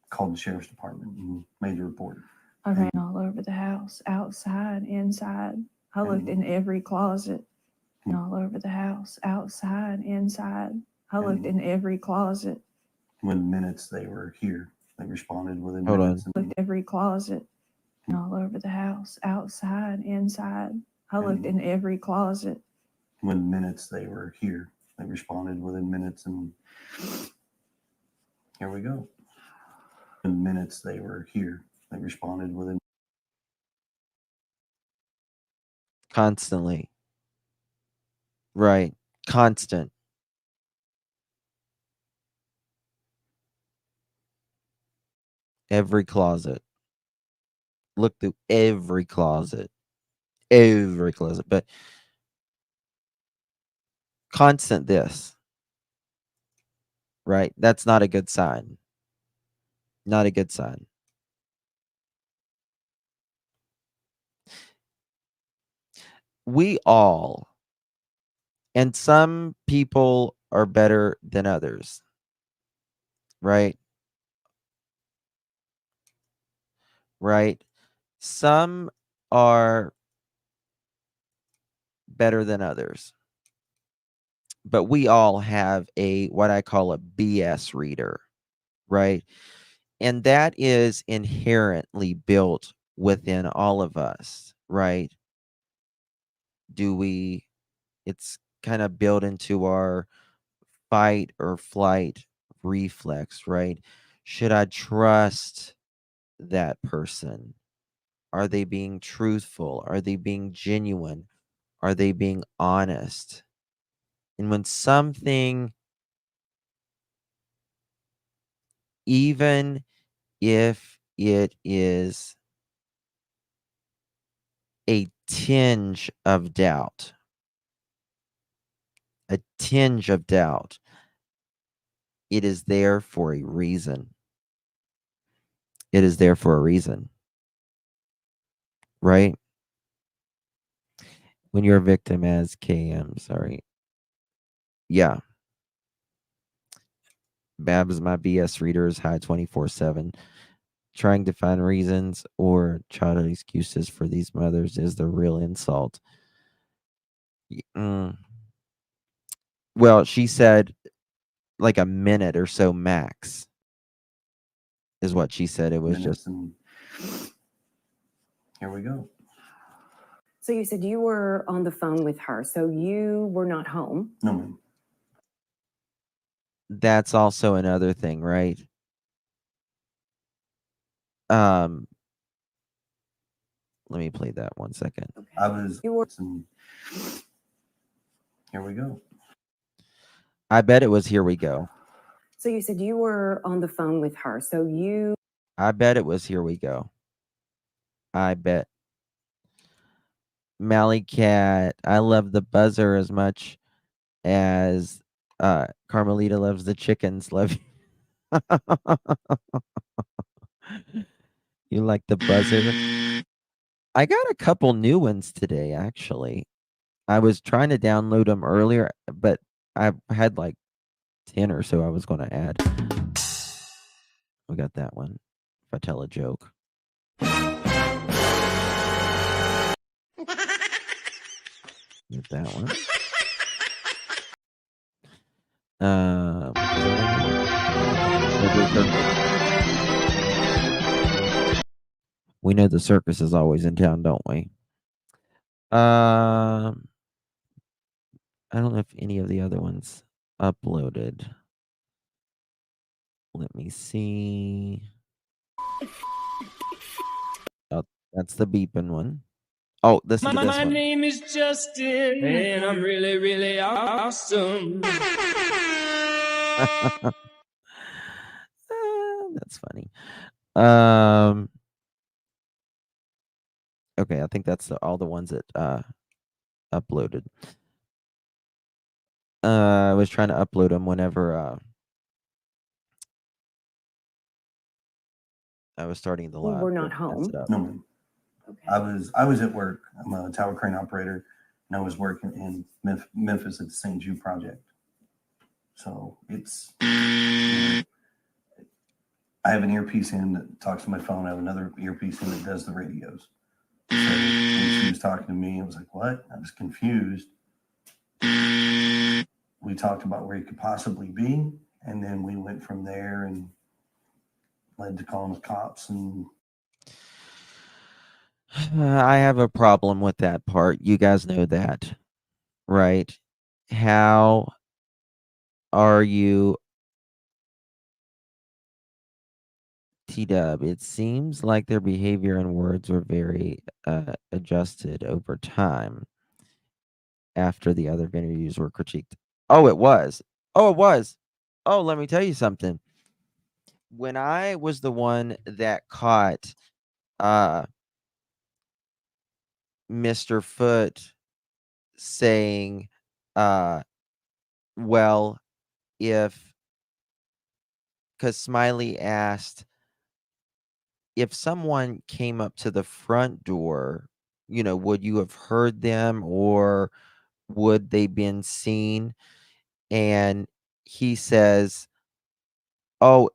called the sheriff's department and made the report. I ran all over the house, outside, inside. I looked in every closet. And all over the house, outside, inside. I looked in every closet. Within minutes they were here. They responded within Hold minutes. on. Looked every closet. And all over the house, outside, inside. I looked in every closet. Within minutes they were here. They responded within minutes, and here we go. In minutes they were here. They responded within. Constantly. Right. Constant. Every closet. Look through every closet. Every closet. But constant this. Right? That's not a good sign. Not a good sign. we all, and some people are better than others, right? Right? Some are better than others, but we all have a what I call a BS reader, right? And that is inherently built within all of us, right? It's kind of built into our fight or flight reflex, right? Should I trust that person? Are they being truthful? Are they being genuine? Are they being honest? And when something, even if it is a tinge of doubt, a tinge of doubt, it is there for a reason. It is there for a reason, right? When you're a victim as KM, sorry. Yeah. Babs, my BS reader is high 24/7. Trying to find reasons or childhood excuses for these mothers is the real insult. Well, she said like a minute or so max is what she said. It was Minutes just. and here we go. So you said you were on the phone with her. So you were not home. No, ma'am. That's also another thing, right? Let me play that 1 second. Okay. I was. You were. Here we go. I bet it was here we go. So you said you were on the phone with her. So you. I bet it was here we go. I bet. Mally Cat, I love the buzzer as much as Carmelita loves the chickens. Love you. You like the buzzer? I got a couple new ones today, actually. I was trying to download them earlier, but I had like 10 or so I was going to add. We got that one. If I tell a joke. Get that one. We know the circus is always in town, don't we? I don't know if any of the other ones uploaded. Let me see. Oh, that's the beeping one. Oh, listen to this My one. name is Justin, and I'm really, really awesome. That's funny. Okay, I think that's all the ones that uploaded. I was trying to upload them whenever I was starting the live. We're not home. No, ma'am. Okay. I was at work. I'm a tower crane operator, and I was working in Memphis at the St. Jude project. So it's. I have an earpiece in that talks to my phone. I have another earpiece in that does the radios. So when she was talking to me, I was like, what? I was confused. We talked about where he could possibly be, and then we went from there and led to calling the cops. And I have a problem with that part. You guys know that, right? How are you, T-Dub? It seems like their behavior and words were very adjusted over time after the other interviews were critiqued. Oh, it was. Oh, it was. Oh, let me tell you something. When I was the one that caught Mr. Foot saying, well, because Smiley asked if someone came up to the front door would you have heard them, or would they been seen? And he says, oh,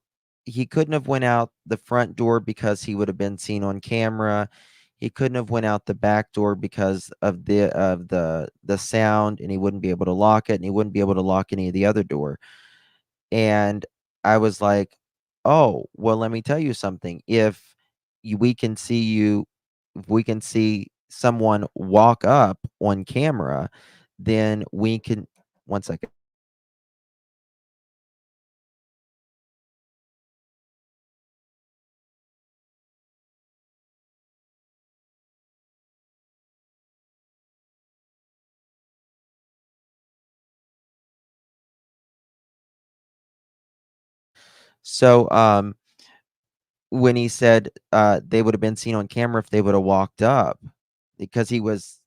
he couldn't have went out the front door because he would have been seen on camera. He couldn't have went out the back door because of the sound, and he wouldn't be able to lock it, and he wouldn't be able to lock any of the other door. And I was like, oh, well, let me tell you something. We can see you, if we can see someone walk up on camera, then we can, one second. So, when he said they would have been seen on camera if they would have walked up, because he was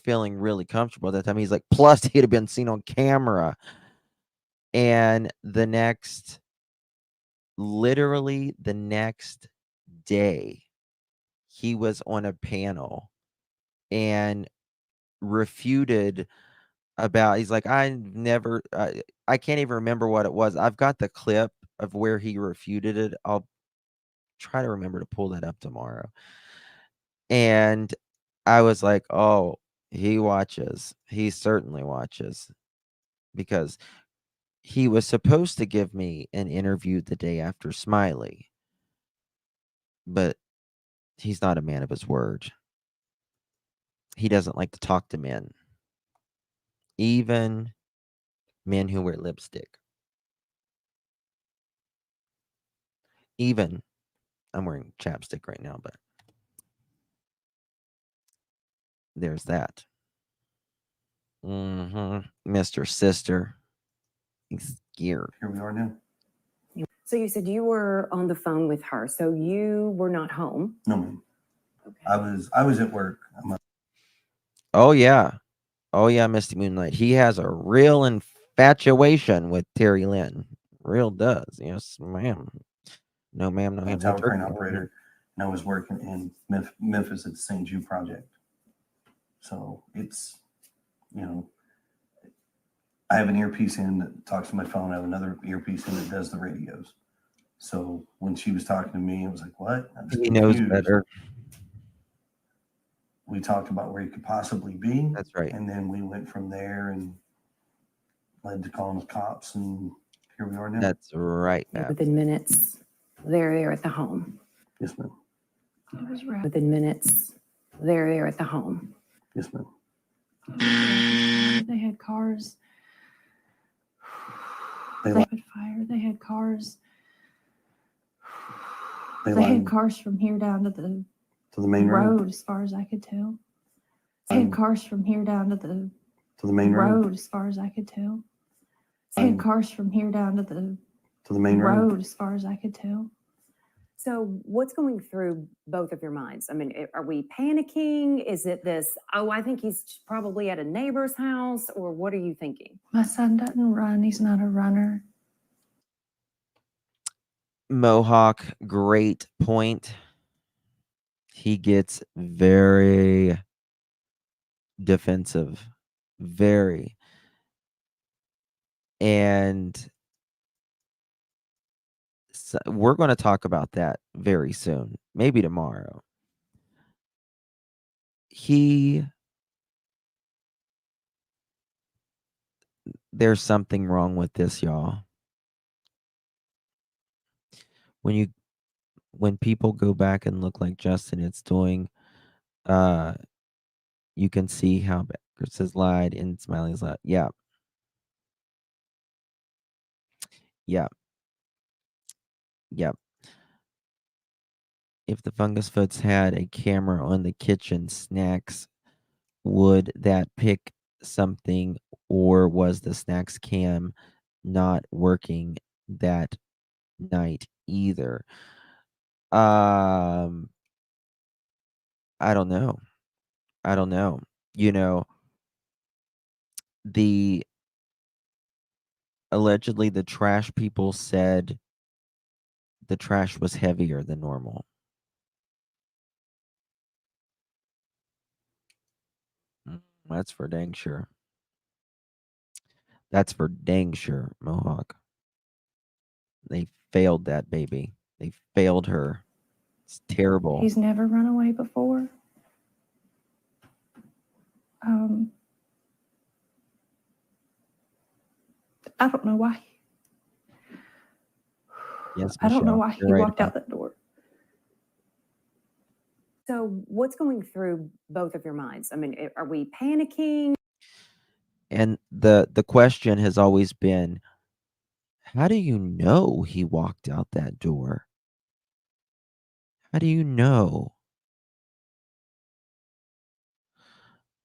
feeling really comfortable at that time. He's like, plus he'd have been seen on camera. And literally the next day, he was on a panel and refuted he's like, I can't even remember what it was. I've got the clip of where he refuted it. I'll try to remember to pull that up tomorrow. And I was like, oh, he watches. He certainly watches, because he was supposed to give me an interview the day after Smiley, but he's not a man of his word. He doesn't like to talk to men, even men who wear lipstick. Even, I'm wearing chapstick right now, but there's that. Mr. Sister. He's scared. Here we are now. So you said you were on the phone with her, so you were not home. No, ma'am. I was at work. Oh yeah. Oh yeah, Misty Moonlight. He has a real infatuation with Terry Lynn. Real does. Yes, ma'am. No, ma'am. No, I'm a ma'am. tower crane operator, and I was working in Memphis at the St. Jude project. So it's, I have an earpiece in that talks to my phone. I have another earpiece in that does the radios. So when she was talking to me, it was like, what? I was He knows confused. better. We talked about where he could possibly be. That's right. And then we went from there and led to calling the cops, and here we are now. That's right. Within minutes, they're there at the home. Yes, ma'am. It was rough. Within minutes, they're there at the home. Yes, ma'am. They had cars. They They had fire. They had cars. They They had lied cars from here down to the to the main road. as far as I could tell. They had cars from here down to the main road. as far as I could tell. They had cars from here down to the main road. as far as I could tell. So what's going through both of your minds? I mean, are we panicking? Is it this, oh, I think he's probably at a neighbor's house, or what are you thinking? My son doesn't run. He's not a runner. Mohawk, great point. He gets very defensive. Very. And so we're going to talk about that very soon, maybe tomorrow. There's something wrong with this, y'all. When people go back and look like Justin, it's doing, you can see how Chris has lied and Smiley's lied. Yeah. Yeah. Yeah. If the Fungus Foods had a camera on the kitchen snacks, would that pick something, or was the snacks cam not working that night either? I don't know. Allegedly the trash people said the trash was heavier than normal. That's for dang sure. That's for dang sure, Mohawk. They failed that baby. They failed her. It's terrible. He's never run away before. I don't know why. Yes, I don't know Michelle, why he you're right walked out about that door. So, what's going through both of your minds? I mean, are we panicking? And the question has always been, how do you know he walked out that door? How do you know?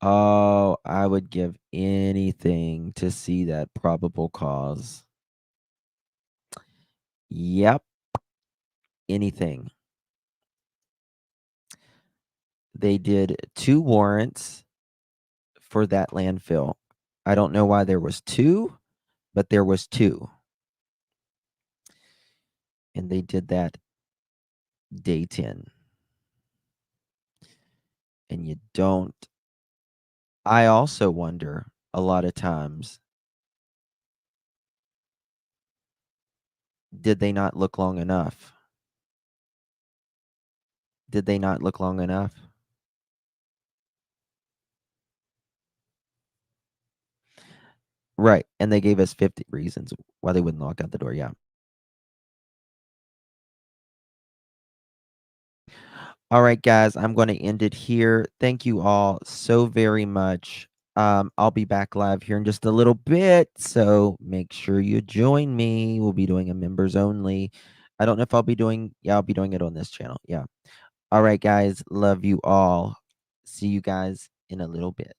Oh, I would give anything to see that probable cause. Yep. Anything. They did 2 warrants for that landfill. I don't know why there was 2, but there was 2. And they did that day 10. And you don't. I also wonder a lot of times, did they not look long enough? Did they not look long enough? Right. And they gave us 50 reasons why they wouldn't lock out the door. Yeah. All right, guys, I'm going to end it here. Thank you all so very much. I'll be back live here in just a little bit, so make sure you join me. We'll be doing a members only. I don't know if I'll be doing, yeah, I'll be doing it on this channel. Yeah. All right, guys, love you all. See you guys in a little bit.